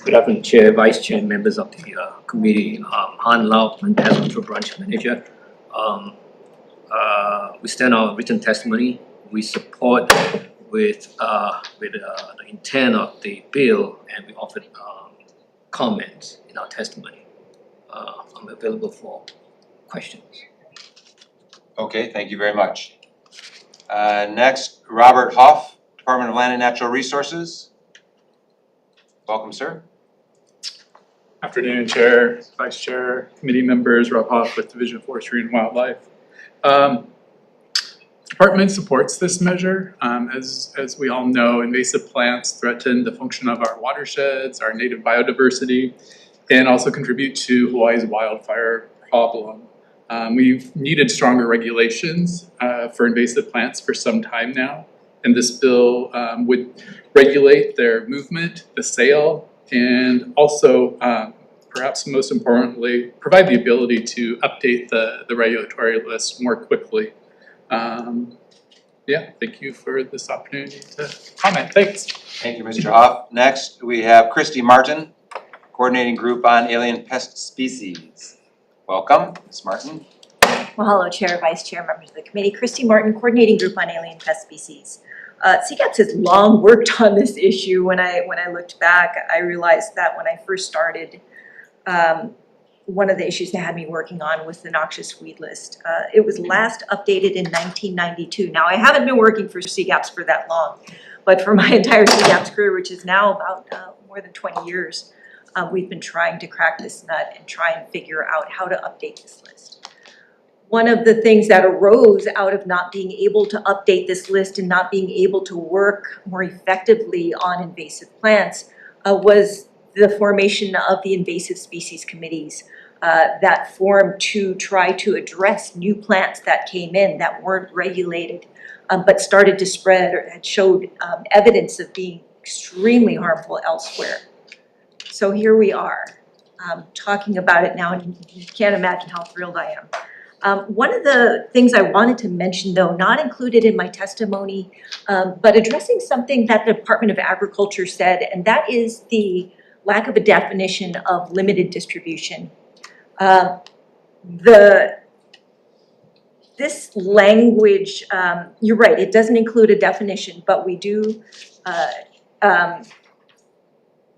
Good afternoon, Chair, Vice Chair, members of the committee. Han Lau, Agricultural Branch Manager. We stand on written testimony. We support with the intent of the bill, and we offered comments in our testimony. I'm available for questions. Okay, thank you very much. Next, Robert Hoff, Department of Land and Natural Resources. Welcome, sir. Afternoon, Chair, Vice Chair, committee members, Rob Hoff with Division of Forestry and Wildlife. Department supports this measure. As we all know, invasive plants threaten the function of our watersheds, our native biodiversity, and also contribute to Hawaii's wildfire problem. We've needed stronger regulations for invasive plants for some time now, and this bill would regulate their movement, the sale, and also, perhaps most importantly, provide the ability to update the regulatory list more quickly. Yeah, thank you for this opportunity to comment. Thanks. Thank you, Mr. Hoff. Next, we have Christy Martin, Coordinating Group on Alien Pest Species. Welcome, Ms. Martin. Well, hello, Chair, Vice Chair, members of the committee. Christy Martin, Coordinating Group on Alien Pest Species. CGAPS has long worked on this issue. When I looked back, I realized that when I first started, one of the issues that had me working on was the noxious weed list. It was last updated in 1992. Now, I haven't been working for CGAPS for that long, but for my entire CGAPS career, which is now about more than 20 years, we've been trying to crack this nut and try and figure out how to update this list. One of the things that arose out of not being able to update this list and not being able to work more effectively on invasive plants was the formation of the invasive species committees that formed to try to address new plants that came in that weren't regulated but started to spread or had showed evidence of being extremely harmful elsewhere. So here we are talking about it now, and you can't imagine how thrilled I am. One of the things I wanted to mention, though, not included in my testimony, but addressing something that the Department of Agriculture said, and that is the lack of a definition of limited distribution. This language, you're right, it doesn't include a definition, but we do,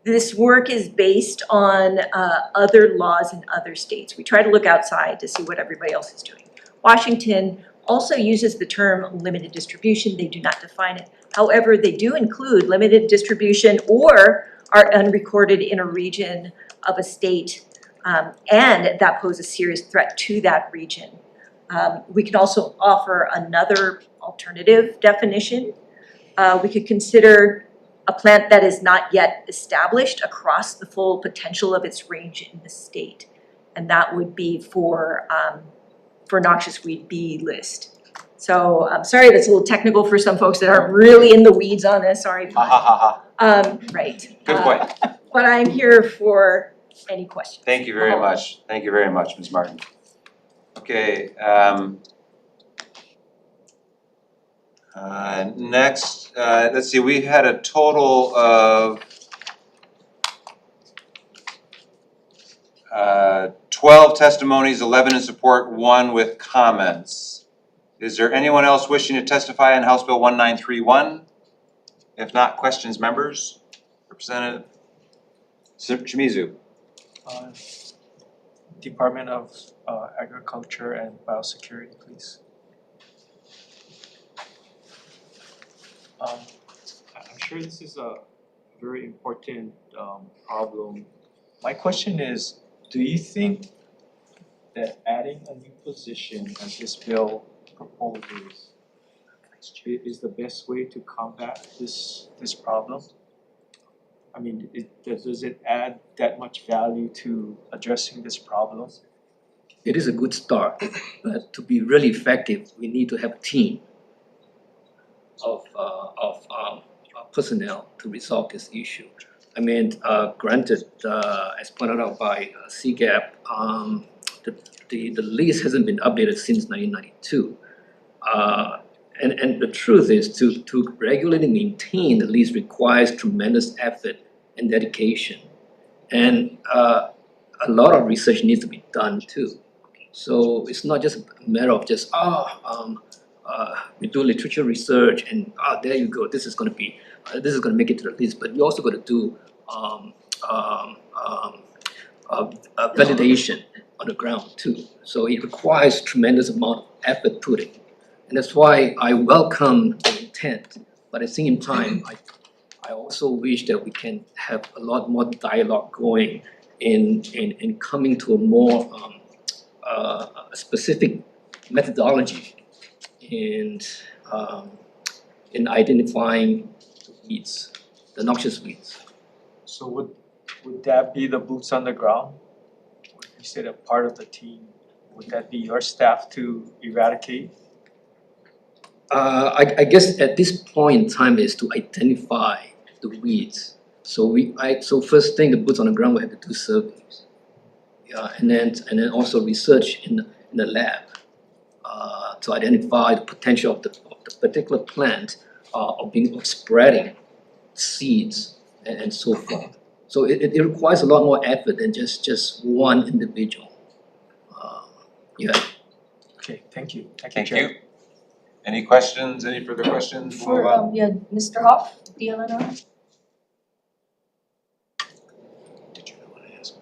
this work is based on other laws in other states. We try to look outside to see what everybody else is doing. Washington also uses the term limited distribution. They do not define it. However, they do include limited distribution or are unrecorded in a region of a state, and that pose a serious threat to that region. We can also offer another alternative definition. We could consider a plant that is not yet established across the full potential of its range in the state. And that would be for noxious weed B list. So I'm sorry that's a little technical for some folks that aren't really in the weeds on this, sorry. Right. Right. Good point. but I'm here for any questions. Thank you very much. Thank you very much, Ms. Martin. Okay, next, let's see, we had a total of 12 testimonies, 11 in support, 1 with comments. Is there anyone else wishing to testify on House Bill 1931? If not, questions, members? Representative Shimizu. Department of Agriculture and Biosecurity, please. I'm sure this is a very important problem. My question is, do you think that adding a new position as this bill proposes is the best way to combat this problem? I mean, does it add that much value to addressing this problem? It is a good start, but to be really effective, we need to have a team of personnel to resolve this issue. I mean, granted, as pointed out by CGAP, the lease hasn't been updated since 1992. And the truth is, to regularly maintain the lease requires tremendous effort and dedication. And a lot of research needs to be done too. So it's not just a matter of just, we do literature research and there you go, this is gonna make it to the list, but you also gotta do validation on the ground too. So it requires tremendous amount of effort putting. And that's why I welcome the intent, but at the same time, I also wish that we can have a lot more dialogue going in coming to a more specific methodology in identifying the weeds, the noxious weeds. So would that be the boots on the ground? You said a part of the team. Would that be your staff to eradicate? I guess at this point in time is to identify the weeds. So first thing, the boots on the ground will have to do surveys. And then also research in the lab to identify the potential of the particular plant of spreading seeds and so forth. So it requires a lot more effort than just one individual. Okay, thank you. Thank you. Any questions, any further questions? For Mr. Hoff, DLNR.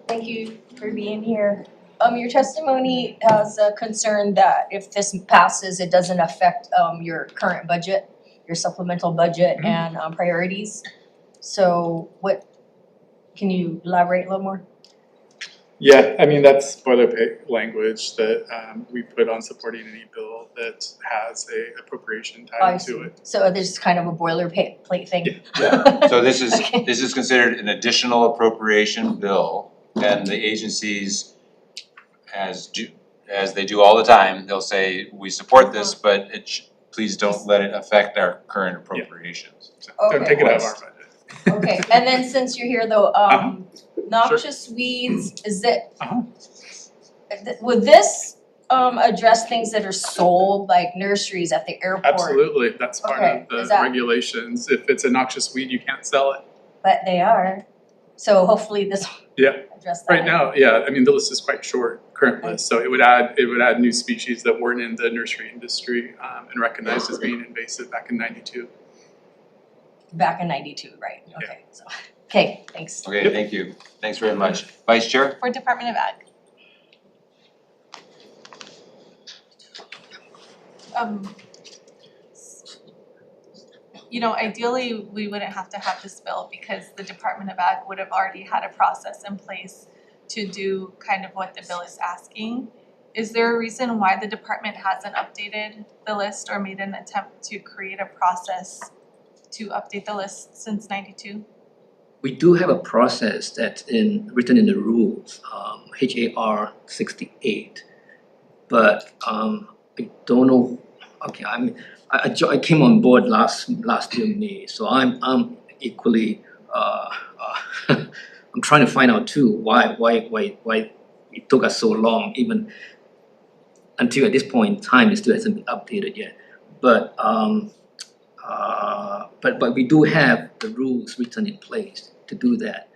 Thank you for being here. Your testimony has a concern that if this passes, it doesn't affect your current budget, your supplemental budget and priorities. So can you elaborate a little more? Yeah, I mean, that's boilerplate language that we put on supporting any bill that has a appropriation tied to it. So there's kind of a boilerplate thing? Yeah, so this is, Okay. this is considered an additional appropriation bill, and the agencies, as they do all the time, they'll say, we support this, but please don't let it affect our current appropriations. So, Don't take it out of our budget. Okay, and then since you're here though, noxious weeds, is it? Would this address things that are sold, like nurseries at the airport? Absolutely, that's part Okay, of the is that- regulations. If it's a noxious weed, you can't sell it. But they are, so hopefully this will Yeah. address that. Right now, yeah, I mean, the list is quite short, current list, so it would add new species that weren't in the nursery industry and recognized as being invasive back in '92. Back in '92, right, okay, so, okay, thanks. Okay, thank you. Thanks very much. Vice Chair? For Department of Ag. Ideally, we wouldn't have to have this bill because the Department of Ag would have already had a process in place to do kind of what the bill is asking. Is there a reason why the department hasn't updated the list or made an attempt to create a process to update the list since '92? We do have a process that's written in the rules, HAR 68. But I don't know. Okay, I came on board last year May, so I'm equally I'm trying to find out too, why it took us so long, even until at this point in time, it still hasn't been updated yet. But we do have the rules written in place to do that.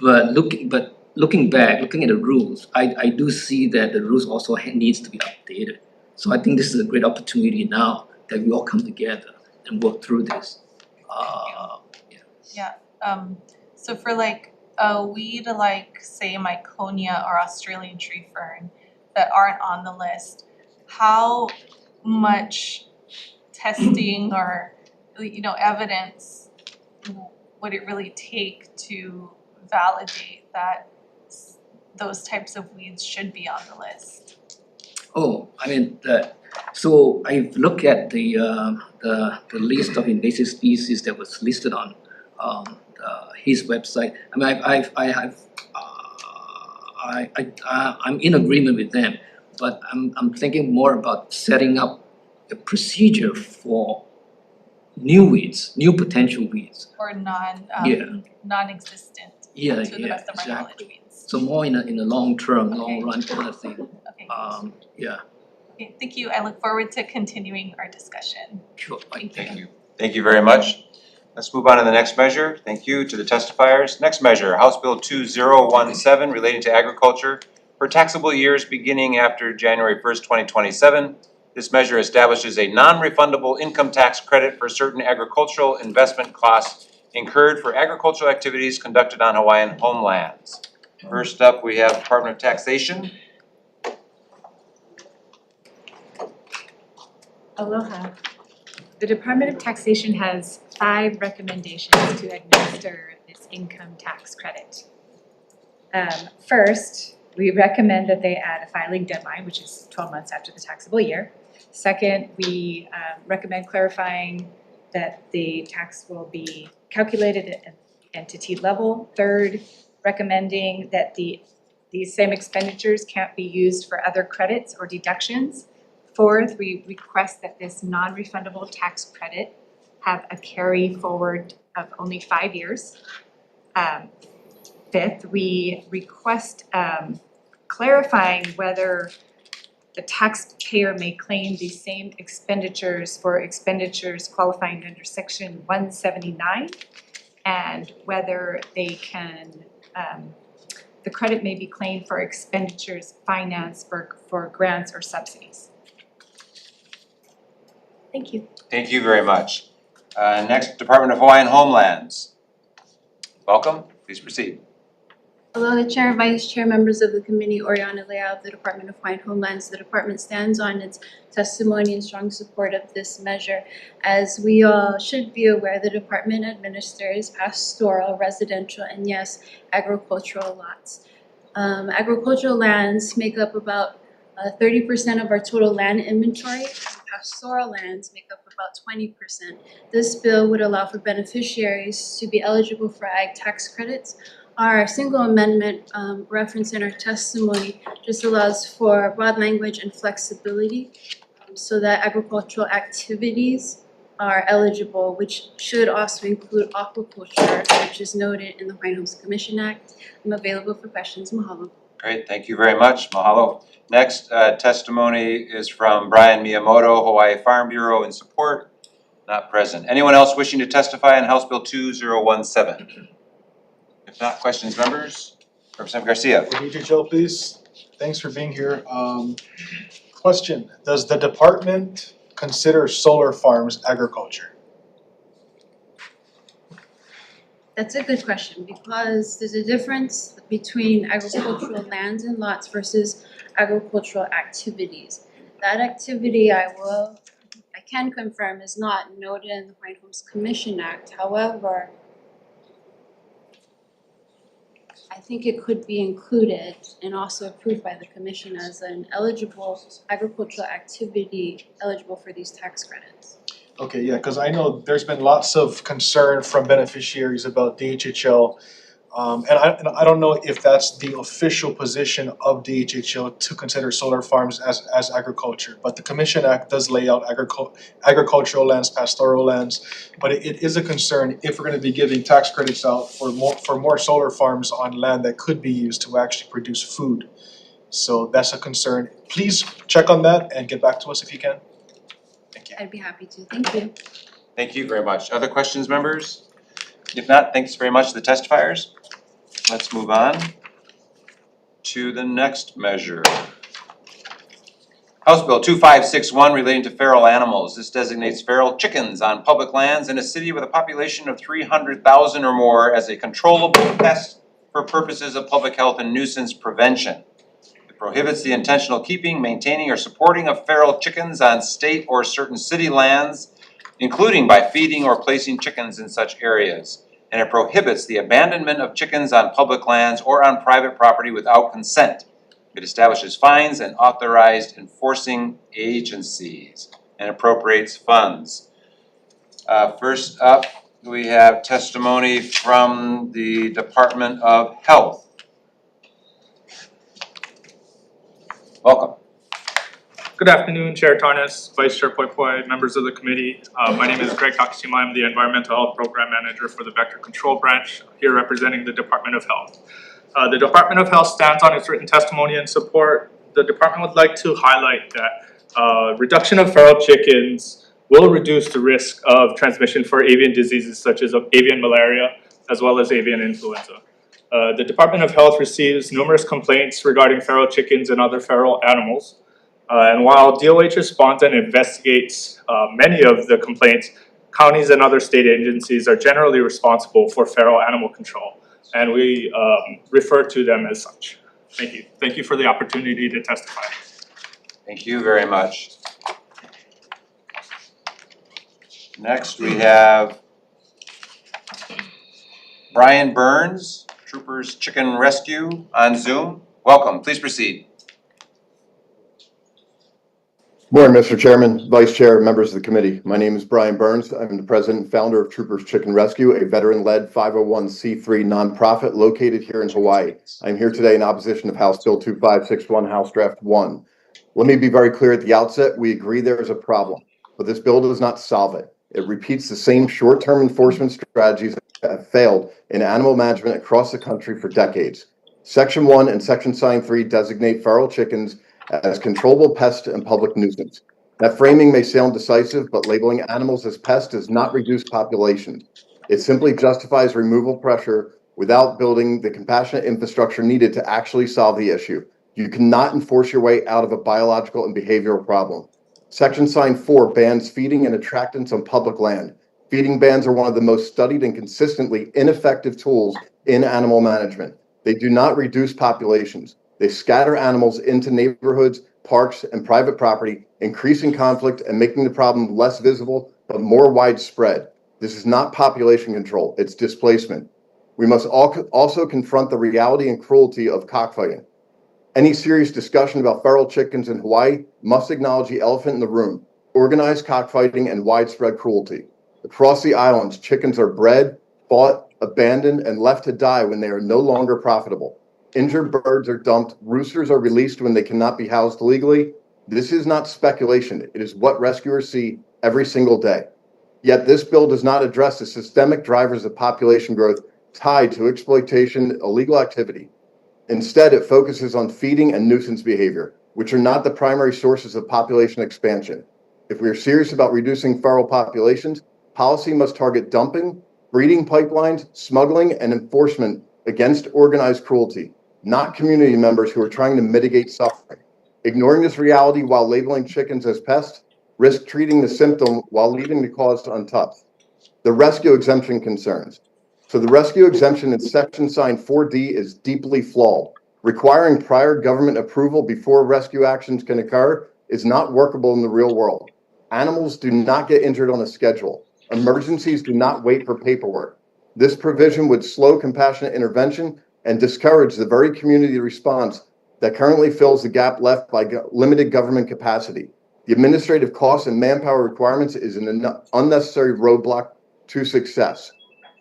But looking back, looking at the rules, I do see that the rules also needs to be updated. So I think this is a great opportunity now that we all come together and work through this. So for like a weed like say Miconia or Australian tree fern that aren't on the list, how much testing or evidence would it really take to validate that those types of weeds should be on the list? Oh, I mean, so I've looked at the list of invasive species that was listed on his website. I mean, I'm in agreement with them, but I'm thinking more about setting up a procedure for new weeds, new potential weeds. Or non-existent Yeah, to the best of our knowledge weeds. So more in a long term, long run kind of thing. Okay. Okay, thank you. I look forward to continuing our discussion. Sure. Thank you. Thank you very much. Let's move on to the next measure. Thank you to the testifiers. Next measure, House Bill 2017 relating to agriculture for taxable years beginning after January 1st, 2027. This measure establishes a non-refundable income tax credit for certain agricultural investment costs incurred for agricultural activities conducted on Hawaiian homelands. First up, we have Department of Taxation. Aloha. The Department of Taxation has 5 recommendations to administer this income tax credit. First, we recommend that they add a filing deadline, which is 12 months after the taxable year. Second, we recommend clarifying that the tax will be calculated at entity level. Third, recommending that these same expenditures can't be used for other credits or deductions. Fourth, we request that this non-refundable tax credit have a carry forward of only 5 years. Fifth, we request clarifying whether the taxpayer may claim the same expenditures for expenditures qualifying under section 179 and whether they can, the credit may be claimed for expenditures financed for grants or subsidies. Thank you. Thank you very much. Next, Department of Hawaiian Homelands. Welcome, please proceed. Aloha Chair, Vice Chair, members of the committee, Oriana Lea of the Department of Hawaiian Homelands. The department stands on its testimony in strong support of this measure. As we all should be aware, the department administers pastoral, residential, and yes, agricultural lots. Agricultural lands make up about 30% of our total land inventory. Pastoral lands make up about 20%. This bill would allow for beneficiaries to be eligible for ag tax credits. Our single amendment referenced in our testimony just allows for broad language and flexibility so that agricultural activities are eligible, which should also include aquaculture, which is noted in the Hawaiian Homes Commission Act. I'm available for questions. Mahalo. Great, thank you very much. Mahalo. Next testimony is from Brian Miyamoto, Hawaii Farm Bureau in support, not present. Anyone else wishing to testify on House Bill 2017? If not, questions, members? Representative Garcia. JHA, please. Thanks for being here. Question, does the department consider solar farms agriculture? That's a good question because there's a difference between agricultural lands and lots versus agricultural activities. That activity I can confirm is not noted in the Hawaiian Homes Commission Act. However, I think it could be included and also approved by the commission as an eligible agricultural activity eligible for these tax credits. Okay, yeah, because I know there's been lots of concern from beneficiaries about DHHL And I don't know if that's the official position of DHHO to consider solar farms as agriculture, but the Commission Act does lay out agricultural lands, pastoral lands. But it is a concern if we're gonna be giving tax credits out for more solar farms on land that could be used to actually produce food. So that's a concern. Please check on that and get back to us if you can. Thank you. I'd be happy to, thank you. Thank you very much. Other questions, members? If not, thanks very much to the testifiers. Let's move on to the next measure. House Bill 2561 relating to feral animals. This designates feral chickens on public lands in a city with a population of 300,000 or more as a controllable pest for purposes of public health and nuisance prevention. It prohibits the intentional keeping, maintaining, or supporting of feral chickens on state or certain city lands, including by feeding or placing chickens in such areas. And it prohibits the abandonment of chickens on public lands or on private property without consent. It establishes fines and authorized enforcing agencies and appropriates funds. First up, we have testimony from the Department of Health. Welcome. Good afternoon, Chair Tarnas, Vice Chair Poi Poi, members of the committee. My name is Greg Takashima. I'm the Environmental Health Program Manager for the Vector Control Branch, here representing the Department of Health. The Department of Health stands on its written testimony and support. The department would like to highlight that reduction of feral chickens will reduce the risk of transmission for avian diseases such as avian malaria as well as avian influenza. The Department of Health receives numerous complaints regarding feral chickens and other feral animals. And while DOH responds and investigates many of the complaints, counties and other state agencies are generally responsible for feral animal control, and we refer to them as such. Thank you. Thank you for the opportunity to testify. Thank you very much. Next, we have Brian Burns, Troopers Chicken Rescue on Zoom. Welcome, please proceed. Morning, Mr. Chairman, Vice Chair, members of the committee. My name is Brian Burns. I'm the president and founder of Troopers Chicken Rescue, a veteran-led 501c3 nonprofit located here in Hawaii. I'm here today in opposition of House Bill 2561, House Draft 1. Let me be very clear at the outset, we agree there is a problem, but this bill does not solve it. It repeats the same short-term enforcement strategies that have failed in animal management across the country for decades. Section 1 and Section Sign 3 designate feral chickens as controllable pest and public nuisance. That framing may sound decisive, but labeling animals as pests does not reduce populations. It simply justifies removal pressure without building the compassionate infrastructure needed to actually solve the issue. You cannot enforce your way out of a biological and behavioral problem. Section Sign 4 bans feeding and attractants on public land. Feeding bans are one of the most studied and consistently ineffective tools in animal management. They do not reduce populations. They scatter animals into neighborhoods, parks, and private property, increasing conflict and making the problem less visible but more widespread. This is not population control, it's displacement. We must also confront the reality and cruelty of cockfighting. Any serious discussion about feral chickens in Hawaii must acknowledge the elephant in the room: organized cockfighting and widespread cruelty. Across the islands, chickens are bred, fought, abandoned, and left to die when they are no longer profitable. Injured birds are dumped, roosters are released when they cannot be housed legally. This is not speculation, it is what rescuers see every single day. Yet this bill does not address the systemic drivers of population growth tied to exploitation, illegal activity. Instead, it focuses on feeding and nuisance behavior, which are not the primary sources of population expansion. If we are serious about reducing feral populations, policy must target dumping, breeding pipelines, smuggling, and enforcement against organized cruelty, not community members who are trying to mitigate suffering. Ignoring this reality while labeling chickens as pests risk treating the symptom while leaving the cause untouched. The rescue exemption concerns. So the rescue exemption in Section Sign 4D is deeply flawed. Requiring prior government approval before rescue actions can occur is not workable in the real world. Animals do not get injured on a schedule. Emergencies do not wait for paperwork. This provision would slow compassionate intervention and discourage the very community response that currently fills the gap left by limited government capacity. The administrative costs and manpower requirements is an unnecessary roadblock to success.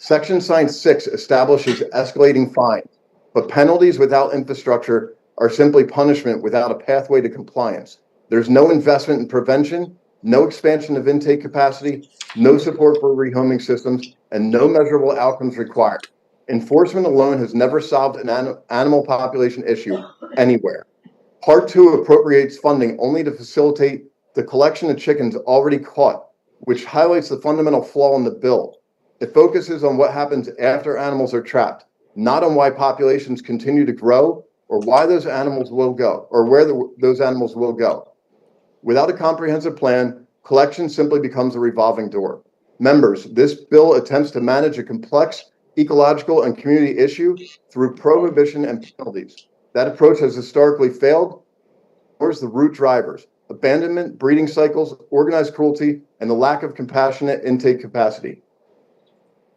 Section Sign 6 establishes escalating fines, but penalties without infrastructure are simply punishment without a pathway to compliance. There's no investment in prevention, no expansion of intake capacity, no support for rehoming systems, and no measurable outcomes required. Enforcement alone has never solved an animal population issue anywhere. Part 2 appropriates funding only to facilitate the collection of chickens already caught, which highlights the fundamental flaw in the bill. It focuses on what happens after animals are trapped, not on why populations continue to grow or why those animals will go, or where those animals will go. Without a comprehensive plan, collection simply becomes a revolving door. Members, this bill attempts to manage a complex ecological and community issue through prohibition and penalties. That approach has historically failed. Where's the root drivers? Abandonment, breeding cycles, organized cruelty, and the lack of compassionate intake capacity.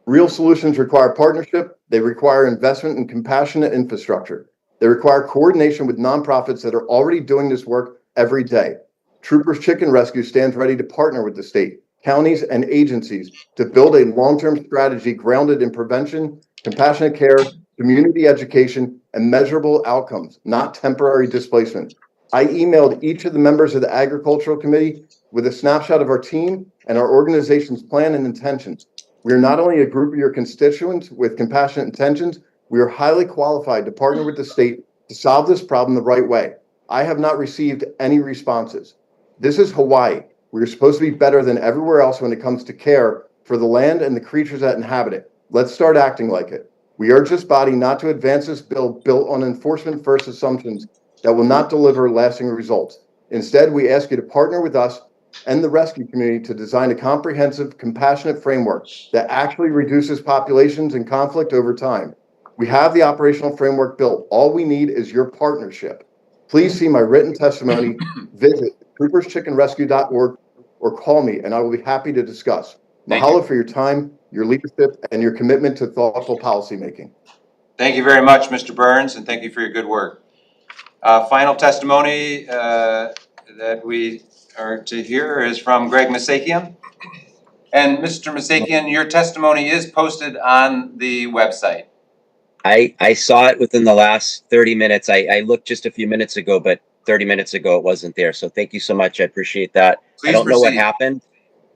Real solutions require partnership. They require investment in compassionate infrastructure. They require coordination with nonprofits that are already doing this work every day. Troopers Chicken Rescue stands ready to partner with the state, counties, and agencies to build a long-term strategy grounded in prevention, compassionate care, community education, and measurable outcomes, not temporary displacement. I emailed each of the members of the Agricultural Committee with a snapshot of our team and our organization's plan and intentions. We are not only a group of your constituents with compassionate intentions, we are highly qualified to partner with the state to solve this problem the right way. I have not received any responses. This is Hawaii. We are supposed to be better than everywhere else when it comes to care for the land and the creatures that inhabit it. Let's start acting like it. We urge this body not to advance this bill built on enforcement-first assumptions that will not deliver lasting results. Instead, we ask you to partner with us and the rescue community to design a comprehensive, compassionate framework that actually reduces populations and conflict over time. We have the operational framework built. All we need is your partnership. Please see my written testimony, visit trooperschickenrescue.org, or call me, and I will be happy to discuss. Mahalo for your time, your leadership, and your commitment to thoughtful policymaking. Thank you very much, Mr. Burns, and thank you for your good work. Final testimony that we are to hear is from Greg Masakian. And Mr. Masakian, your testimony is posted on the website. I saw it within the last 30 minutes. I looked just a few minutes ago, but 30 minutes ago it wasn't there. So thank you so much. I appreciate that. Please I don't know what proceed. happened.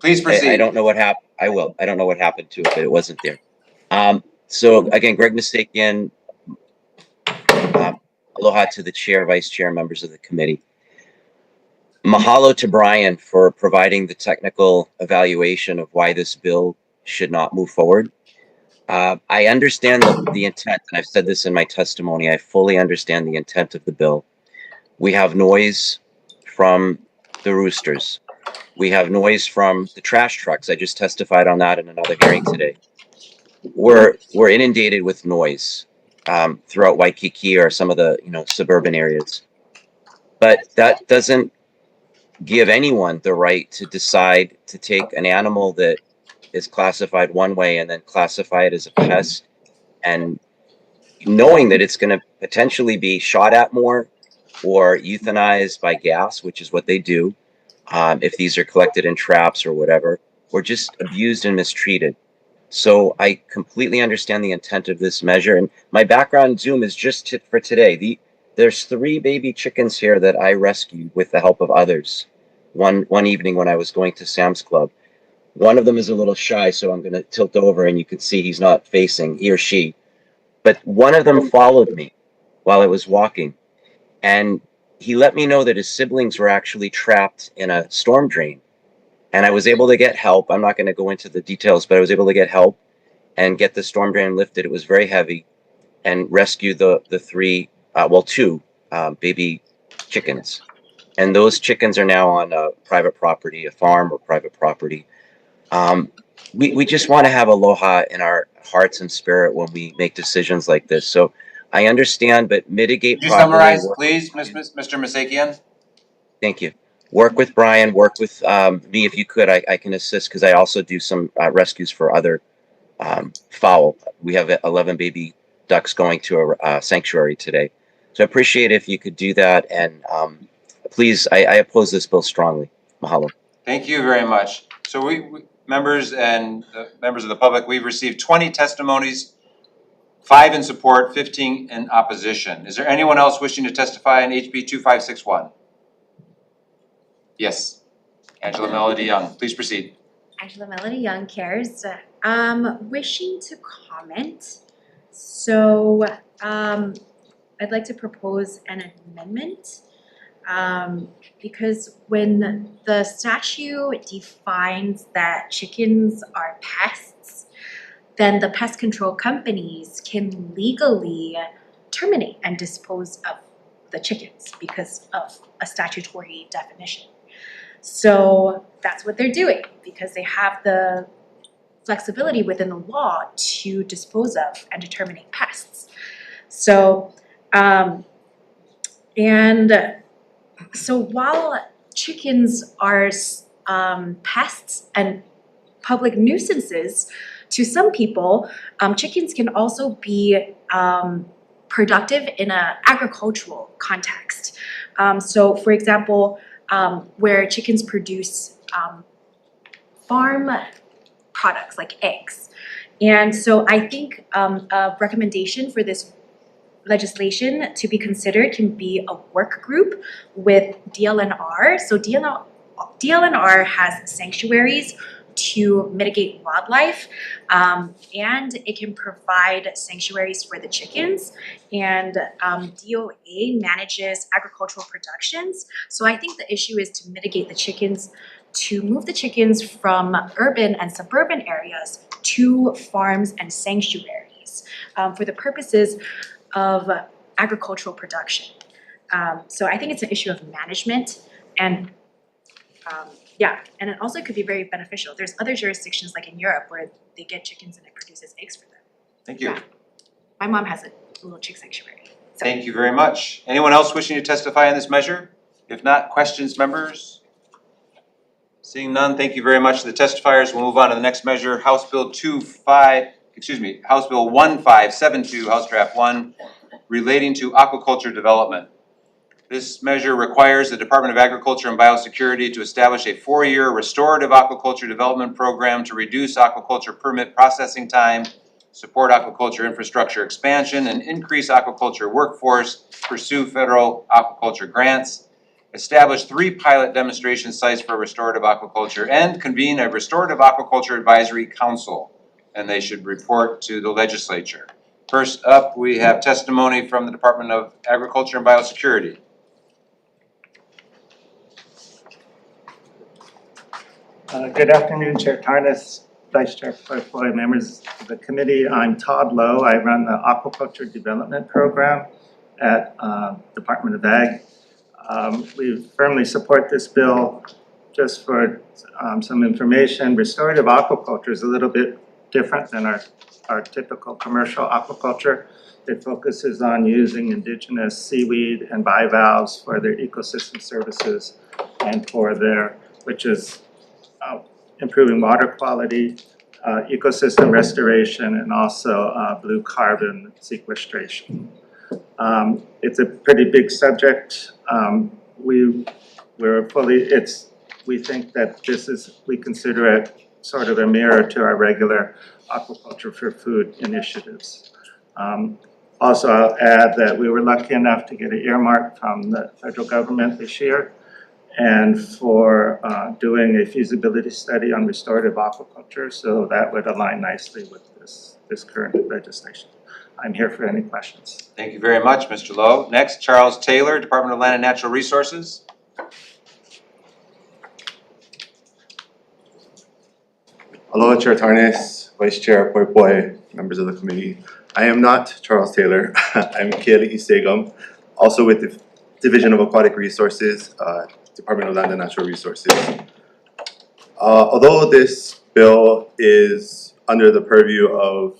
Please proceed. I don't know what happened. I will. I don't know what happened to it, but it wasn't there. So again, Greg Masakian, aloha to the chair, vice chair, members of the committee. Mahalo to Brian for providing the technical evaluation of why this bill should not move forward. I understand the intent, and I've said this in my testimony. I fully understand the intent of the bill. We have noise from the roosters. We have noise from the trash trucks. I just testified on that in another hearing today. We're inundated with noise throughout Waikiki or some of the suburban areas. But that doesn't give anyone the right to decide to take an animal that is classified one way and then classify it as a pest, and knowing that it's going to potentially be shot at more or euthanized by gas, which is what they do if these are collected in traps or whatever, or just abused and mistreated. So I completely understand the intent of this measure. And my background Zoom is just for today. There's 3 baby chickens here that I rescued with the help of others one evening when I was going to Sam's Club. One of them is a little shy, so I'm going to tilt over and you can see he's not facing, he or she. But one of them followed me while I was walking. And he let me know that his siblings were actually trapped in a storm drain. And I was able to get help. I'm not going to go into the details, but I was able to get help and get the storm drain lifted. It was very heavy, and rescue the 2 baby chickens. And those chickens are now on a private property, a farm or private property. We just want to have aloha in our hearts and spirit when we make decisions like this. So I understand, but mitigate Could you properly. summarize, please, Mr. Masakian? Thank you. Work with Brian, work with me if you could. I can assist because I also do some rescues for other fowl. We have 11 baby ducks going to a sanctuary today. So I appreciate if you could do that. And please, I oppose this bill strongly. Mahalo. Thank you very much. So members and members of the public, we've received 20 testimonies, 5 in support, 15 in opposition. Is there anyone else wishing to testify on HB 2561? Yes, Angela Melody Young, please proceed. Angela Melody Young cares. Wishing to comment. So I'd like to propose an amendment because when the statute defines that chickens are pests, then the pest control companies can legally terminate and dispose of the chickens because of a statutory definition. So that's what they're doing because they have the flexibility within the law to dispose of and to terminate pests. So, so while chickens are pests and public nuisances to some people, chickens can also be productive in an agricultural context. So for example, where chickens produce farm products like eggs. And so I think a recommendation for this legislation to be considered can be a work group with DLNR. So DLNR has sanctuaries to mitigate wildlife, and it can provide sanctuaries for the chickens, and DOA manages agricultural productions. So I think the issue is to mitigate the chickens, to move the chickens from urban and suburban areas to farms and sanctuaries for the purposes of agricultural production. So I think it's an issue of management and yeah, and it also could be very beneficial. There's other jurisdictions like in Europe where they get chickens and it produces eggs for them. Thank you. Yeah. My mom has a little chick sanctuary. So. Thank you very much. Anyone else wishing to testify on this measure? If not, questions, members? Seeing none, thank you very much to the testifiers. We'll move on to the next measure, House Bill 1572, House Draft 1, relating to aquaculture development. This measure requires the Department of Agriculture and Biosecurity to establish a 4-year restorative aquaculture development program to reduce aquaculture permit processing time, support aquaculture infrastructure expansion, and increase aquaculture workforce, pursue federal aquaculture grants, establish 3 pilot demonstration sites for restorative aquaculture, and convene a restorative aquaculture advisory council, and they should report to the legislature. First up, we have testimony from the Department of Agriculture and Biosecurity. Good afternoon, Chair Tarnas, Vice Chair Poipoi, members of the committee. I'm Todd Lowe. I run the Aquaculture Development Program at Department of Ag. We firmly support this bill. Just for some information, restorative aquaculture is a little bit different than our typical commercial aquaculture. It focuses on using indigenous seaweed and bivalves for their ecosystem services and for their, which is improving water quality, ecosystem restoration, and also blue carbon sequestration. It's a pretty big subject. We think that we consider it sort of a mirror to our regular aquaculture for food initiatives. Also, I'll add that we were lucky enough to get an earmark from the federal government this year, and for doing a feasibility study on restorative aquaculture, so that would align nicely with this current legislation. I'm here for any questions. Thank you very much, Mr. Lowe. Next, Charles Taylor, Department of Land and Natural Resources. Hello, Chair Tarnas, Vice Chair Poipoi, members of the committee. I am not Charles Taylor. I'm Keali Isegum, also with the Division of Aquatic Resources, Department of Land and Natural Resources. Although this bill is under the purview of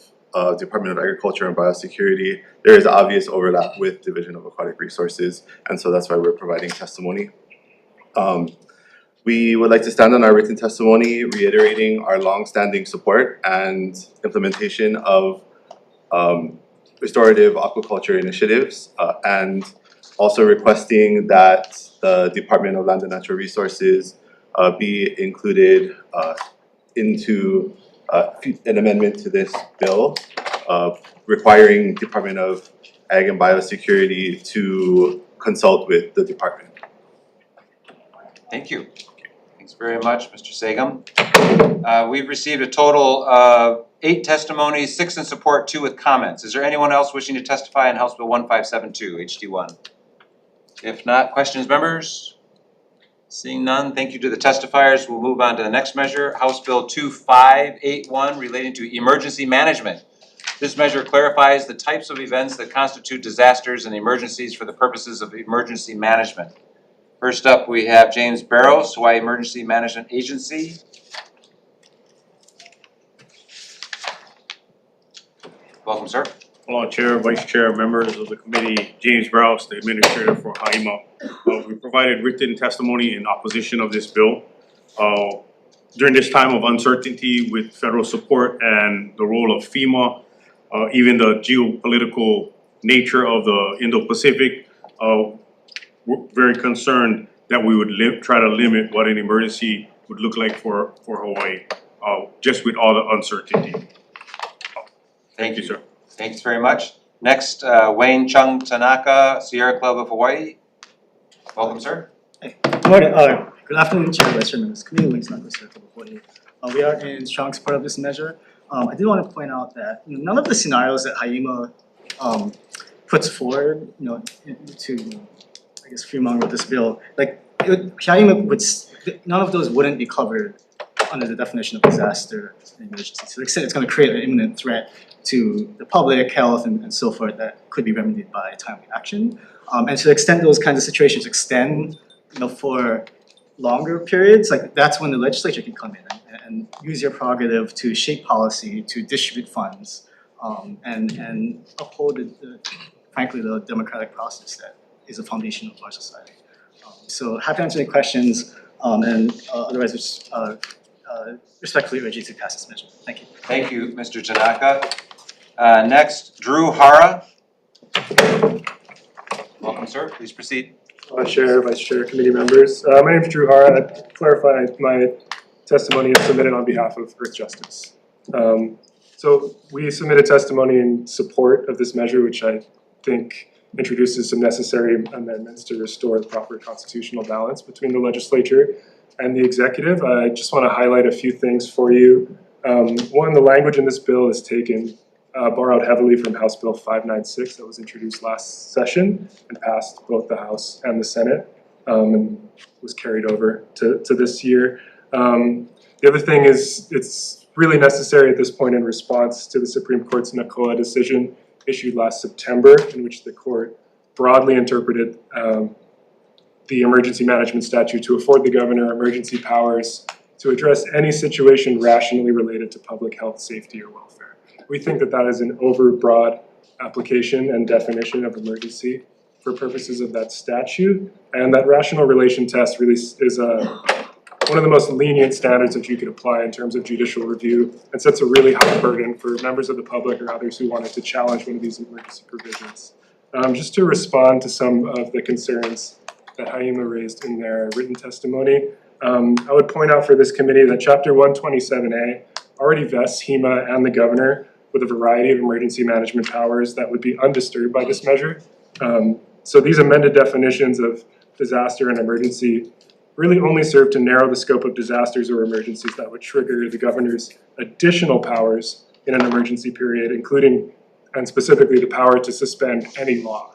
Department of Agriculture and Biosecurity, there is obvious overlap with Division of Aquatic Resources, and so that's why we're providing testimony. We would like to stand on our written testimony, reiterating our long-standing support and implementation of restorative aquaculture initiatives, and also requesting that the Department of Land and Natural Resources be included into an amendment to this bill requiring Department of Ag and Biosecurity to consult with the department. Thank you. Thanks very much, Mr. Sagum. We've received a total of 8 testimonies, 6 in support, 2 with comments. Is there anyone else wishing to testify on House Bill 1572, HD1? If not, questions, members? Seeing none, thank you to the testifiers. We'll move on to the next measure, House Bill 2581, relating to emergency management. This measure clarifies the types of events that constitute disasters and emergencies for the purposes of emergency management. First up, we have James Barrows, Hawaii Emergency Management Agency. Welcome, sir. Hello, Chair, Vice Chair, members of the committee. James Browse, the Administrator for HAIMA. We provided written testimony in opposition of this bill. During this time of uncertainty with federal support and the role of FEMA, even the geopolitical nature of the Indo-Pacific, we're very concerned that we would try to limit what an emergency would look like for Hawaii, just with all the uncertainty. Thank you, sir. Thanks very much. Next, Wayne Chung Tanaka, Sierra Club of Hawaii. Welcome, sir. Good morning. Good afternoon, Chair, Vice Chair, members. Committee Wayne Tanaka, Sierra Club of Hawaii. We are in strong support of this measure. I do want to point out that none of the scenarios that HAIMA puts forward, to I guess freemonger this bill, like HAIMA would, none of those wouldn't be covered under the definition of disaster and emergency. So like I said, it's going to create an imminent threat to the public health and so forth that could be remedied by timely action. And to the extent those kinds of situations extend, for longer periods, like that's when the legislature can come in and use your prerogative to shape policy, to distribute funds, and uphold frankly the democratic process that is a foundation of our society. So happy to answer any questions, and otherwise just respectfully urge you to pass this measure. Thank you. Thank you, Mr. Tanaka. Next, Drew Hara. Welcome, sir. Please proceed. Chair, Vice Chair, committee members. My name is Drew Hara. I clarify my testimony is submitted on behalf of Earth Justice. So we submitted testimony in support of this measure, which I think introduces some necessary amendments to restore the proper constitutional balance between the legislature and the executive. I just want to highlight a few things for you. One, the language in this bill is borrowed heavily from House Bill 596 that was introduced last session and passed both the House and the Senate, and was carried over to this year. The other thing is it's really necessary at this point in response to the Supreme Court's NACOA decision issued last September, in which the court broadly interpreted the emergency management statute to afford the governor emergency powers to address any situation rationally related to public health, safety, or welfare. We think that that is an overbroad application and definition of emergency for purposes of that statute, and that rational relation test really is one of the most lenient standards that you could apply in terms of judicial review, and sets a really high burden for members of the public or others who wanted to challenge one of these emergency provisions. Just to respond to some of the concerns that HAIMA raised in their written testimony, I would point out for this committee that Chapter 127A already vests HEMA and the governor with a variety of emergency management powers that would be undisturbed by this measure. So these amended definitions of disaster and emergency really only serve to narrow the scope of disasters or emergencies that would trigger the governor's additional powers in an emergency period, including and specifically the power to suspend any law.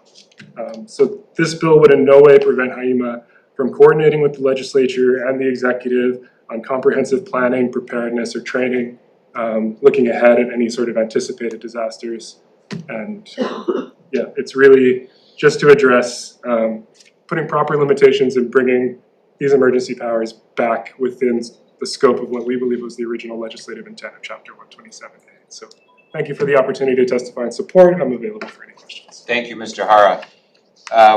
So this bill would in no way prevent HAIMA from coordinating with the legislature and the executive on comprehensive planning, preparedness, or training, looking ahead at any sort of anticipated disasters. And yeah, it's really just to address putting proper limitations and bringing these emergency powers back within the scope of what we believe was the original legislative intent of Chapter 127A. So thank you for the opportunity to testify in support. I'm available for any questions. Thank you, Mr. Hara.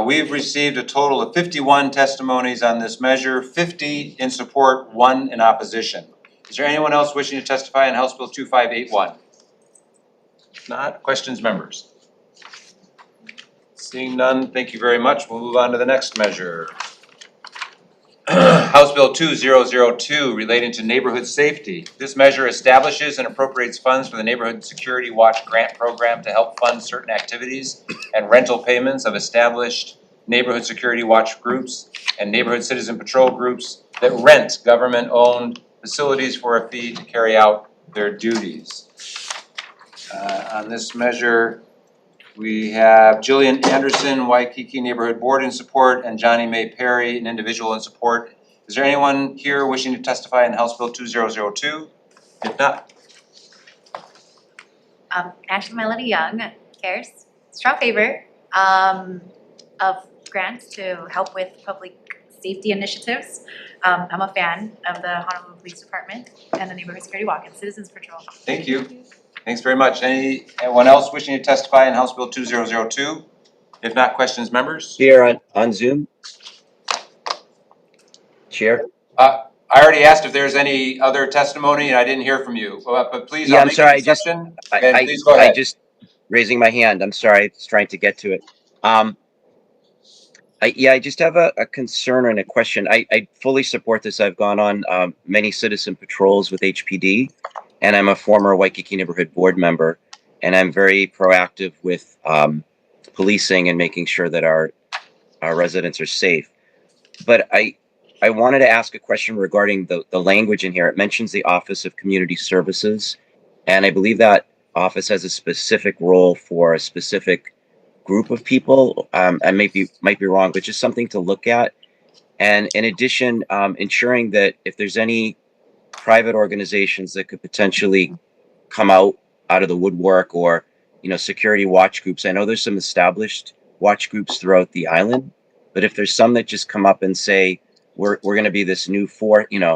We've received a total of 51 testimonies on this measure, 50 in support, 1 in opposition. Is there anyone else wishing to testify on House Bill 2581? If not, questions, members? Seeing none, thank you very much. We'll move on to the next measure. House House Bill 2002 relating to neighborhood safety. This measure establishes and appropriates funds for the Neighborhood Security Watch Grant Program to help fund certain activities and rental payments of established neighborhood security watch groups and neighborhood citizen patrol groups that rent government-owned facilities for a fee to carry out their duties. On this measure, we have Jillian Anderson, Waikiki Neighborhood Board in support, and Johnny May Perry, an individual in support. Is there anyone here wishing to testify in House Bill 2002? If not, Ashley Melody Young cares, strong favor of grants to help with public safety initiatives. I'm a fan of the Honolulu Police Department and the Neighborhood Security Walk and Citizens Patrol. thank you. Thanks very much. Anyone else wishing to testify in House Bill 2002? If not, questions, members? Here on Zoom. Chair? I already asked if there's any other testimony and I didn't hear from you, but please, Yeah, I'll I'm make sorry, an exception. I Please go ahead. just raising my hand. I'm sorry, I was trying to get to it. I just have a concern and a question. I fully support this. I've gone on many citizen patrols with HPD, and I'm a former Waikiki Neighborhood Board member, and I'm very proactive with policing and making sure that our residents are safe. But I wanted to ask a question regarding the language in here. It mentions the Office of Community Services, and I believe that office has a specific role for a specific group of people. I might be wrong, but just something to look at. And in addition, ensuring that if there's any private organizations that could potentially come out of the woodwork, or security watch groups. I know there's some established watch groups throughout the island, but if there's some that just come up and say we're going to be this new force on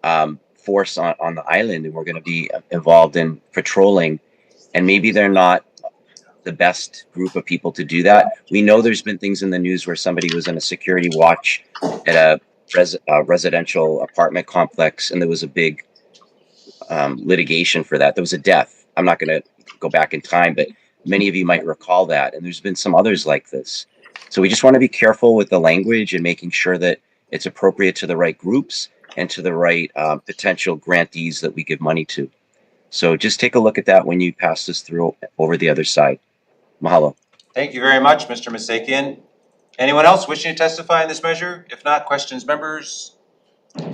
the island, and we're going to be involved in patrolling, and maybe they're not the best group of people to do that. We know there's been things in the news where somebody was in a security watch at a residential apartment complex, and there was a big litigation for that. There was a death. I'm not going to go back in time, but many of you might recall that, and there's been some others like this. So we just want to be careful with the language and making sure that it's appropriate to the right groups and to the right potential grantees that we give money to. So just take a look at that when you pass this through over the other side. Mahalo. Thank you very much, Mr. Masakian. Anyone else wishing to testify in this measure? If not, questions, members?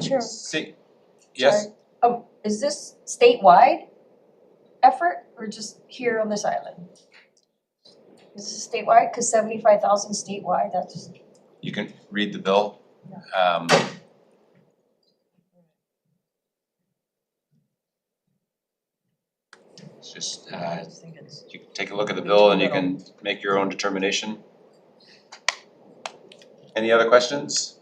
Sure. Yes? Sorry. Is this statewide effort or just here on this island? Is this statewide? Cause 75,000 statewide, that's just. You can read the bill. It's just, you can take a look at the bill and you can make your own determination. Any other questions?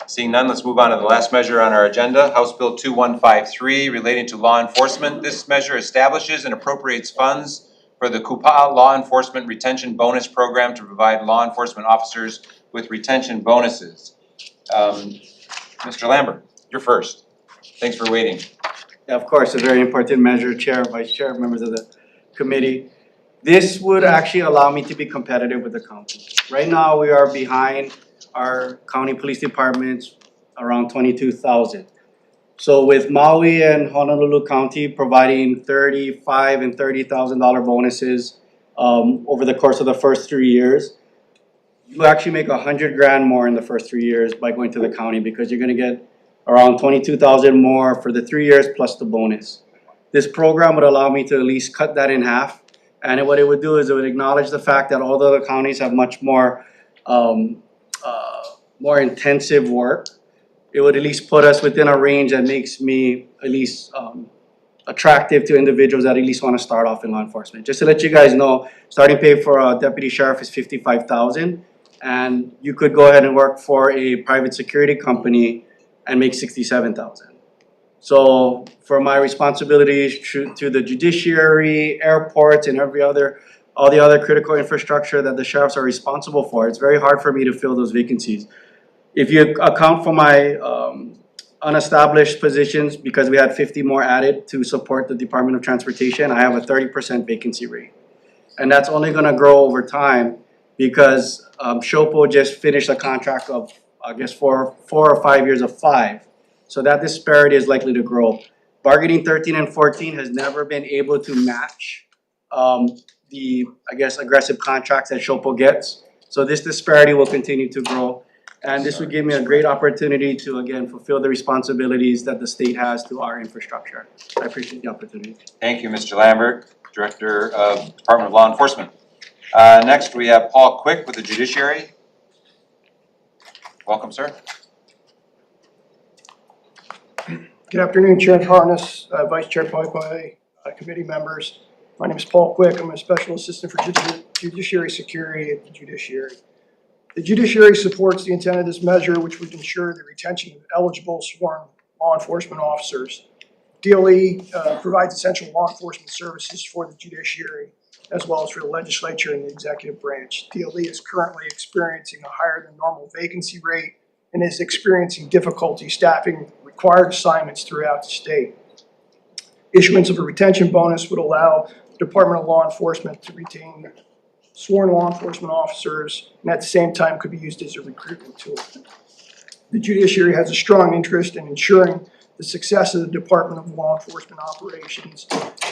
Seeing none, let's move on to the last measure on our agenda, House Bill 2153 relating to law enforcement. This measure establishes and appropriates funds for the Kupa'a Law Enforcement Retention Bonus Program to provide law enforcement officers with retention bonuses. Mr. Lambert, you're first. Thanks for waiting. Yeah, of course, a very important measure, Chair, Vice Chair, members of the committee. This would actually allow me to be competitive with the county. Right now, we are behind our county police departments around 22,000. So with Maui and Honolulu County providing $35,000 and $30,000 bonuses over the course of the first 3 years, you actually make $100,000 more in the first 3 years by going to the county, because you're going to get around 22,000 more for the 3 years plus the bonus. This program would allow me to at least cut that in half, and what it would do is it would acknowledge the fact that although the counties have much more more intensive work, it would at least put us within a range that makes me at least attractive to individuals that at least want to start off in law enforcement. Just to let you guys know, starting pay for a deputy sheriff is $55,000, and you could go ahead and work for a private security company and make $67,000. So for my responsibilities to the judiciary, airports, and all the other critical infrastructure that the sheriffs are responsible for, it's very hard for me to fill those vacancies. If you account for my unestablished positions, because we had 50 more added to support the Department of Transportation, I have a 30% vacancy rate. And that's only gonna grow over time, because SHOPO just finished a contract of I guess 4 or 5 years of 5. So that disparity is likely to grow. Bargaining 13 and 14 has never been able to match the, I guess, aggressive contracts that SHOPO gets. So this disparity will continue to grow. And this would give me a great opportunity to, again, fulfill the responsibilities that the state has to our infrastructure. I appreciate the opportunity. Thank you, Mr. Lambert, Director of Department of Law Enforcement. Next, we have Paul Quick with the Judiciary. Welcome, sir. Good afternoon, Chair Harness, Vice Chair Poipoi, committee members. My name is Paul Quick. I'm a Special Assistant for Judiciary Security at the Judiciary. The Judiciary supports the intent of this measure, which would ensure the retention of eligible sworn law enforcement officers. DLE provides essential law enforcement services for the Judiciary, as well as for the legislature and the executive branch. DLE is currently experiencing a higher than normal vacancy rate and is experiencing difficulty staffing required assignments throughout the state. Issuance of a retention bonus would allow the Department of Law Enforcement to retain sworn law enforcement officers, and at the same time could be used as a recruitment tool. The Judiciary has a strong interest in ensuring the success of the Department of Law Enforcement operations,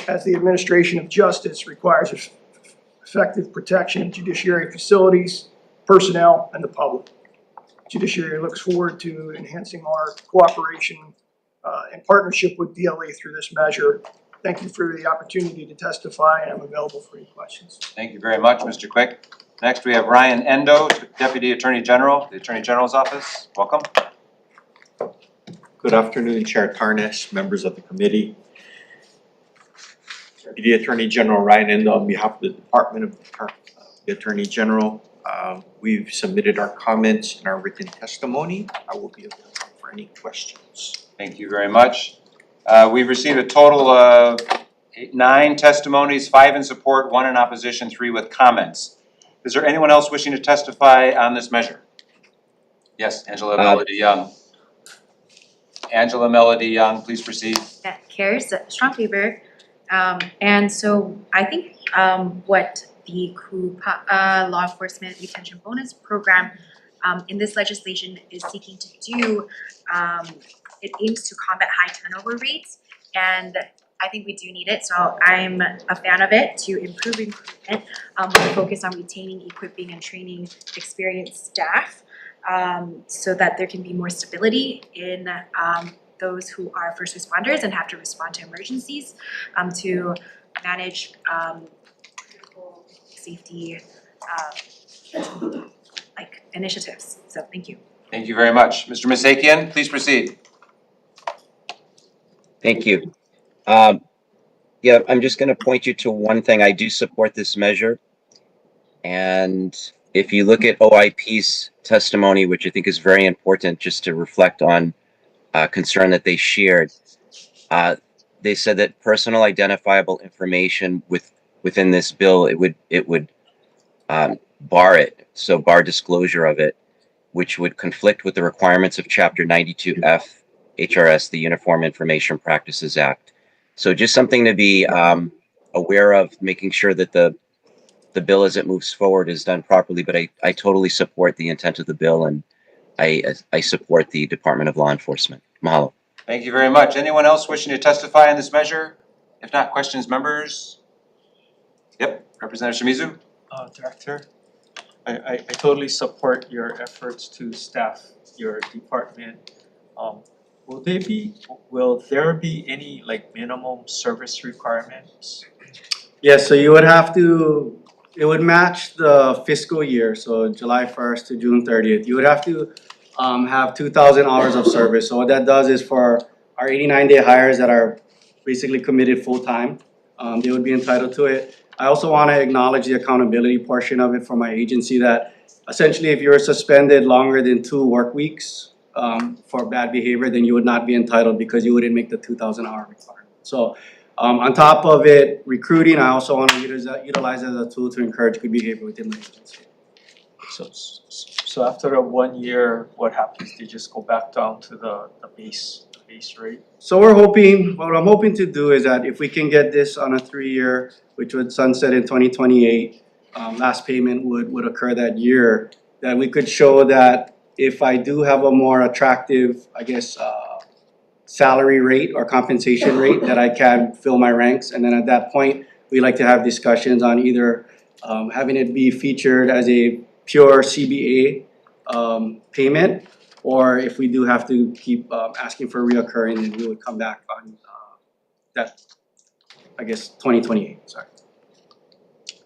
as the administration of justice requires effective protection of judiciary facilities, personnel, and the public. Judiciary looks forward to enhancing our cooperation and partnership with DLE through this measure. Thank you for the opportunity to testify, and I'm available for any questions. Thank you very much, Mr. Quick. Next, we have Ryan Endo, Deputy Attorney General, the Attorney General's Office. Welcome. Good afternoon, Chair Tarnas, members of the committee. Deputy Attorney General Ryan Endo on behalf of the Department of the Attorney General. We've submitted our comments and our written testimony. I will be available for any questions. Thank you very much. We've received a total of 9 testimonies, 5 in support, 1 in opposition, 3 with comments. Is there anyone else wishing to testify on this measure? Yes, Angela Melody Young. Angela Melody Young, please proceed. That cares, strong favor. And so I think what the KUPA Law Enforcement Retention Bonus Program in this legislation is seeking to do, it aims to combat high turnover rates, and I think we do need it. So I'm a fan of it to improve recruitment, with a focus on retaining, equipping, and training experienced staff, so that there can be more stability in those who are first responders and have to respond to emergencies, to manage safety like initiatives. So thank you. Thank you very much. Mr. Misakian, please proceed. Thank you. Yeah, I'm just going to point you to one thing. I do support this measure. And if you look at OIP's testimony, which I think is very important just to reflect on concern that they shared, they said that personal identifiable information within this bill, it would bar it, so bar disclosure of it, which would conflict with the requirements of Chapter 92F HRS, the Uniform Information Practices Act. So just something to be aware of, making sure that the bill as it moves forward is done properly. But I totally support the intent of the bill, and I support the Department of Law Enforcement. Mahalo. Thank you very much. Anyone else wishing to testify on this measure? If not, questions, members? Yep, Representative Shimizu. Director, I totally support your efforts to staff your department. Will there be any like minimum service requirements? Yes, so you would have to, it would match the fiscal year, so July 1st to June 30th. You would have to have 2,000 hours of service. So what that does is for our 89-day hires that are basically committed full-time, they would be entitled to it. I also want to acknowledge the accountability portion of it for my agency, that essentially if you're suspended longer than 2 work weeks for bad behavior, then you would not be entitled because you wouldn't make the 2,000-hour requirement. So on top of it, recruiting, I also want to utilize it as a tool to encourage good behavior within the agency. So after 1 year, what happens? They just go back down to the base rate? So what I'm hoping to do is that if we can get this on a 3-year, which would sunset in 2028, last payment would occur that year, that we could show that if I do have a more attractive, salary rate or compensation rate, that I can fill my ranks. And then at that point, we like to have discussions on either having it be featured as a pure CBA payment, or if we do have to keep asking for reoccurring, then we would come back on that, 2028, sorry.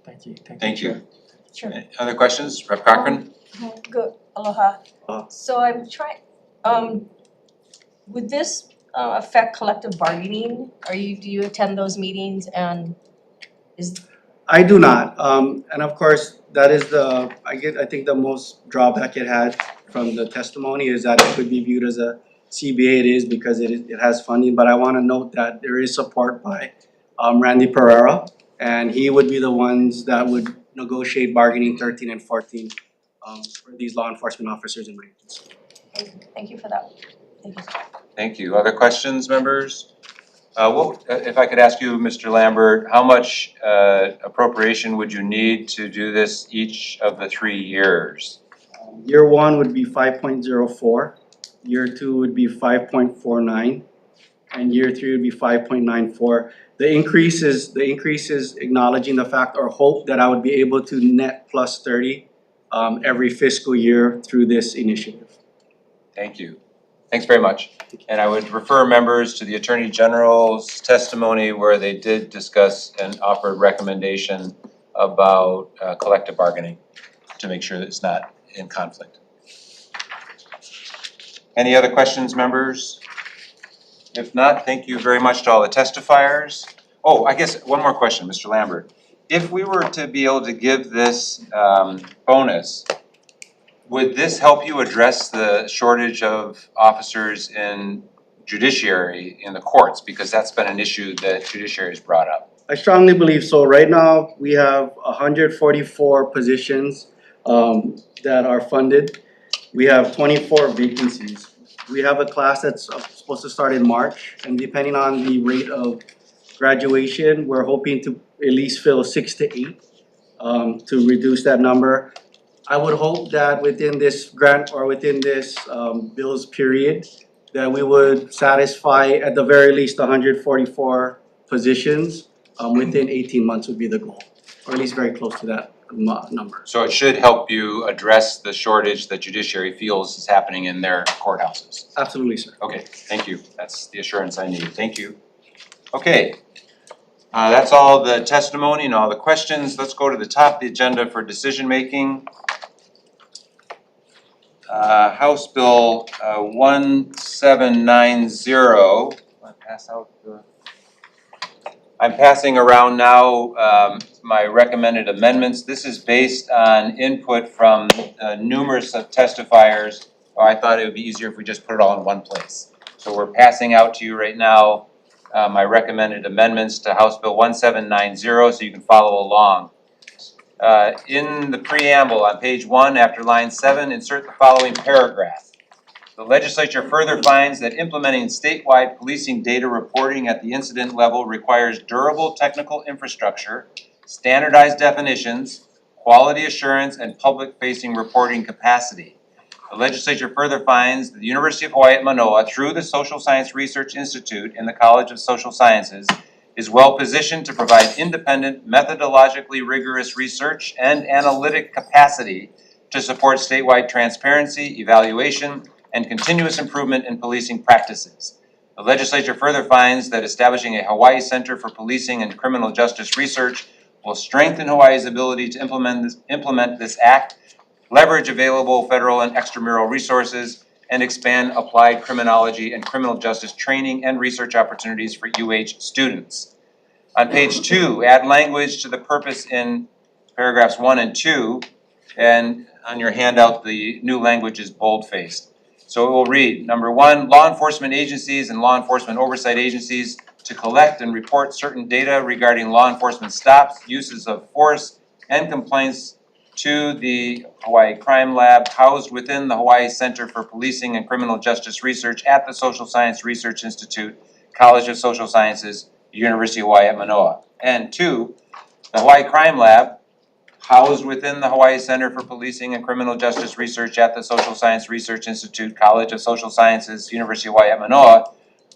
Thank you. Thank you. Sure. Any other questions? Rep. Cochran? Good, aloha. So I'm trying, would this affect collective bargaining? Do you attend those meetings and is? I do not, and of course, that is I think the most drawback it had from the testimony is that it could be viewed as a CBA. It is because it has funding, but I wanna note that there is support by Randy Pereira, and he would be the ones that would negotiate bargaining 13 and 14 for these law enforcement officers in my agency. Thank you for that. Thank you. Thank you. Other questions, members? If I could ask you, Mr. Lambert, how much appropriation would you need to do this each of the 3 years? Year one would be 5.04, year two would be 5.49, and year three would be 5.94. The increase is acknowledging the fact or hope that I would be able to net plus 30 every fiscal year through this initiative. Thank you. Thanks very much. And I would refer members to the Attorney General's testimony where they did discuss and offer recommendation about collective bargaining to make sure that it's not in conflict. Any other questions, members? If not, thank you very much to all the testifiers. Oh, I guess one more question, Mr. Lambert. If we were to be able to give this bonus, would this help you address the shortage of officers in judiciary in the courts? Because that's been an issue that judiciary has brought up. I strongly believe so. Right now, we have 144 positions that are funded. We have 24 vacancies. We have a class that's supposed to start in March, and depending on the rate of graduation, we're hoping to at least fill 6 to 8 to reduce that number. I would hope that within this grant or within this bill's period, that we would satisfy at the very least 144 positions within 18 months would be the goal, or at least very close to that number. So it should help you address the shortage that judiciary feels is happening in their courthouses. Absolutely, sir. Okay, thank you. That's the assurance I need. Thank you. Okay, that's all the testimony and all the questions. Let's go to the top of the agenda for decision making. House Bill 1790. I'm passing around now my recommended amendments. This is based on input from numerous of testifiers. I thought it would be easier if we just put it all in one place. So we're passing out to you right now my recommended amendments to House Bill 1790 so you can follow along. In the preamble on page 1 after line 7, insert the following paragraph. The legislature further finds that implementing statewide policing data reporting at the incident level requires durable technical infrastructure, standardized definitions, quality assurance, and public-facing reporting capacity. The legislature further finds that the University of Hawaii at Manoa, through the Social Science Research Institute in the College of Social Sciences, is well positioned to provide independent, methodologically rigorous research and analytic capacity to support statewide transparency, evaluation, and continuous improvement in policing practices. The legislature further finds that establishing a Hawaii Center for Policing and Criminal Justice Research will strengthen Hawaii's ability to implement this act, leverage available federal and extramural resources, and expand applied criminology and criminal justice training and research opportunities for UH students. On page 2, add language to the purpose in paragraphs 1 and 2, and on your handout, the new language is bold-faced. So it will read, number 1, law enforcement agencies and law enforcement oversight agencies to collect and report certain data regarding law enforcement stops, uses of force, and complaints to the Hawaii Crime Lab housed within the Hawaii Center for Policing and Criminal Justice Research at the Social Science Research Institute, College of Social Sciences, University of Hawaii at Manoa. And 2, the Hawaii Crime Lab housed within the Hawaii Center for Policing and Criminal Justice Research at the Social Science Research Institute, College of Social Sciences, University of Hawaii at Manoa,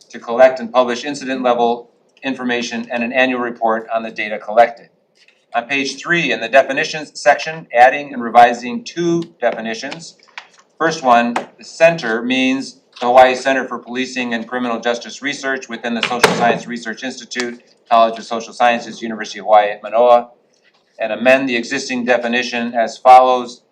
to collect and publish incident level information and an annual report on the data collected. On page 3, in the definitions section, adding and revising 2 definitions. First one, the center means the Hawaii Center for Policing and Criminal Justice Research within the Social Science Research Institute, College of Social Sciences, University of Hawaii at Manoa, and amend the existing definition as follows.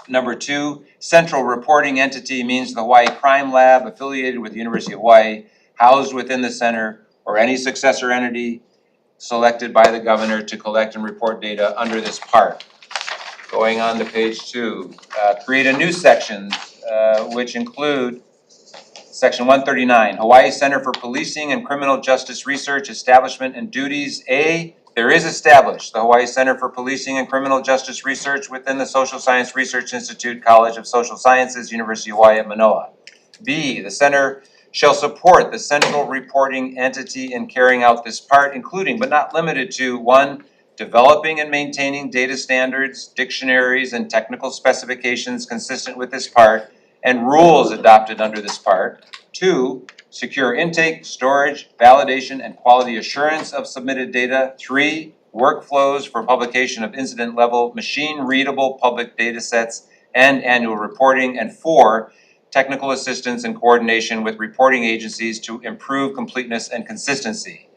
Number 2, central reporting entity means the Hawaii Crime Lab affiliated with the University of Hawaii, housed within the center, or any successor entity selected by the governor to collect and report data under this part. Going on to page 2, create a new section which include section 139, Hawaii Center for Policing and Criminal Justice Research Establishment and Duties. A, there is established the Hawaii Center for Policing and Criminal Justice Research within the Social Science Research Institute, College of Social Sciences, University of Hawaii at Manoa. B, the center shall support the central reporting entity in carrying out this part, including but not limited to 1, developing and maintaining data standards, dictionaries, and technical specifications consistent with this part, and rules adopted under this part. 2, secure intake, storage, validation, and quality assurance of submitted data. 3, workflows for publication of incident level, machine-readable public data sets and annual reporting. And 4, technical assistance and coordination with reporting agencies to improve completeness and consistency.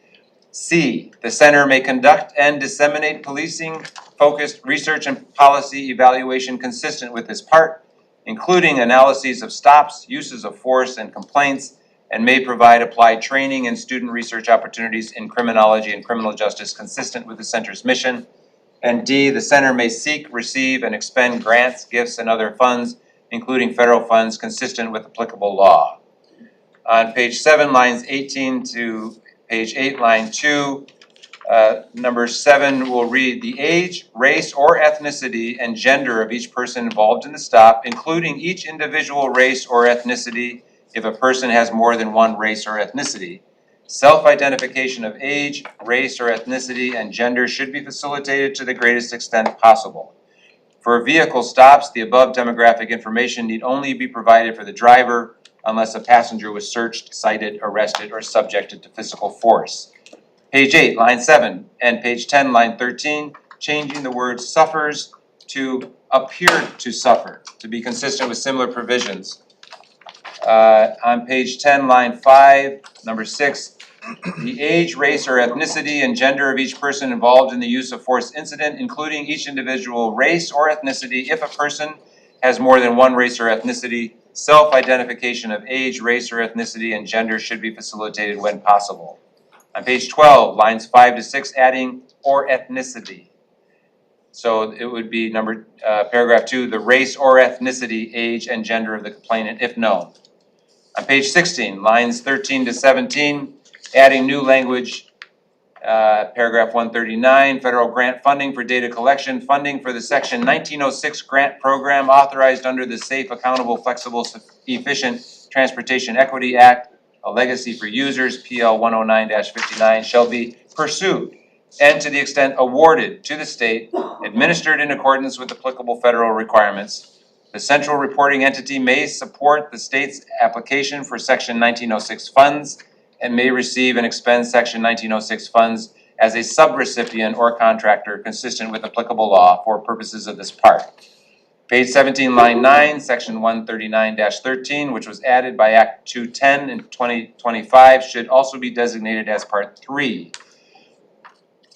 C, the center may conduct and disseminate policing-focused research and policy evaluation consistent with this part, including analyses of stops, uses of force, and complaints, and may provide applied training and student research opportunities in criminology and criminal justice consistent with the center's mission. And D, the center may seek, receive, and expend grants, gifts, and other funds, including federal funds consistent with applicable law. On page 7, lines 18 to page 8, line 2, number 7 will read, the age, race, or ethnicity and gender of each person involved in the stop, including each individual race or ethnicity if a person has more than one race or ethnicity. Self-identification of age, race, or ethnicity and gender should be facilitated to the greatest extent possible. For vehicle stops, the above demographic information need only be provided for the driver unless a passenger was searched, cited, arrested, or subjected to physical force. Page 8, line 7, and page 10, line 13, changing the word suffers to appear to suffer, to be consistent with similar provisions. On page 10, line 5, number 6, the age, race, or ethnicity and gender of each person involved in the use of force incident, including each individual race or ethnicity. If a person has more than one race or ethnicity, self-identification of age, race, or ethnicity and gender should be facilitated when possible. On page 12, lines 5 to 6, adding or ethnicity. So it would be paragraph 2, the race or ethnicity, age, and gender of the complainant, if known. On page 16, lines 13 to 17, adding new language, paragraph 139, federal grant funding for data collection, funding for the section 1906 grant program authorized under the Safe, Accountable, Flexible, Efficient Transportation Equity Act, a legacy for users, PL 109-59, shall be pursued and to the extent awarded to the state, administered in accordance with applicable federal requirements. The central reporting entity may support the state's application for section 1906 funds and may receive and expend section 1906 funds as a subrecipient or contractor consistent with applicable law for purposes of this part. Page 17, line 9, section 139-13, which was added by Act 210 in 2025, should also be designated as part 3.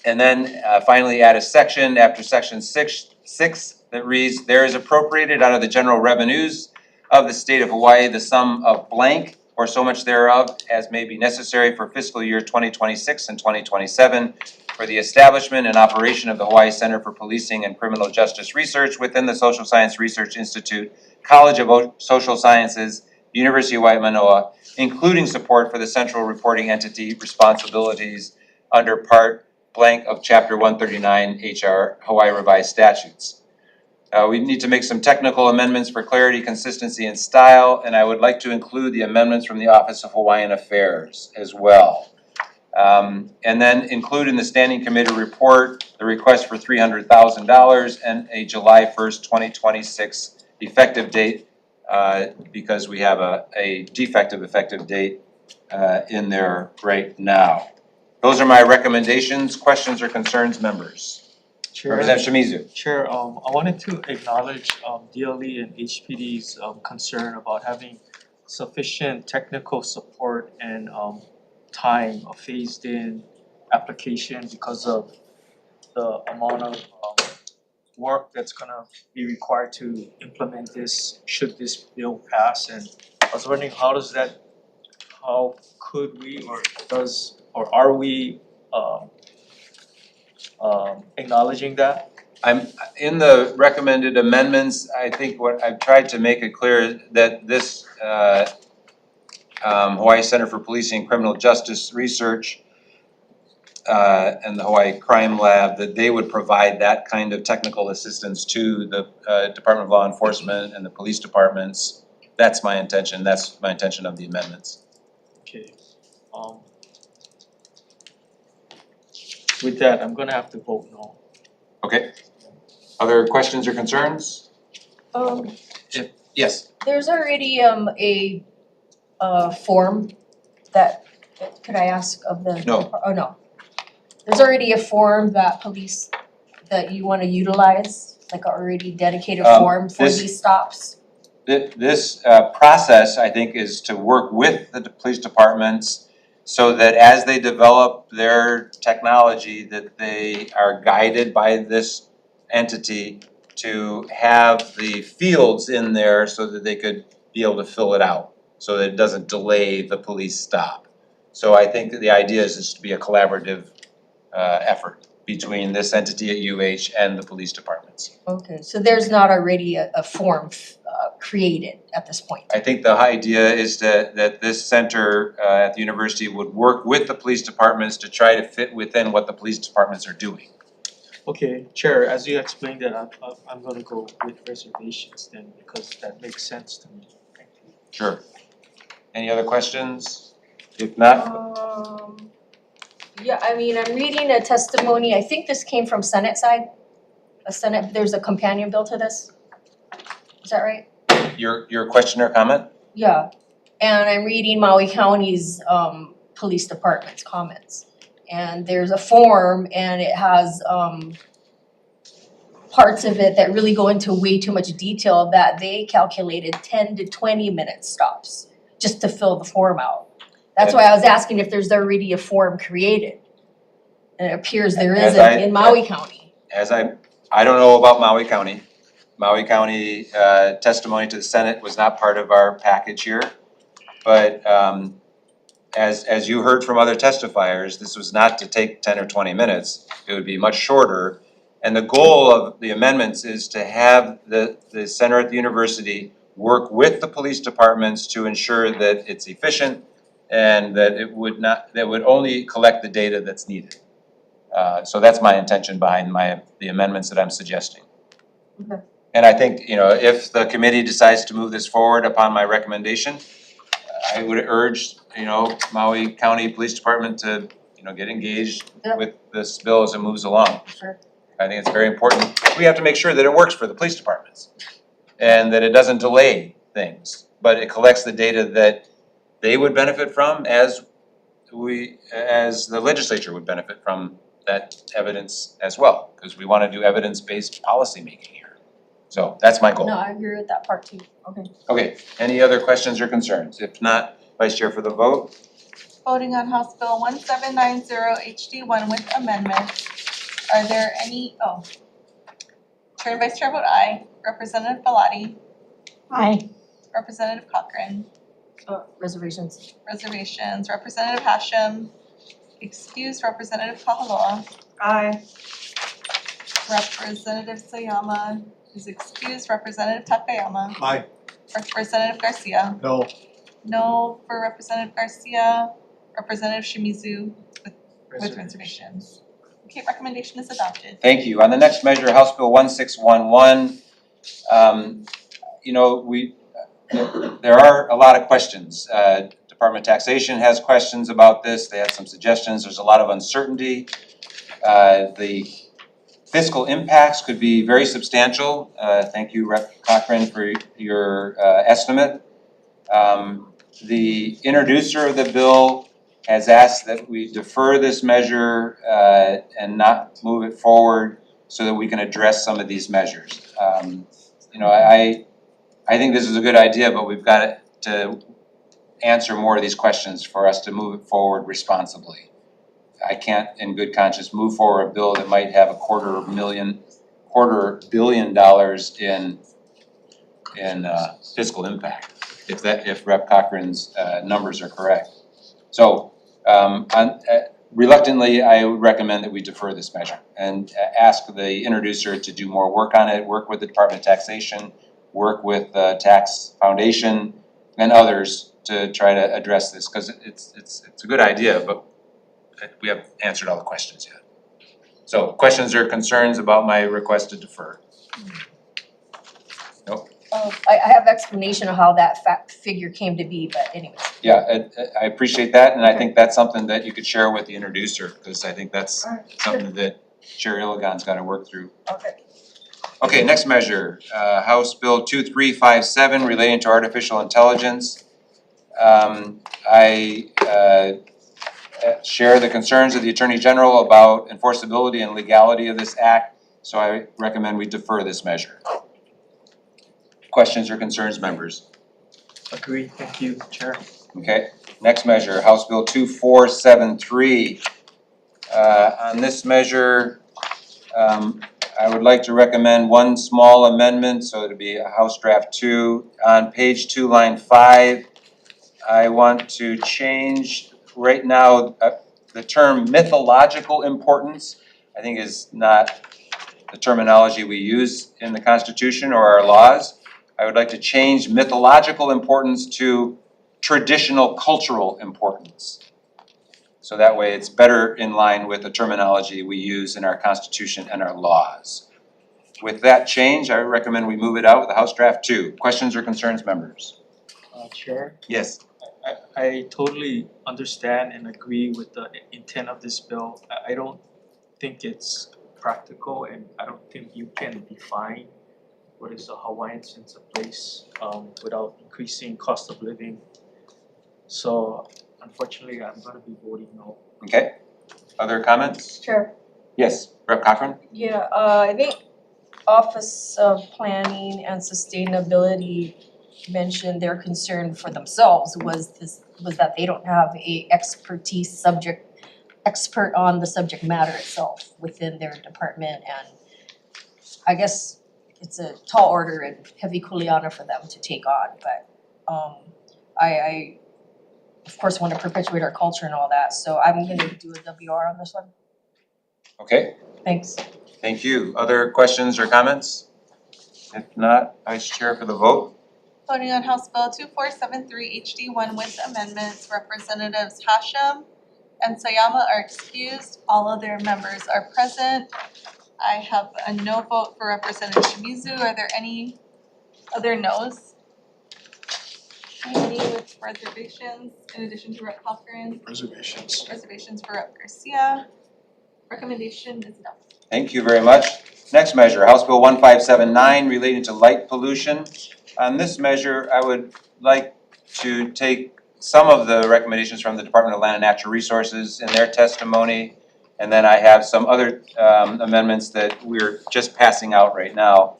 And then finally add a section after section 6 that reads, there is appropriated out of the general revenues of the state of Hawaii the sum of blank or so much thereof as may be necessary for fiscal year 2026 and 2027 for the establishment and operation of the Hawaii Center for Policing and Criminal Justice Research within the Social Science Research Institute, College of Social Sciences, University of Hawaii at Manoa, including support for the central reporting entity responsibilities under part blank of Chapter 139 HR Hawaii Revised Statutes. We need to make some technical amendments for clarity, consistency, and style, and I would like to include the amendments from the Office of Hawaiian Affairs as well. And then include in the standing committee report, the request for $300,000 and a July 1st, 2026 effective date, because we have a defective effective date in there right now. Those are my recommendations. Questions or concerns, members? Chair. Representative Shimizu. Chair, I wanted to acknowledge DLE and HPD's concern about having sufficient technical support and time of phased in application because of the amount of work that's gonna be required to implement this, should this bill pass. And I was wondering, how could we or are we acknowledging that? I'm in the recommended amendments. I think what I've tried to make it clear that this Hawaii Center for Policing and Criminal Justice Research and the Hawaii Crime Lab, that they would provide that kind of technical assistance to the Department of Law Enforcement and the police departments. That's my intention. That's my intention of the amendments. Okay. With that, I'm gonna have to vote no. Okay. Other questions or concerns? Yes. There's already a form that, could I ask of the? No. Oh, no. There's already a form that you wanna utilize, like a already dedicated form for these stops? This process, I think, is to work with the police departments so that as they develop their technology, that they are guided by this entity to have the fields in there so that they could be able to fill it out, so that it doesn't delay the police stop. So I think that the idea is to be a collaborative effort between this entity at UH and the police departments. Okay, so there's not already a form created at this point? I think the idea is that this center at the university would work with the police departments to try to fit within what the police departments are doing. Okay, Chair, as you explained that, I'm gonna go with reservations then, because that makes sense to me. Thank you. Sure. Any other questions? If not, Yeah, I mean, I'm reading a testimony, I think this came from Senate side. There's a companion bill to this. Is that right? your question or comment? Yeah, and I'm reading Maui County's police department's comments. And there's a form and it has parts of it that really go into way too much detail that they calculated 10 to 20 minute stops just to fill the form out. That's why I was asking if there's already a form created. And it appears there isn't in Maui County. I don't know about Maui County. Maui County testimony to the Senate was not part of our package here. But as you heard from other testifiers, this was not to take 10 or 20 minutes. It would be much shorter. And the goal of the amendments is to have the center at the university work with the police departments to ensure that it's efficient and that it would only collect the data that's needed. So that's my intention behind the amendments that I'm suggesting. Okay. And I think, if the committee decides to move this forward upon my recommendation, I would urge, Maui County Police Department to, get engaged with this bill as it moves along. Sure. I think it's very important. We have to make sure that it works for the police departments and that it doesn't delay things, but it collects the data that they would benefit from as the legislature would benefit from that evidence as well, because we want to do evidence-based policy making here. So that's my goal. No, I agree with that part too. Okay. Okay, any other questions or concerns? If not, Vice Chair for the vote. Voting on House Bill 1790 HD1 with amendments. Are there any, Chair and Vice Chair vote aye. Representative Bellotti. Aye. Representative Cochran. Reservations. Reservations. Representative Hashem. Excused. Representative Kahaloa. Aye. Representative Sayama is excused. Representative Takayama. Aye. Representative Garcia. No. No for Representative Garcia. Representative Shimizu with reservations. Okay, recommendation is adopted. Thank you. On the next measure, House Bill 1611, there are a lot of questions. Department of Taxation has questions about this. They had some suggestions. There's a lot of uncertainty. The fiscal impacts could be very substantial. Thank you, Rep. Cochran, for your estimate. The introducer of the bill has asked that we defer this measure and not move it forward so that we can address some of these measures. You know, I think this is a good idea, but we've got to answer more of these questions for us to move it forward responsibly. I can't, in good conscience, move forward a bill that might have $250 billion in fiscal impact, if Rep. Cochran's numbers are correct. So reluctantly, I would recommend that we defer this measure and ask the introducer to do more work on it, work with the Department of Taxation, work with the Tax Foundation and others to try to address this, because it's a good idea, but we haven't answered all the questions yet. So questions or concerns about my request to defer? Nope. I have explanation of how that figure came to be, but anyways. Yeah, I appreciate that, and I think that's something that you could share with the introducer, because I think that's something that Chair Illigon's gotta work through. Okay. Okay, next measure, House Bill 2357 relating to artificial intelligence. I share the concerns of the Attorney General about enforceability and legality of this act, so I recommend we defer this measure. Questions or concerns, members? Agree, thank you, Chair. Okay, next measure, House Bill 2473. On this measure, I would like to recommend one small amendment, so it'd be a House Draft 2. On page 2, line 5, I want to change right now the term mythological importance, I think is not the terminology we use in the Constitution or our laws. I would like to change mythological importance to traditional cultural importance. So that way it's better in line with the terminology we use in our Constitution and our laws. With that change, I recommend we move it out with the House Draft 2. Questions or concerns, members? Chair? Yes. I totally understand and agree with the intent of this bill. I don't think it's practical, and I don't think you can define what is a Hawaiian sense of place without increasing cost of living. So unfortunately, I'm gonna be voting no. Okay. Other comments? Chair. Yes, Rep. Cochran? Yeah, I think Office of Planning and Sustainability mentioned their concern for themselves was that they don't have a expert on the subject matter itself within their department, and I guess it's a tall order and heavy kuleana for them to take on, but I of course want to perpetuate our culture and all that, so I'm gonna do a WR on this one. Okay. Thanks. Thank you. Other questions or comments? If not, Vice Chair for the vote. Voting on House Bill 2473 HD1 with amendments, Representatives Hashem and Sayama are excused. All other members are present. I have a no vote for Representative Shimizu. Are there any other no's? Any with reservations in addition to Rep. Cochran? Reservations. Reservations for Rep. Garcia. Recommendation is no. Thank you very much. Next measure, House Bill 1579 relating to light pollution. On this measure, I would like to take some of the recommendations from the Department of Land and Natural Resources in their testimony, and then I have some other amendments that we're just passing out right now.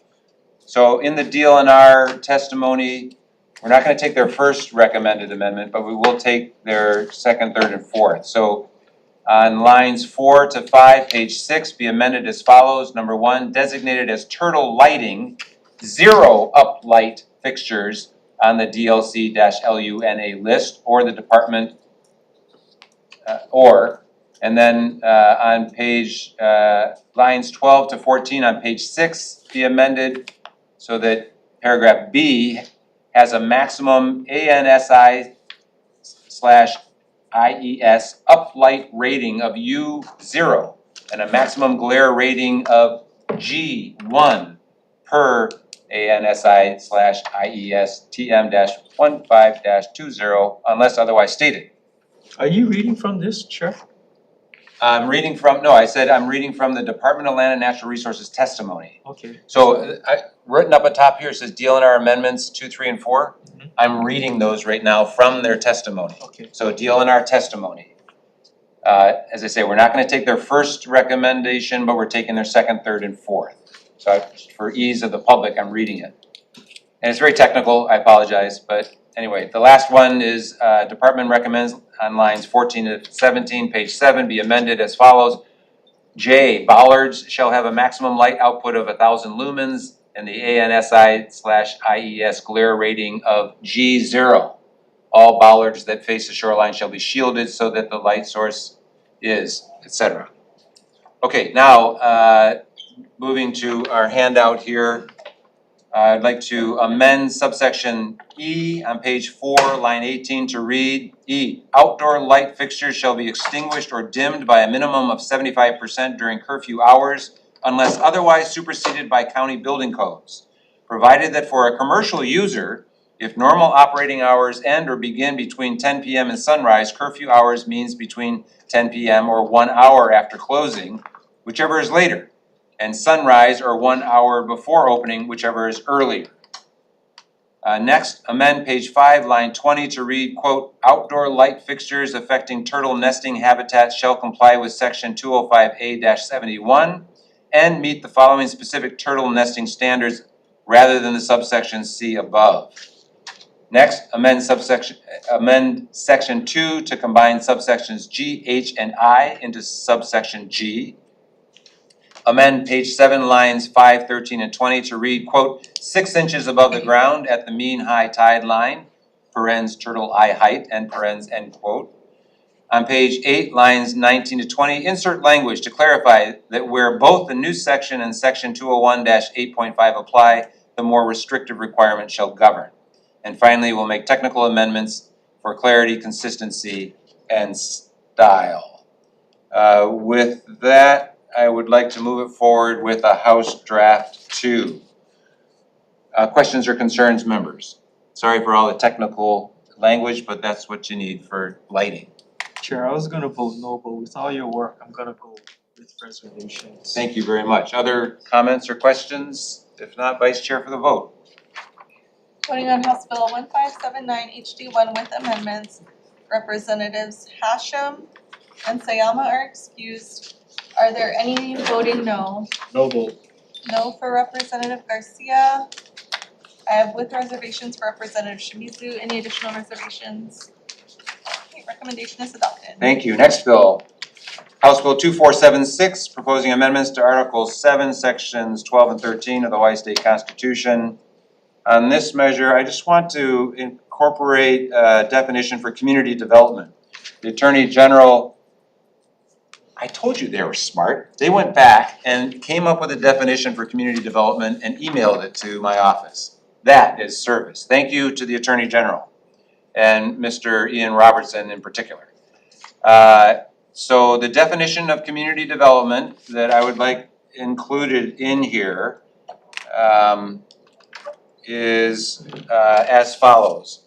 So in the DLNR testimony, we're not going to take their first recommended amendment, but we will take their second, third, and fourth. So on lines 4 to 5, page 6, be amended as follows. Number 1, designated as turtle lighting, 0 uplight fixtures on the DLC-LUNA list or the department and then on page lines 12 to 14 on page 6 be amended so that paragraph B has a maximum ANSI/IES uplight rating of U0 and a maximum glare rating of G1 per ANSI/IES TM-15-20 unless otherwise stated. Are you reading from this, Chair? I'm reading from the Department of Land and Natural Resources testimony. Okay. So written up atop here says DLNR amendments 2, 3, and 4. I'm reading those right now from their testimony. Okay. So DLNR testimony. As I say, we're not gonna take their first recommendation, but we're taking their second, third, and fourth. So for ease of the public, I'm reading it. And it's very technical, I apologize, but anyway, the last one is Department recommends on lines 14 to 17, page 7, be amended as follows. J, bollards shall have a maximum light output of 1,000 lumens and the ANSI/IES glare rating of G0. All bollards that face the shoreline shall be shielded so that the light source is, etc. Okay, now moving to our handout here. I'd like to amend subsection E on page 4, line 18 to read E. Outdoor light fixtures shall be extinguished or dimmed by a minimum of 75% during curfew hours unless otherwise superseded by county building codes. Provided that for a commercial user, if normal operating hours end or begin between 10 p.m. and sunrise, curfew hours means between 10 p.m. or 1 hour after closing, whichever is later, and sunrise or 1 hour before opening, whichever is earlier. Next, amend page 5, line 20 to read, quote, outdoor light fixtures affecting turtle nesting habitats shall comply with section 205A-71 and meet the following specific turtle nesting standards rather than the subsection C above. Next, amend section 2 to combine subsections G, H, and I into subsection G. Amend page 7 lines 5, 13, and 20 to read, quote, 6 inches above the ground at the mean high tide line, parens turtle eye height, and parens, end quote. On page 8, lines 19 to 20, insert language to clarify that where both the new section and section 201-8.5 apply, the more restrictive requirement shall govern. And finally, we'll make technical amendments for clarity, consistency, and style. With that, I would like to move it forward with a House Draft 2. Questions or concerns, members? Sorry for all the technical language, but that's what you need for lighting. Chair, I was gonna vote no, but with all your work, I'm gonna go with reservations. Thank you very much. Other comments or questions? If not, Vice Chair for the vote. Voting on House Bill 1579 HD1 with amendments, Representatives Hashem and Sayama are excused. Are there any voting no? No vote. No for Representative Garcia. I have with reservations for Representative Shimizu. Any additional reservations? Okay, recommendation is adopted. Thank you. Next bill. House Bill 2476, proposing amendments to Articles 7, Sections 12 and 13 of the Hawaii State Constitution. On this measure, I just want to incorporate a definition for community development. The Attorney General, I told you they were smart. They went back and came up with a definition for community development and emailed it to my office. That is service. Thank you to the Attorney General and Mr. Ian Robertson in particular. So the definition of community development that I would like included in here is as follows.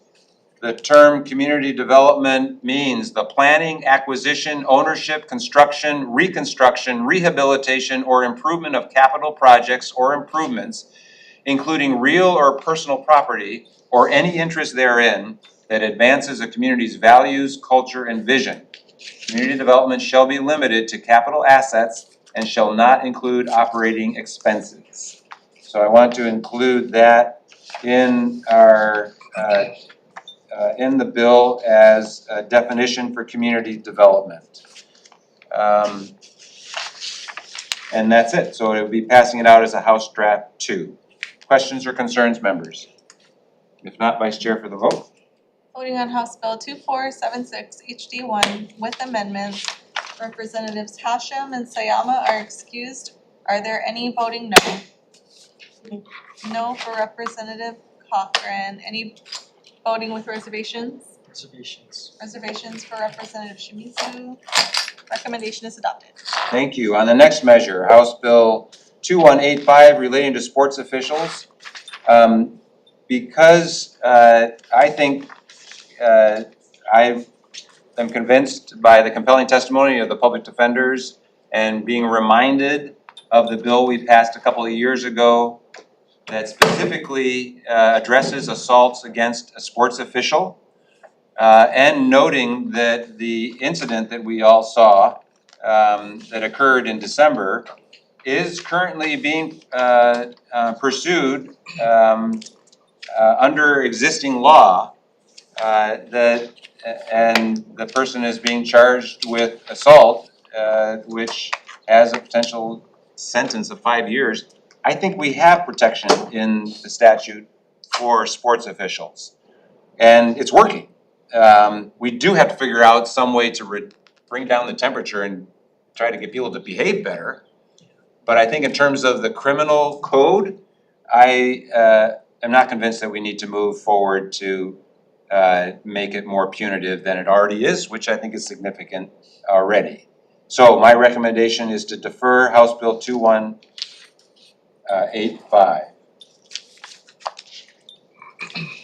The term community development means the planning, acquisition, ownership, construction, reconstruction, rehabilitation, or improvement of capital projects or improvements, including real or personal property or any interest therein that advances a community's values, culture, and vision. Community development shall be limited to capital assets and shall not include operating expenses. So I want to include that in our in the bill as a definition for community development. And that's it. So it will be passing it out as a House Draft 2. Questions or concerns, members? If not, Vice Chair for the vote. Voting on House Bill 2476 HD1 with amendments, Representatives Hashem and Sayama are excused. Are there any voting no? No for Representative Cochran. Any voting with reservations? Reservations. Reservations for Representative Shimizu. Recommendation is adopted. Thank you. On the next measure, House Bill 2185 relating to sports officials. Because I think I am convinced by the compelling testimony of the public defenders and being reminded of the bill we passed a couple of years ago that specifically addresses assaults against a sports official, and noting that the incident that we all saw that occurred in December is currently being pursued under existing law, and the person is being charged with assault, which has a potential sentence of 5 years. I think we have protection in the statute for sports officials, and it's working. We do have to figure out some way to bring down the temperature and try to get people to behave better. But I think in terms of the criminal code, I am not convinced that we need to move forward to make it more punitive than it already is, which I think is significant already. So my recommendation is to defer House Bill 2185.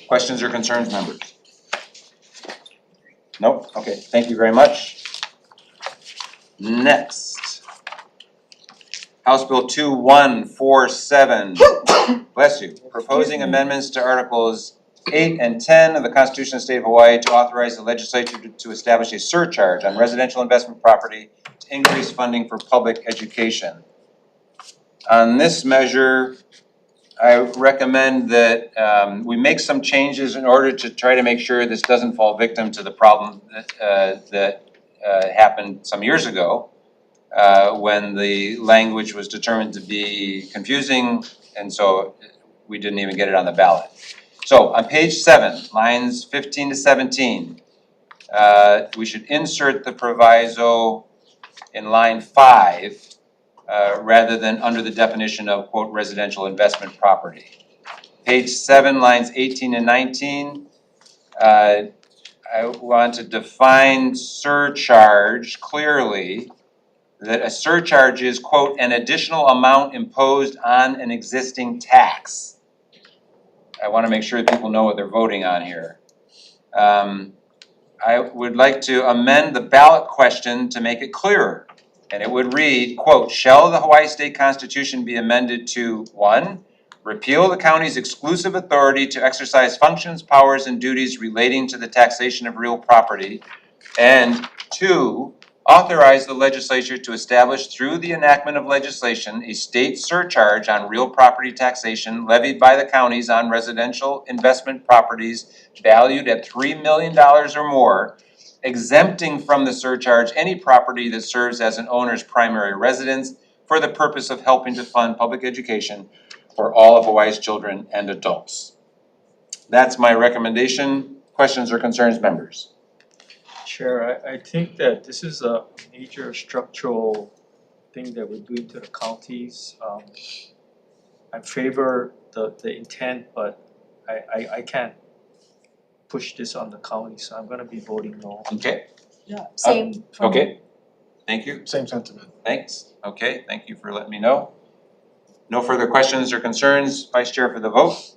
Questions or concerns, members? Nope, okay, thank you very much. Next. House Bill 2147, bless you, proposing amendments to Articles 8 and 10 of the Constitution of the State of Hawaii to authorize the legislature to establish a surcharge on residential investment property to increase funding for public education. On this measure, I recommend that we make some changes in order to try to make sure this doesn't fall victim to the problem that happened some years ago when the language was determined to be confusing, and so we didn't even get it on the ballot. So on page 7, lines 15 to 17, we should insert the proviso in line 5 rather than under the definition of, quote, residential investment property. Page 7, lines 18 and 19, I want to define surcharge clearly, that a surcharge is, quote, an additional amount imposed on an existing tax. I want to make sure that people know what they're voting on here. I would like to amend the ballot question to make it clearer. And it would read, quote, shall the Hawaii State Constitution be amended to 1, repeal the county's exclusive authority to exercise functions, powers, and duties relating to the taxation of real property, and 2, authorize the legislature to establish through the enactment of legislation a state surcharge on real property taxation levied by the counties on residential investment properties valued at $3 million or more, exempting from the surcharge any property that serves as an owner's primary residence for the purpose of helping to fund public education for all of Hawaii's children and adults. That's my recommendation. Questions or concerns, members? Chair, I think that this is a major structural thing that we're doing to the counties. I favor the intent, but I can't push this on the county, so I'm gonna be voting no. Okay. Yeah, same. Okay, thank you. Same sentiment. Thanks. Okay, thank you for letting me know. No further questions or concerns, Vice Chair, for the vote.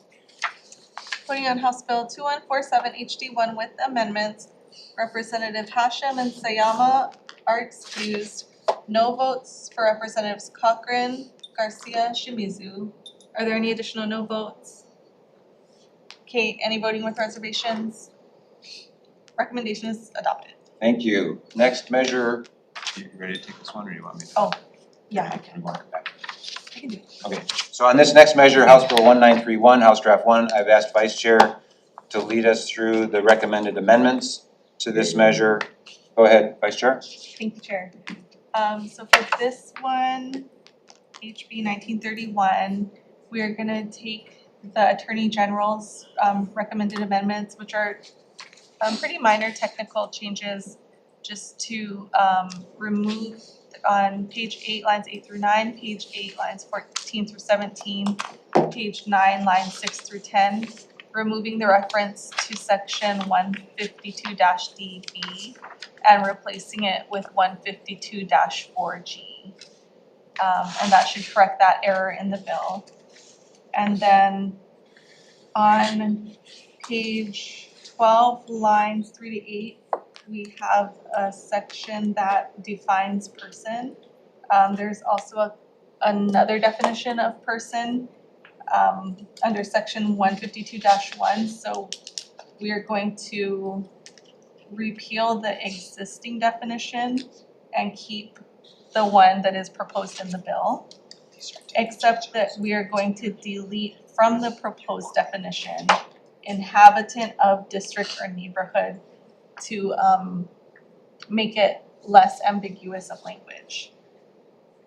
Voting on House Bill 2147 HD1 with amendments, Representative Hashem and Sayama are excused. No votes for Representatives Cochran, Garcia, Shimizu. Are there any additional no votes? Okay, any voting with reservations? Recommendation is adopted. Thank you. Next measure, you ready to take this one or do you want me to? Oh, yeah, I can. Mark it back. I can do it. Okay, so on this next measure, House Bill 1931, House Draft 1, I've asked Vice Chair to lead us through the recommended amendments to this measure. Go ahead, Vice Chair. Thank you, Chair. So for this one, HB 1931, we are gonna take the Attorney General's recommended amendments, which are pretty minor technical changes, just to remove on page 8 lines 8 through 9, page 8 lines 14 through 17, page 9 lines 6 through 10, removing the reference to section 152-DB and replacing it with 152-4G. And that should correct that error in the bill. And then On page 12, lines 3 to 8, we have a section that defines person. There's also another definition of person under section 152-1. So we are going to repeal the existing definition and keep the one that is proposed in the bill, except that we are going to delete from the proposed definition inhabitant of district or neighborhood to make it less ambiguous of language.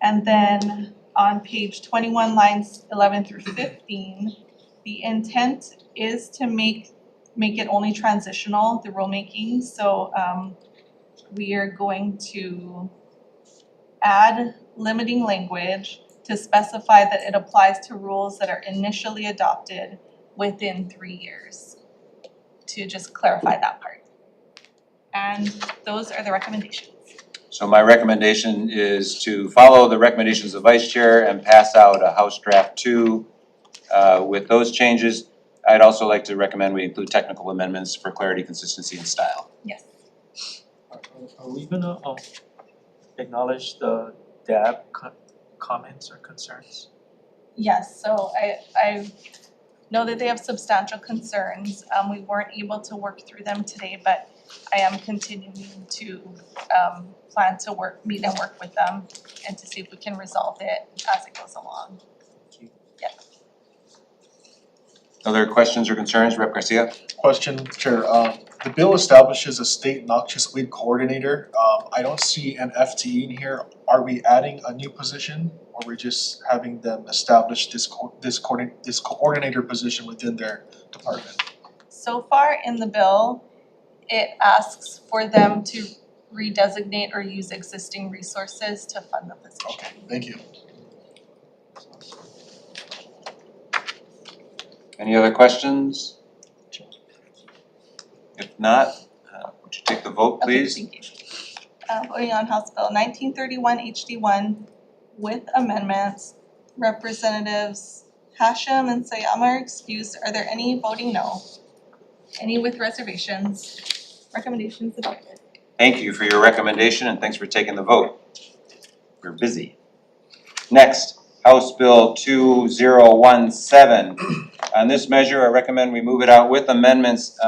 And then on page 21, lines 11 through 15, the intent is to make it only transitional, the rulemaking. So we are going to add limiting language to specify that it applies to rules that are initially adopted within 3 years, to just clarify that part. And those are the recommendations. So my recommendation is to follow the recommendations of Vice Chair and pass out a House Draft 2 with those changes. I'd also like to recommend we include technical amendments for clarity, consistency, and style. Yes. Are we gonna acknowledge the DAB comments or concerns? Yes, so I know that they have substantial concerns. We weren't able to work through them today, but I am continuing to plan to meet and work with them and to see if we can resolve it as it goes along. Yeah. Other questions or concerns, Rep. Garcia? Question, Chair, the bill establishes a state noxious weed coordinator. I don't see an FTE in here. Are we adding a new position, or we're just having them establish this coordinator position within their department? So far in the bill, it asks for them to redesignate or use existing resources to fund the position. Okay, thank you. Any other questions? If not, would you take the vote, please? Okay, thank you. Voting on House Bill 1931 HD1 with amendments. Representatives Hashem and Sayama are excused. Are there any voting no? Any with reservations? Recommendations adopted. Thank you for your recommendation and thanks for taking the vote. We're busy. Next, House Bill 2017. On this measure, I recommend we move it out with amendments.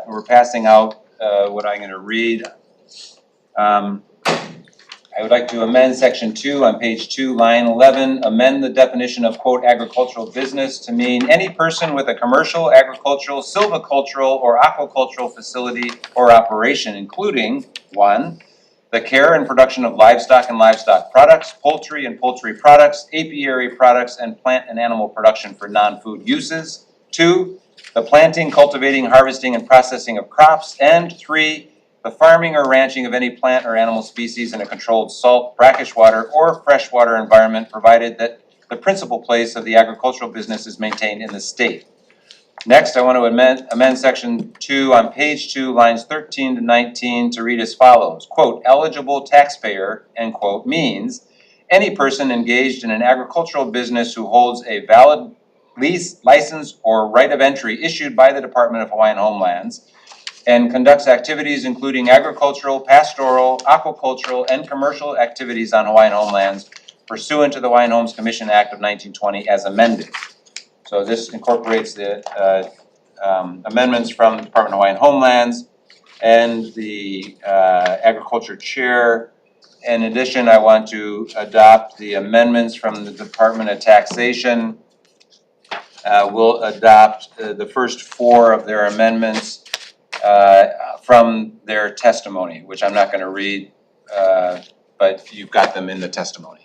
We're passing out what I'm going to read. I would like to amend section 2 on page 2, line 11, amend the definition of quote agricultural business to mean any person with a commercial, agricultural, silvicultural, or aquacultural facility or operation, including 1, the care and production of livestock and livestock products, poultry and poultry products, apiary products, and plant and animal production for non-food uses. 2, the planting, cultivating, harvesting, and processing of crops. And 3, the farming or ranching of any plant or animal species in a controlled salt, brackish water, or freshwater environment, provided that the principal place of the agricultural business is maintained in the state. Next, I want to amend section 2 on page 2, lines 13 to 19 to read as follows. Quote, eligible taxpayer, end quote, means any person engaged in an agricultural business who holds a valid lease, license, or right of entry issued by the Department of Hawaiian Homelands and conducts activities including agricultural, pastoral, aquacultural, and commercial activities on Hawaiian homelands pursuant to the Hawaiian Homes Commission Act of 1920 as amended. So this incorporates the amendments from the Department of Hawaiian Homelands and the Agriculture Chair. In addition, I want to adopt the amendments from the Department of Taxation. We'll adopt the first 4 of their amendments from their testimony, which I'm not going to read, but you've got them in the testimony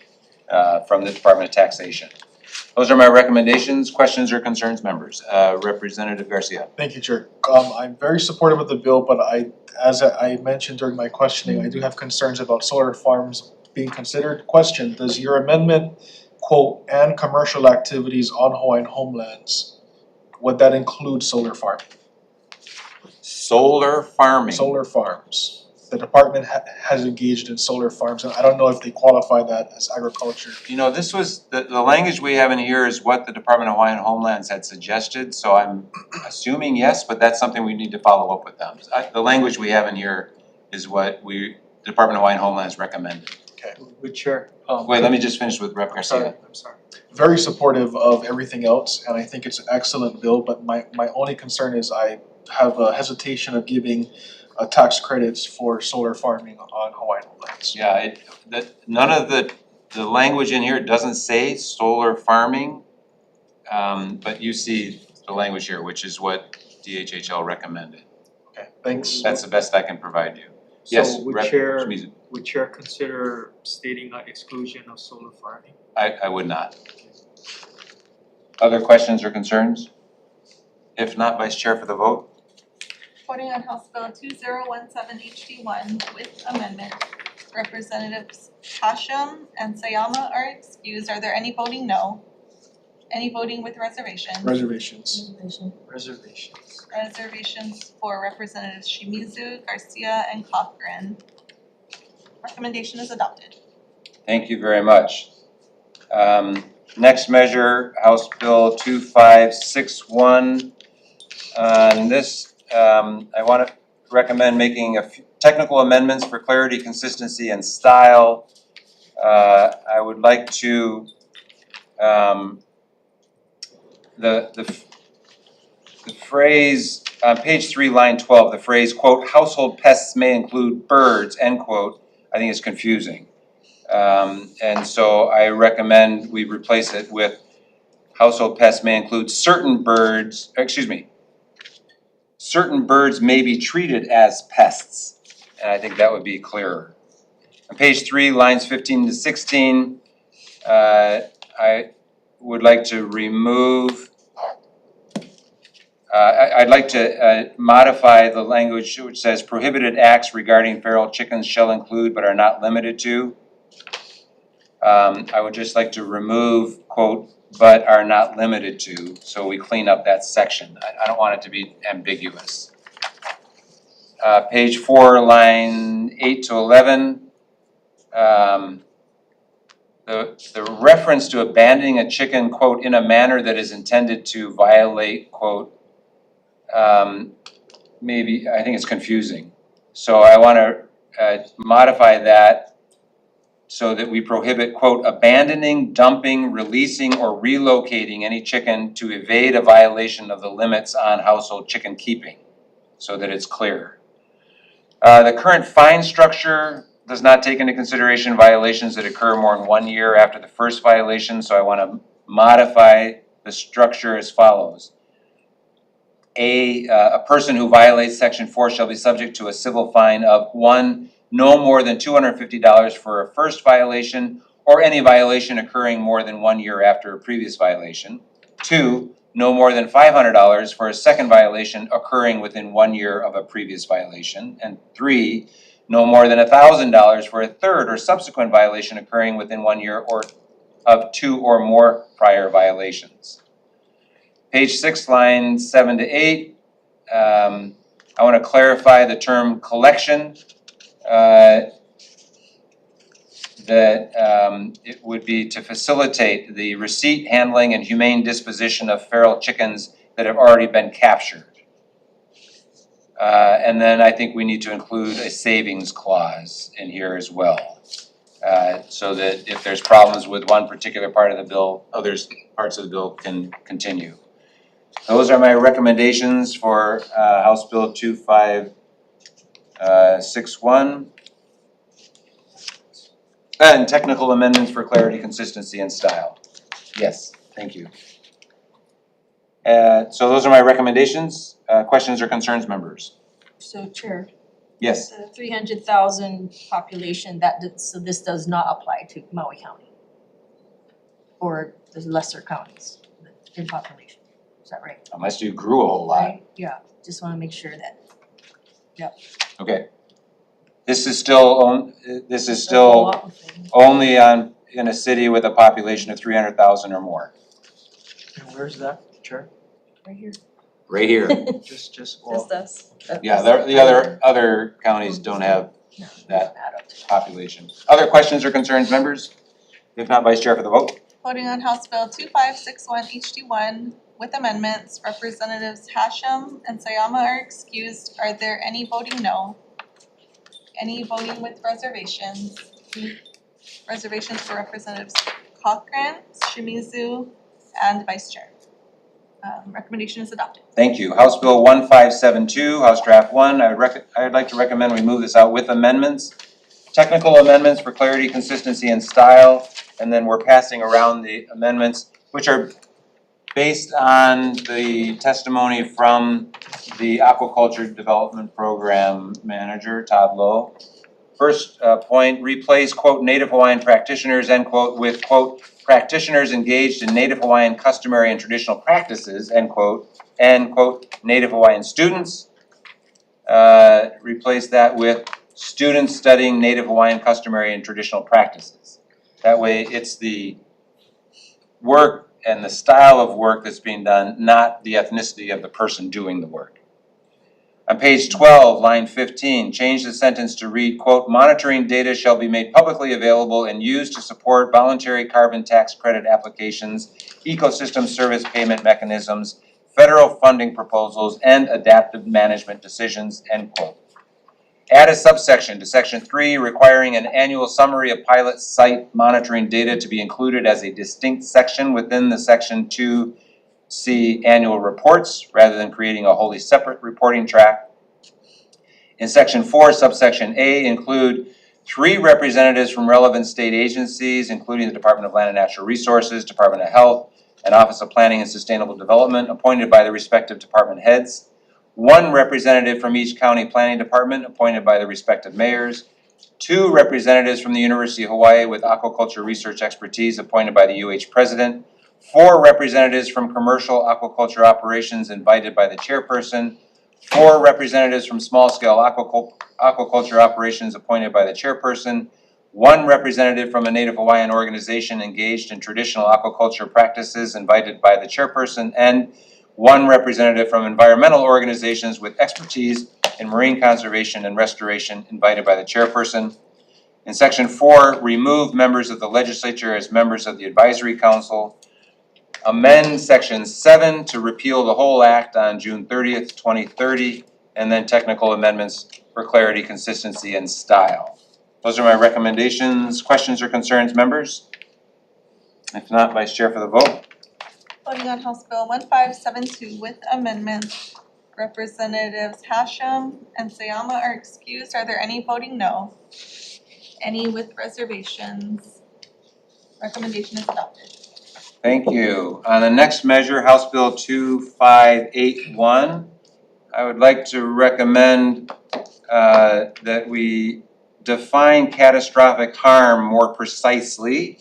from the Department of Taxation. Those are my recommendations. Questions or concerns, members? Representative Garcia. Thank you, Chair. I'm very supportive of the bill, but as I mentioned during my questioning, I do have concerns about solar farms being considered. Question, does your amendment quote and commercial activities on Hawaiian homelands, would that include solar farming? Solar farming. Solar farms. the department has engaged in solar farms, and I don't know if they qualify that as agriculture. You know, this was, the language we have in here is what the Department of Hawaiian Homelands had suggested, so I'm assuming yes, but that's something we need to follow up with them. The language we have in here is what the Department of Hawaiian Homelands recommended. With Chair, Wait, let me just finish with Rep. Garcia. I'm sorry. Very supportive of everything else, and I think it's an excellent bill, but my only concern is I have a hesitation of giving tax credits for solar farming on Hawaiian homelands. Yeah, none of the language in here doesn't say solar farming, but you see the language here, which is what DHHL recommended. Okay, thanks. That's the best I can provide you. Yes, So would Rep. Chair, Shimizu. would Chair consider stating an exclusion of solar farming? I would not. Other questions or concerns? If not, Vice Chair for the vote. Voting on House Bill 2017 HD1 with amendment, Representatives Hashem and Sayama are excused. Are there any voting no? Any voting with reservation? Reservations. Reservations. Reservations for Representatives Shimizu, Garcia, and Cochran. Recommendation is adopted. Thank you very much. Next measure, House Bill 2561. On this, I want to recommend making a few technical amendments for clarity, consistency, and style. I would like to, the phrase, on page 3, line 12, the phrase, quote, household pests may include birds, end quote, I think is confusing. And so I recommend we replace it with household pests may include certain birds, certain birds may be treated as pests. And I think that would be clearer. On page 3, lines 15 to 16, I would like to remove, I'd like to modify the language which says prohibited acts regarding feral chickens shall include but are not limited to. I would just like to remove, quote, but are not limited to, so we clean up that section. I don't want it to be ambiguous. Page 4, line 8 to 11. The reference to abandoning a chicken, quote, in a manner that is intended to violate, quote, maybe, I think it's confusing. So I want to modify that so that we prohibit, quote, abandoning, dumping, releasing, or relocating any chicken to evade a violation of the limits on household chicken keeping, so that it's clear. The current fine structure does not take into consideration violations that occur more than 1 year after the first violation, so I want to modify the structure as follows. A person who violates section 4 shall be subject to a civil fine of 1, no more than $250 for a first violation or any violation occurring more than 1 year after a previous violation. 2, no more than $500 for a second violation occurring within 1 year of a previous violation. And 3, no more than $1,000 for a third or subsequent violation occurring within 1 year or of 2 or more prior violations. Page 6, lines 7 to 8. I want to clarify the term collection. That it would be to facilitate the receipt, handling, and humane disposition of feral chickens that have already been captured. And then I think we need to include a savings clause in here as well. So that if there's problems with one particular part of the bill, other parts of the bill can continue. Those are my recommendations for House Bill 2561. And technical amendments for clarity, consistency, and style. Yes, thank you. So those are my recommendations. Questions or concerns, members? So Chair, Yes. the 300,000 population, so this does not apply to Maui County or the lesser counties in population, is that right? Unless you grew a whole lot. Right, yeah, just wanna make sure that, yep. Okay. This is still only in a city with a population of 300,000 or more. And where's that, Chair? Right here. Right here. Just Just us. Yeah, the other counties don't have that population. Other questions or concerns, members? If not, Vice Chair for the vote. Voting on House Bill 2561 HD1 with amendments, Representatives Hashem and Sayama are excused. Are there any voting no? Any voting with reservations? Reservations for Representatives Cochran, Shimizu, and Vice Chair. Recommendation is adopted. Thank you. House Bill 1572, House Draft 1. I would like to recommend we move this out with amendments. Technical amendments for clarity, consistency, and style. And then we're passing around the amendments, which are based on the testimony from the Aquaculture Development Program Manager, Todd Lowe. First point, replace quote Native Hawaiian practitioners end quote with quote practitioners engaged in Native Hawaiian customary and traditional practices end quote and quote Native Hawaiian students. Replace that with students studying Native Hawaiian customary and traditional practices. That way it's the work and the style of work that's being done, not the ethnicity of the person doing the work. On page 12, line 15, change the sentence to read, quote, monitoring data shall be made publicly available and used to support voluntary carbon tax credit applications, ecosystem service payment mechanisms, federal funding proposals, and adaptive management decisions, end quote. Add a subsection to section 3 requiring an annual summary of pilot site monitoring data to be included as a distinct section within the section 2C annual reports rather than creating a wholly separate reporting track. In section 4, subsection A, include 3 representatives from relevant state agencies, including the Department of Land and Natural Resources, Department of Health, and Office of Planning and Sustainable Development, appointed by the respective department heads. 1 representative from each county planning department appointed by the respective mayors. 2 representatives from the University of Hawaii with aquaculture research expertise appointed by the UH president. 4 representatives from commercial aquaculture operations invited by the chairperson. 4 representatives from small-scale aquaculture operations appointed by the chairperson. 1 representative from a Native Hawaiian organization engaged in traditional aquaculture practices invited by the chairperson, and 1 representative from environmental organizations with expertise in marine conservation and restoration invited by the chairperson. In section 4, remove members of the legislature as members of the advisory council. Amend section 7 to repeal the whole act on June 30th, 2030, and then technical amendments for clarity, consistency, and style. Those are my recommendations. Questions or concerns, members? If not, Vice Chair for the vote. Voting on House Bill 1572 with amendments, Representatives Hashem and Sayama are excused. Are there any voting no? Any with reservations? Recommendation is adopted. Thank you. On the next measure, House Bill 2581, I would like to recommend that we define catastrophic harm more precisely.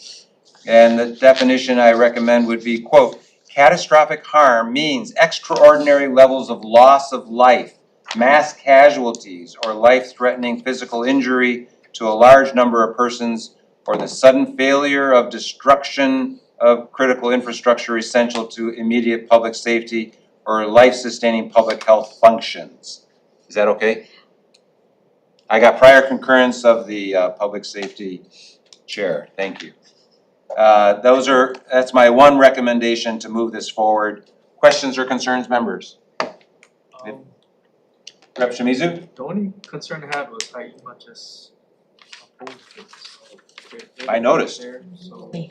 And the definition I recommend would be, quote, catastrophic harm means extraordinary levels of loss of life, mass casualties, or life-threatening physical injury to a large number of persons, or the sudden failure of destruction of critical infrastructure essential to immediate public safety or life-sustaining public health functions. Is that okay? I got prior concurrence of the Public Safety Chair. Thank you. That's my one recommendation to move this forward. Questions or concerns, members? Rep. Shimizu? The only concern I had was how you much just opposed it, so I noticed. there, so I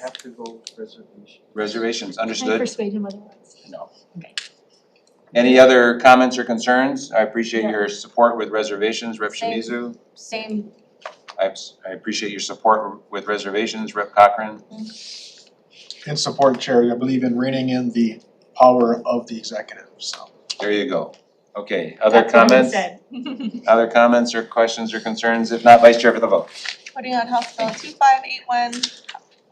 have to go with reservation. Reservations, Can I understood? persuade him otherwise? No. Okay. Any other comments or concerns? I appreciate your support with reservations, Rep. Shimizu. Same. I appreciate your support with reservations, Rep. Cochran. In support, Chair, I believe in reining in the power of the executive, so. There you go. Okay, other That's what he comments? said. Other comments or questions or concerns? If not, Vice Chair for the vote. Voting on House Bill 2581,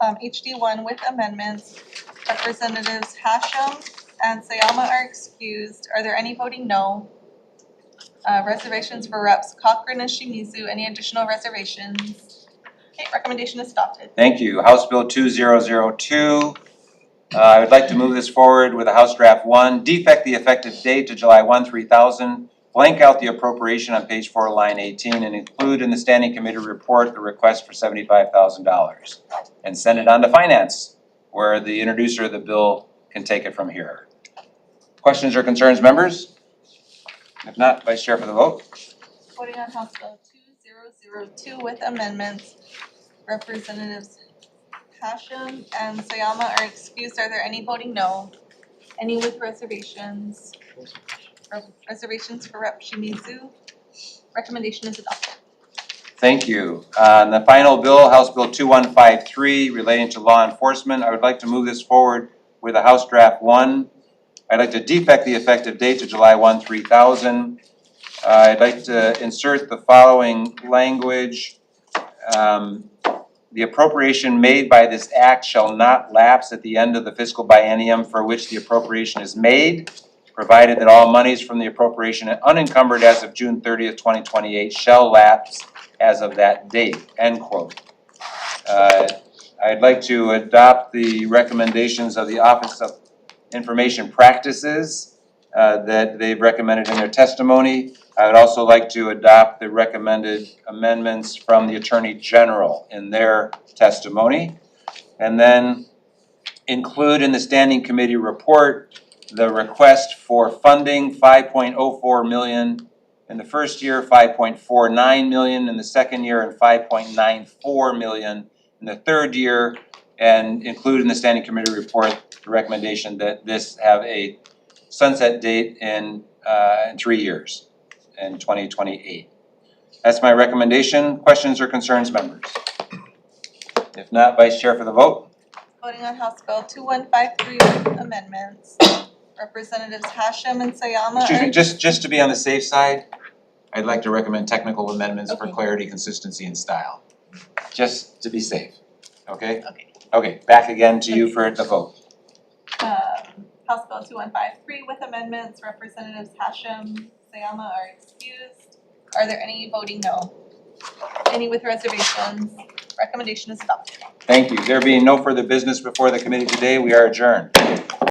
HD1 with amendments, Representatives Hashem and Sayama are excused. Are there any voting no? Reservations for Reps Cochran and Shimizu. Any additional reservations? Okay, recommendation is adopted. Thank you. House Bill 2002. I would like to move this forward with a House Draft 1. Defect the effective date to July 1, 3000 blank out the appropriation on page 4, line 18, and include in the standing committee report the request for $75,000. And send it on to finance, where the introducer of the bill can take it from here. Questions or concerns, members? If not, Vice Chair for the vote. Voting on House Bill 2002 with amendments, Representatives Hashem and Sayama are excused. Are there any voting no? Any with reservations? Reservations for Rep. Shimizu? Recommendation is adopted. Thank you. And the final bill, House Bill 2153, relating to law enforcement. I would like to move this forward with a House Draft 1. I'd like to defect the effective date to July 1, 3000. I'd like to insert the following language. The appropriation made by this act shall not lapse at the end of the fiscal biennium for which the appropriation is made, provided that all monies from the appropriation unencumbered as of June 30th, 2028 shall lapse as of that date, end quote. I'd like to adopt the recommendations of the Office of Information Practices that they've recommended in their testimony. I would also like to adopt the recommended amendments from the Attorney General in their testimony. And then include in the Standing Committee report the request for funding, $5.04 million in the first year, $5.49 million in the second year, and $5.94 million in the third year, and include in the Standing Committee report the recommendation that this have a sunset date in 3 years, in 2028. That's my recommendation. Questions or concerns, members? If not, Vice Chair for the vote. Voting on House Bill 2153 with amendments, Representatives Hashem and Sayama Excuse are. me, just to be on the safe side, I'd like to recommend technical amendments for clarity, consistency, and style. Just to be safe, okay? Okay. Okay, back again to you for the vote. House Bill 2153 with amendments, Representatives Hashem, Sayama are excused. Are there any voting no? Any with reservations? Recommendation is adopted. Thank you. There being no further business before the committee today, we are adjourned.